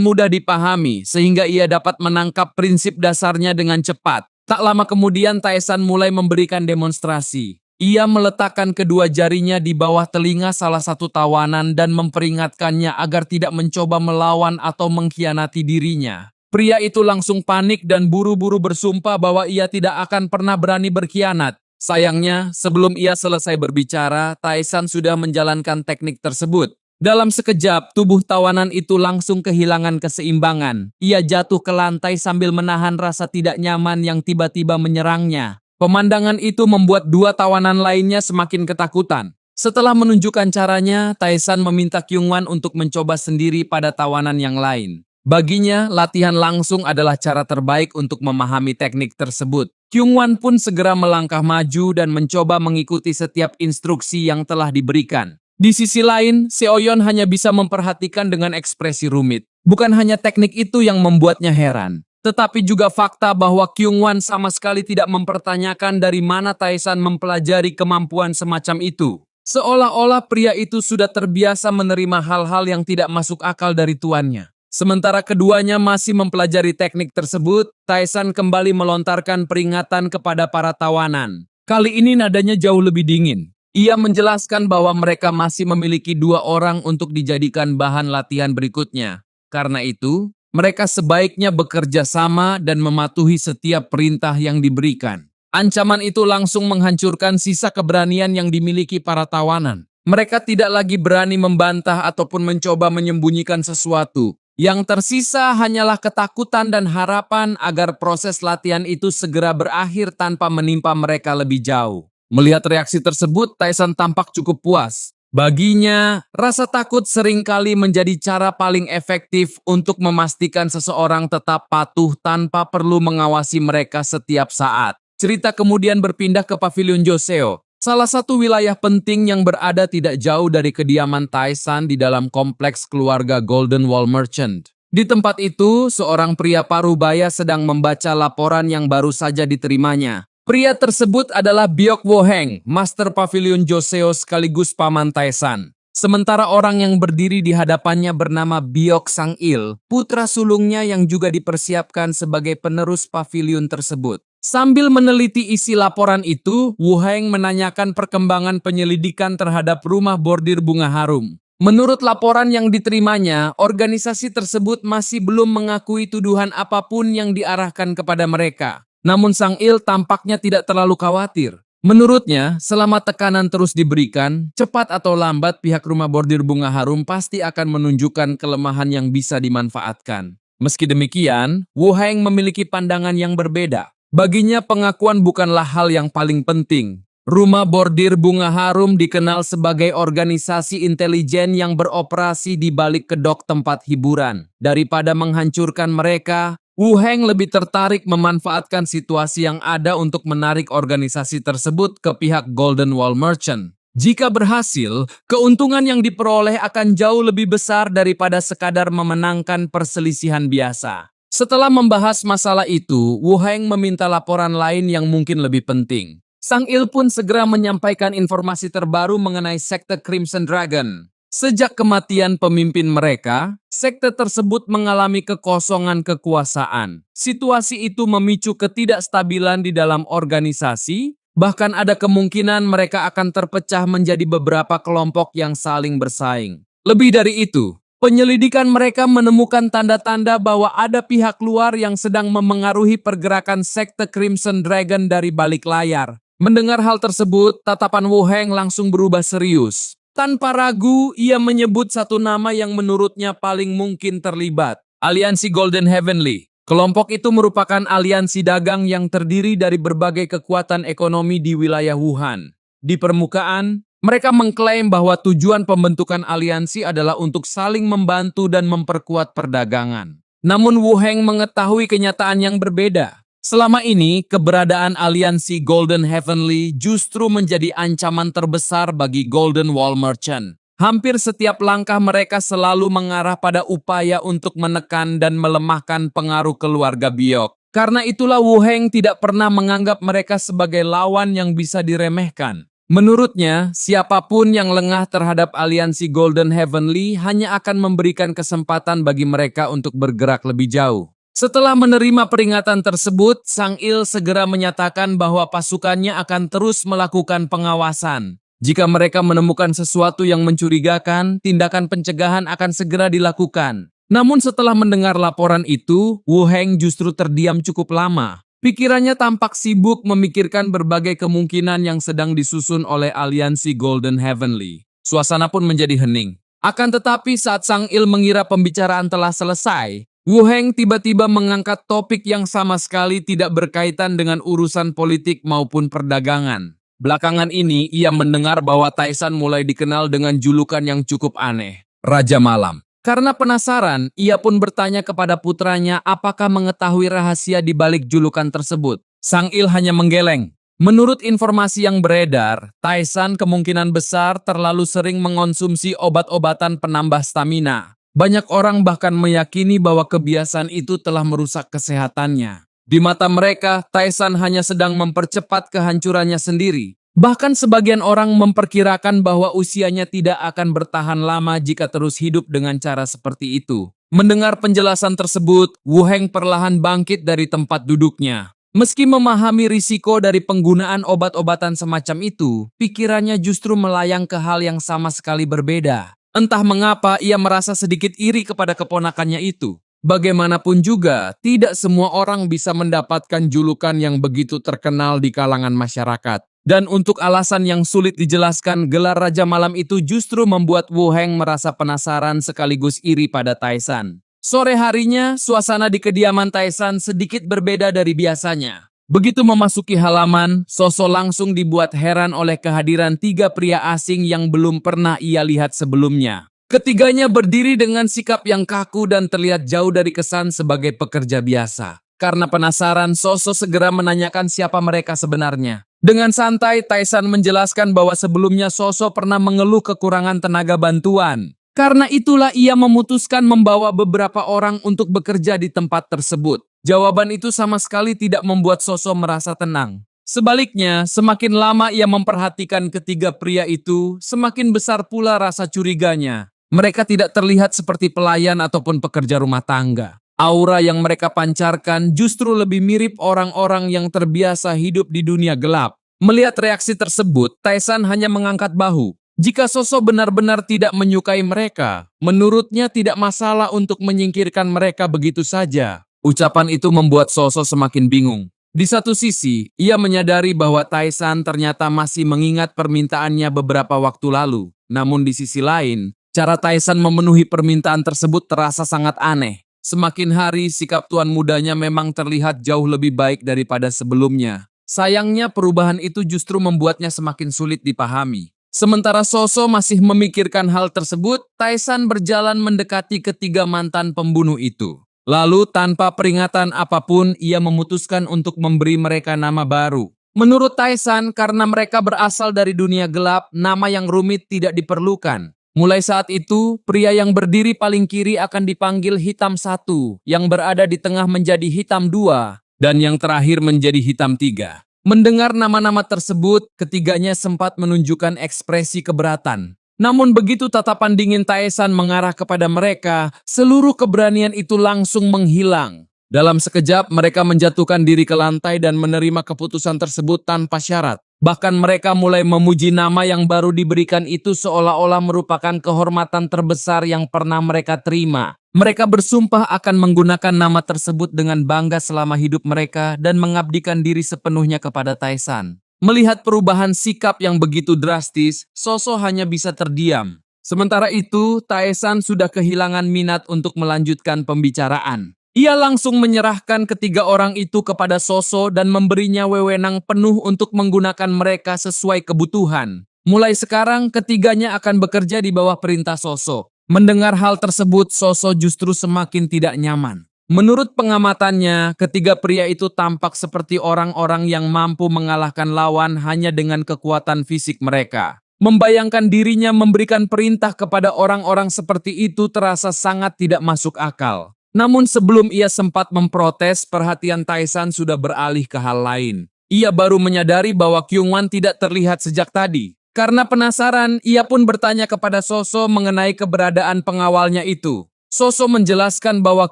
mudah dipahami, sehingga ia dapat menangkap prinsip dasarnya dengan cepat. Tak lama kemudian Taesan mulai memberikan demonstrasi. Ia meletakkan kedua jarinya di bawah telinga salah satu tawanan dan memperingatkannya agar tidak mencoba melawan atau mengkhianati dirinya. Pria itu langsung panik dan buru-buru bersumpah bahwa ia tidak akan pernah berani berkhianat. Sayangnya, sebelum ia selesai berbicara, Taesan sudah menjalankan teknik tersebut. Dalam sekejap, tubuh tawanan itu langsung kehilangan keseimbangan. Ia jatuh ke lantai sambil menahan rasa tidak nyaman yang tiba-tiba menyerangnya. Pemandangan itu membuat dua tawanan lainnya semakin ketakutan. Setelah menunjukkan caranya, Taesan meminta Kyung-wan untuk mencoba sendiri pada tawanan yang lain. Baginya, latihan langsung adalah cara terbaik untuk memahami teknik tersebut. Kyung-wan pun segera melangkah maju dan mencoba mengikuti setiap instruksi yang telah diberikan. Di sisi lain, Seo-yeon hanya bisa memperhatikan dengan ekspresi rumit. Bukan hanya teknik itu yang membuatnya heran, tetapi juga fakta bahwa Kyung-wan sama sekali tidak mempertanyakan dari mana Taesan mempelajari kemampuan semacam itu. Seolah-olah pria itu sudah terbiasa menerima hal-hal yang tidak masuk akal dari tuannya. Sementara keduanya masih mempelajari teknik tersebut, Taesan kembali melontarkan peringatan kepada para tawanan. Kali ini nadanya jauh lebih dingin. Ia menjelaskan bahwa mereka masih memiliki dua orang untuk dijadikan bahan latihan berikutnya. Karena itu, mereka sebaiknya bekerja sama dan mematuhi setiap perintah yang diberikan. Ancaman itu langsung menghancurkan sisa keberanian yang dimiliki para tawanan. Mereka tidak lagi berani membantah ataupun mencoba menyembunyikan sesuatu. Yang tersisa hanyalah ketakutan dan harapan agar proses latihan itu segera berakhir tanpa menimpa mereka lebih jauh. Melihat reaksi tersebut, Taesan tampak cukup puas. Baginya, rasa takut seringkali menjadi cara paling efektif untuk memastikan seseorang tetap patuh tanpa perlu mengawasi mereka setiap saat. Cerita kemudian berpindah ke Pavilion Joseo, salah satu wilayah penting yang berada tidak jauh dari kediaman Taisan di dalam kompleks keluarga Golden Wall Merchant. Di tempat itu, seorang pria parubaya sedang membaca laporan yang baru saja diterimanya. Pria tersebut adalah Byok Woheng, Master Pavilion Joseo sekaligus paman Taisan. Sementara orang yang berdiri di hadapannya bernama Byok Sang-il, putra sulungnya yang juga dipersiapkan sebagai penerus pavilion tersebut. Sambil meneliti isi laporan itu, Woheng menanyakan perkembangan penyelidikan terhadap rumah bordir bunga harum. Menurut laporan yang diterimanya, organisasi tersebut masih belum mengakui tuduhan apapun yang diarahkan kepada mereka. Namun Sang-il tampaknya tidak terlalu khawatir. Menurutnya, selama tekanan terus diberikan, cepat atau lambat pihak rumah bordir bunga harum pasti akan menunjukkan kelemahan yang bisa dimanfaatkan. Meski demikian, Woheng memiliki pandangan yang berbeda. Baginya pengakuan bukanlah hal yang paling penting. Rumah bordir bunga harum dikenal sebagai organisasi intelijen yang beroperasi di balik kedok tempat hiburan. Daripada menghancurkan mereka, Woheng lebih tertarik memanfaatkan situasi yang ada untuk menarik organisasi tersebut ke pihak Golden Wall Merchant. Jika berhasil, keuntungan yang diperoleh akan jauh lebih besar daripada sekadar memenangkan perselisihan biasa. Setelah membahas masalah itu, Woheng meminta laporan lain yang mungkin lebih penting. Sang-il pun segera menyampaikan informasi terbaru mengenai sekte Crimson Dragon. Sejak kematian pemimpin mereka, sekte tersebut mengalami kekosongan kekuasaan. Situasi itu memicu ketidakstabilan di dalam organisasi, bahkan ada kemungkinan mereka akan terpecah menjadi beberapa kelompok yang saling bersaing. Lebih dari itu, penyelidikan mereka menemukan tanda-tanda bahwa ada pihak luar yang sedang memengaruhi pergerakan sekte Crimson Dragon dari balik layar. Mendengar hal tersebut, tatapan Woheng langsung berubah serius. Tanpa ragu, ia menyebut satu nama yang menurutnya paling mungkin terlibat. Aliansi Golden Heavenly. Kelompok itu merupakan aliansi dagang yang terdiri dari berbagai kekuatan ekonomi di wilayah Wuhan. Di permukaan, mereka mengklaim bahwa tujuan pembentukan aliansi adalah untuk saling membantu dan memperkuat perdagangan. Namun Woheng mengetahui kenyataan yang berbeda. Selama ini, keberadaan aliansi Golden Heavenly justru menjadi ancaman terbesar bagi Golden Wall Merchant. Hampir setiap langkah mereka selalu mengarah pada upaya untuk menekan dan melemahkan pengaruh keluarga Byok. Karena itulah Woheng tidak pernah menganggap mereka sebagai lawan yang bisa diremehkan. Menurutnya, siapapun yang lengah terhadap aliansi Golden Heavenly hanya akan memberikan kesempatan bagi mereka untuk bergerak lebih jauh. Setelah menerima peringatan tersebut, Sang-il segera menyatakan bahwa pasukannya akan terus melakukan pengawasan. Jika mereka menemukan sesuatu yang mencurigakan, tindakan pencegahan akan segera dilakukan. Namun setelah mendengar laporan itu, Woheng justru terdiam cukup lama. Pikirannya tampak sibuk memikirkan berbagai kemungkinan yang sedang disusun oleh aliansi Golden Heavenly. Suasana pun menjadi hening. Akan tetapi saat Sang-il mengira pembicaraan telah selesai, Woheng tiba-tiba mengangkat topik yang sama sekali tidak berkaitan dengan urusan politik maupun perdagangan. Belakangan ini, ia mendengar bahwa Taisan mulai dikenal dengan julukan yang cukup aneh, Raja Malam. Karena penasaran, ia pun bertanya kepada putranya apakah mengetahui rahasia di balik julukan tersebut. Sang-il hanya menggeleng. Menurut informasi yang beredar, Taisan kemungkinan besar terlalu sering mengonsumsi obat-obatan penambah stamina. Banyak orang bahkan meyakini bahwa kebiasaan itu telah merusak kesehatannya. Di mata mereka, Taisan hanya sedang mempercepat kehancurannya sendiri. Bahkan sebagian orang memperkirakan bahwa usianya tidak akan bertahan lama jika terus hidup dengan cara seperti itu. Mendengar penjelasan tersebut, Woheng perlahan bangkit dari tempat duduknya. Meski memahami risiko dari penggunaan obat-obatan semacam itu, pikirannya justru melayang ke hal yang sama sekali berbeda. Entah mengapa ia merasa sedikit iri kepada keponakannya itu. Bagaimanapun juga, tidak semua orang bisa mendapatkan julukan yang begitu terkenal di kalangan masyarakat. Dan untuk alasan yang sulit dijelaskan, gelar Raja Malam itu justru membuat Woheng merasa penasaran sekaligus iri pada Taisan. Sore harinya, suasana di kediaman Taisan sedikit berbeda dari biasanya. Begitu memasuki halaman, Soso langsung dibuat heran oleh kehadiran 3 pria asing yang belum pernah ia lihat sebelumnya. Ketiganya berdiri dengan sikap yang kaku dan terlihat jauh dari kesan sebagai pekerja biasa. Karena penasaran, Soso segera menanyakan siapa mereka sebenarnya. Dengan santai, Taisan menjelaskan bahwa sebelumnya Soso pernah mengeluh kekurangan tenaga bantuan. Karena itulah ia memutuskan membawa beberapa orang untuk bekerja di tempat tersebut. Jawaban itu sama sekali tidak membuat Soso merasa tenang. Sebaliknya, semakin lama ia memperhatikan ketiga pria itu, semakin besar pula rasa curiganya. Mereka tidak terlihat seperti pelayan ataupun pekerja rumah tangga. Aura yang mereka pancarkan justru lebih mirip orang-orang yang terbiasa hidup di dunia gelap. Melihat reaksi tersebut, Taisan hanya mengangkat bahu. Jika Soso benar-benar tidak menyukai mereka, menurutnya tidak masalah untuk menyingkirkan mereka begitu saja. Ucapan itu membuat Soso semakin bingung. Di satu sisi, ia menyadari bahwa Taisan ternyata masih mengingat permintaannya beberapa waktu lalu. Namun di sisi lain, cara Taisan memenuhi permintaan tersebut terasa sangat aneh. Semakin hari, sikap tuan mudanya memang terlihat jauh lebih baik daripada sebelumnya. Sayangnya perubahan itu justru membuatnya semakin sulit dipahami. Sementara Soso masih memikirkan hal tersebut, Taisan berjalan mendekati ketiga mantan pembunuh itu. Lalu tanpa peringatan apapun, ia memutuskan untuk memberi mereka nama baru. Menurut Taisan, karena mereka berasal dari dunia gelap, nama yang rumit tidak diperlukan. Mulai saat itu, pria yang berdiri paling kiri akan dipanggil Hitam 1, yang berada di tengah menjadi Hitam 2, dan yang terakhir menjadi Hitam 3. Mendengar nama-nama tersebut, ketiganya sempat menunjukkan ekspresi keberatan. Namun begitu tatapan dingin Taisan mengarah kepada mereka, seluruh keberanian itu langsung menghilang. Dalam sekejap, mereka menjatuhkan diri ke lantai dan menerima keputusan tersebut tanpa syarat. Bahkan mereka mulai memuji nama yang baru diberikan itu seolah-olah merupakan kehormatan terbesar yang pernah mereka terima. Mereka bersumpah akan menggunakan nama tersebut dengan bangga selama hidup mereka dan mengabdikan diri sepenuhnya kepada Taisan. Melihat perubahan sikap yang begitu drastis, Soso hanya bisa terdiam. Sementara itu, Taisan sudah kehilangan minat untuk melanjutkan pembicaraan. Ia langsung menyerahkan ketiga orang itu kepada Soso dan memberinya wewenang penuh untuk menggunakan mereka sesuai kebutuhan. Mulai sekarang, ketiganya akan bekerja di bawah perintah Soso. Mendengar hal tersebut, Soso justru semakin tidak nyaman. Menurut pengamatannya, ketiga pria itu tampak seperti orang-orang yang mampu mengalahkan lawan hanya dengan kekuatan fisik mereka. Membayangkan dirinya memberikan perintah kepada orang-orang seperti itu terasa sangat tidak masuk akal. Namun sebelum ia sempat memprotes, perhatian Taisan sudah beralih ke hal lain. Ia baru menyadari bahwa Kyungwan tidak terlihat sejak tadi. Karena penasaran, ia pun bertanya kepada Soso mengenai keberadaan pengawalnya itu. Soso menjelaskan bahwa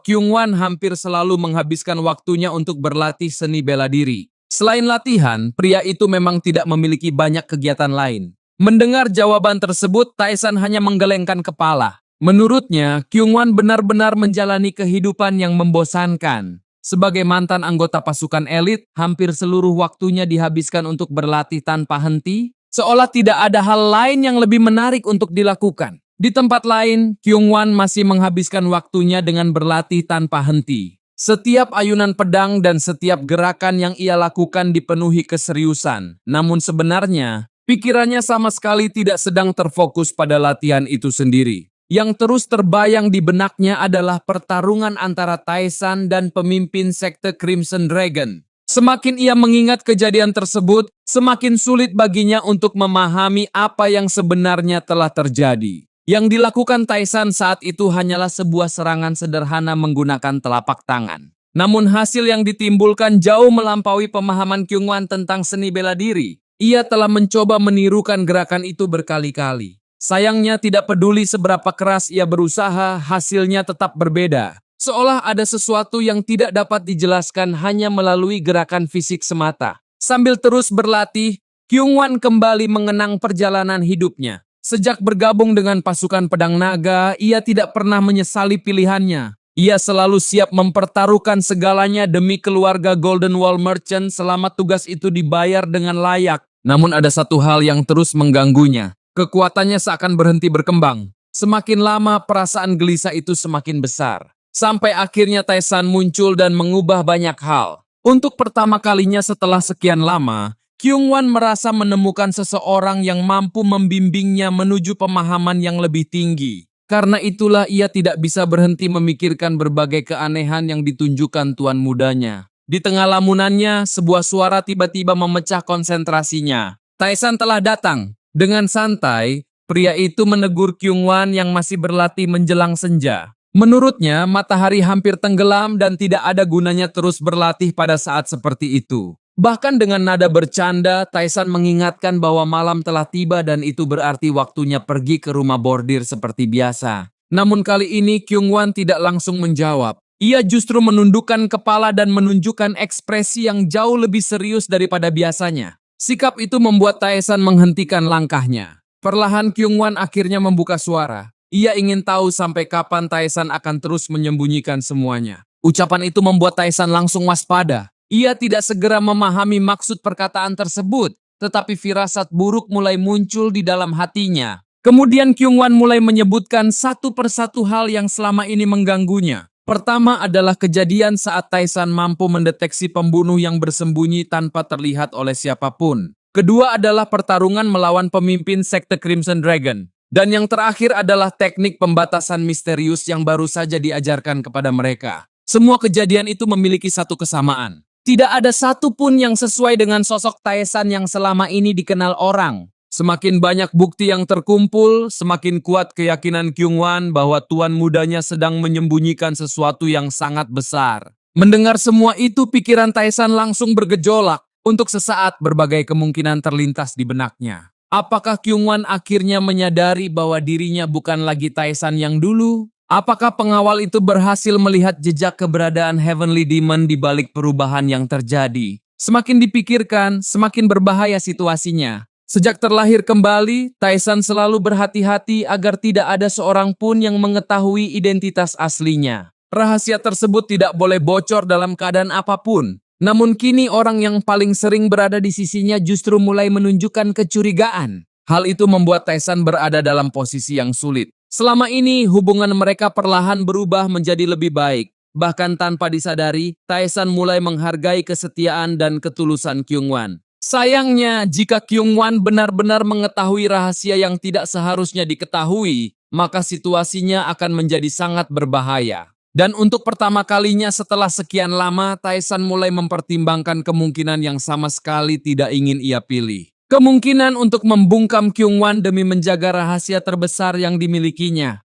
Kyungwan hampir selalu menghabiskan waktunya untuk berlatih seni bela diri. Selain latihan, pria itu memang tidak memiliki banyak kegiatan lain. Mendengar jawaban tersebut, Taisan hanya menggelengkan kepala. Menurutnya, Kyungwan benar-benar menjalani kehidupan yang membosankan. Sebagai mantan anggota pasukan elit, hampir seluruh waktunya dihabiskan untuk berlatih tanpa henti, seolah tidak ada hal lain yang lebih menarik untuk dilakukan. Di tempat lain, Kyungwan masih menghabiskan waktunya dengan berlatih tanpa henti. Setiap ayunan pedang dan setiap gerakan yang ia lakukan dipenuhi keseriusan. Namun sebenarnya, pikirannya sama sekali tidak sedang terfokus pada latihan itu sendiri. Yang terus terbayang di benaknya adalah pertarungan antara Taisan dan pemimpin sekte Crimson Dragon. Semakin ia mengingat kejadian tersebut, semakin sulit baginya untuk memahami apa yang sebenarnya telah terjadi. Yang dilakukan Taisan saat itu hanyalah sebuah serangan sederhana menggunakan telapak tangan. Namun hasil yang ditimbulkan jauh melampaui pemahaman Kyungwan tentang seni bela diri. Ia telah mencoba menirukan gerakan itu berkali-kali. Sayangnya tidak peduli seberapa keras ia berusaha, hasilnya tetap berbeda. Seolah ada sesuatu yang tidak dapat dijelaskan hanya melalui gerakan fisik semata. Sambil terus berlatih, Kyungwan kembali mengenang perjalanan hidupnya. Sejak bergabung dengan pasukan pedang naga, ia tidak pernah menyesali pilihannya. Ia selalu siap mempertaruhkan segalanya demi keluarga Golden Wall Merchant selama tugas itu dibayar dengan layak. Namun ada satu hal yang terus mengganggunya. Kekuatannya seakan berhenti berkembang. Semakin lama perasaan gelisah itu semakin besar. Sampai akhirnya Taisan muncul dan mengubah banyak hal. Untuk pertama kalinya setelah sekian lama, Kyung-wan merasa menemukan seseorang yang mampu membimbingnya menuju pemahaman yang lebih tinggi. Karena itulah ia tidak bisa berhenti memikirkan berbagai keanehan yang ditunjukkan tuan mudanya. Di tengah lamunannya, sebuah suara tiba-tiba memecah konsentrasinya. Taesan telah datang. Dengan santai, pria itu menegur Kyung-wan yang masih berlatih menjelang senja. Menurutnya, matahari hampir tenggelam dan tidak ada gunanya terus berlatih pada saat seperti itu. Bahkan dengan nada bercanda, Taesan mengingatkan bahwa malam telah tiba dan itu berarti waktunya pergi ke rumah bordir seperti biasa. Namun kali ini Kyung-wan tidak langsung menjawab. Ia justru menundukkan kepala dan menunjukkan ekspresi yang jauh lebih serius daripada biasanya. Sikap itu membuat Taesan menghentikan langkahnya. Perlahan Kyung-wan akhirnya membuka suara. Ia ingin tahu sampai kapan Taesan akan terus menyembunyikan semuanya. Ucapan itu membuat Taesan langsung waspada. Ia tidak segera memahami maksud perkataan tersebut, tetapi firasat buruk mulai muncul di dalam hatinya. Kemudian Kyung-wan mulai menyebutkan satu persatu hal yang selama ini mengganggunya. Pertama adalah kejadian saat Taesan mampu mendeteksi pembunuh yang bersembunyi tanpa terlihat oleh siapapun. Kedua adalah pertarungan melawan pemimpin sekte Crimson Dragon. Dan yang terakhir adalah teknik pembatasan misterius yang baru saja diajarkan kepada mereka. Semua kejadian itu memiliki satu kesamaan. Tidak ada satu pun yang sesuai dengan sosok Taesan yang selama ini dikenal orang. Semakin banyak bukti yang terkumpul, semakin kuat keyakinan Kyung-wan bahwa tuan mudanya sedang menyembunyikan sesuatu yang sangat besar. Mendengar semua itu, pikiran Taesan langsung bergejolak. Untuk sesaat, berbagai kemungkinan terlintas di benaknya. Apakah Kyung-wan akhirnya menyadari bahwa dirinya bukan lagi Taesan yang dulu? Apakah pengawal itu berhasil melihat jejak keberadaan Heavenly Demon di balik perubahan yang terjadi? Semakin dipikirkan, semakin berbahaya situasinya. Sejak terlahir kembali, Taesan selalu berhati-hati agar tidak ada seorang pun yang mengetahui identitas aslinya. Rahasia tersebut tidak boleh bocor dalam keadaan apapun. Namun kini orang yang paling sering berada di sisinya justru mulai menunjukkan kecurigaan. Hal itu membuat Taesan berada dalam posisi yang sulit. Selama ini hubungan mereka perlahan berubah menjadi lebih baik. Bahkan tanpa disadari, Taesan mulai menghargai kesetiaan dan ketulusan Kyung-wan. Sayangnya, jika Kyung-wan benar-benar mengetahui rahasia yang tidak seharusnya diketahui, maka situasinya akan menjadi sangat berbahaya. Dan untuk pertama kalinya setelah sekian lama, Taesan mulai mempertimbangkan kemungkinan yang sama sekali tidak ingin ia pilih. Kemungkinan untuk membungkam Kyung-wan demi menjaga rahasia terbesar yang dimilikinya.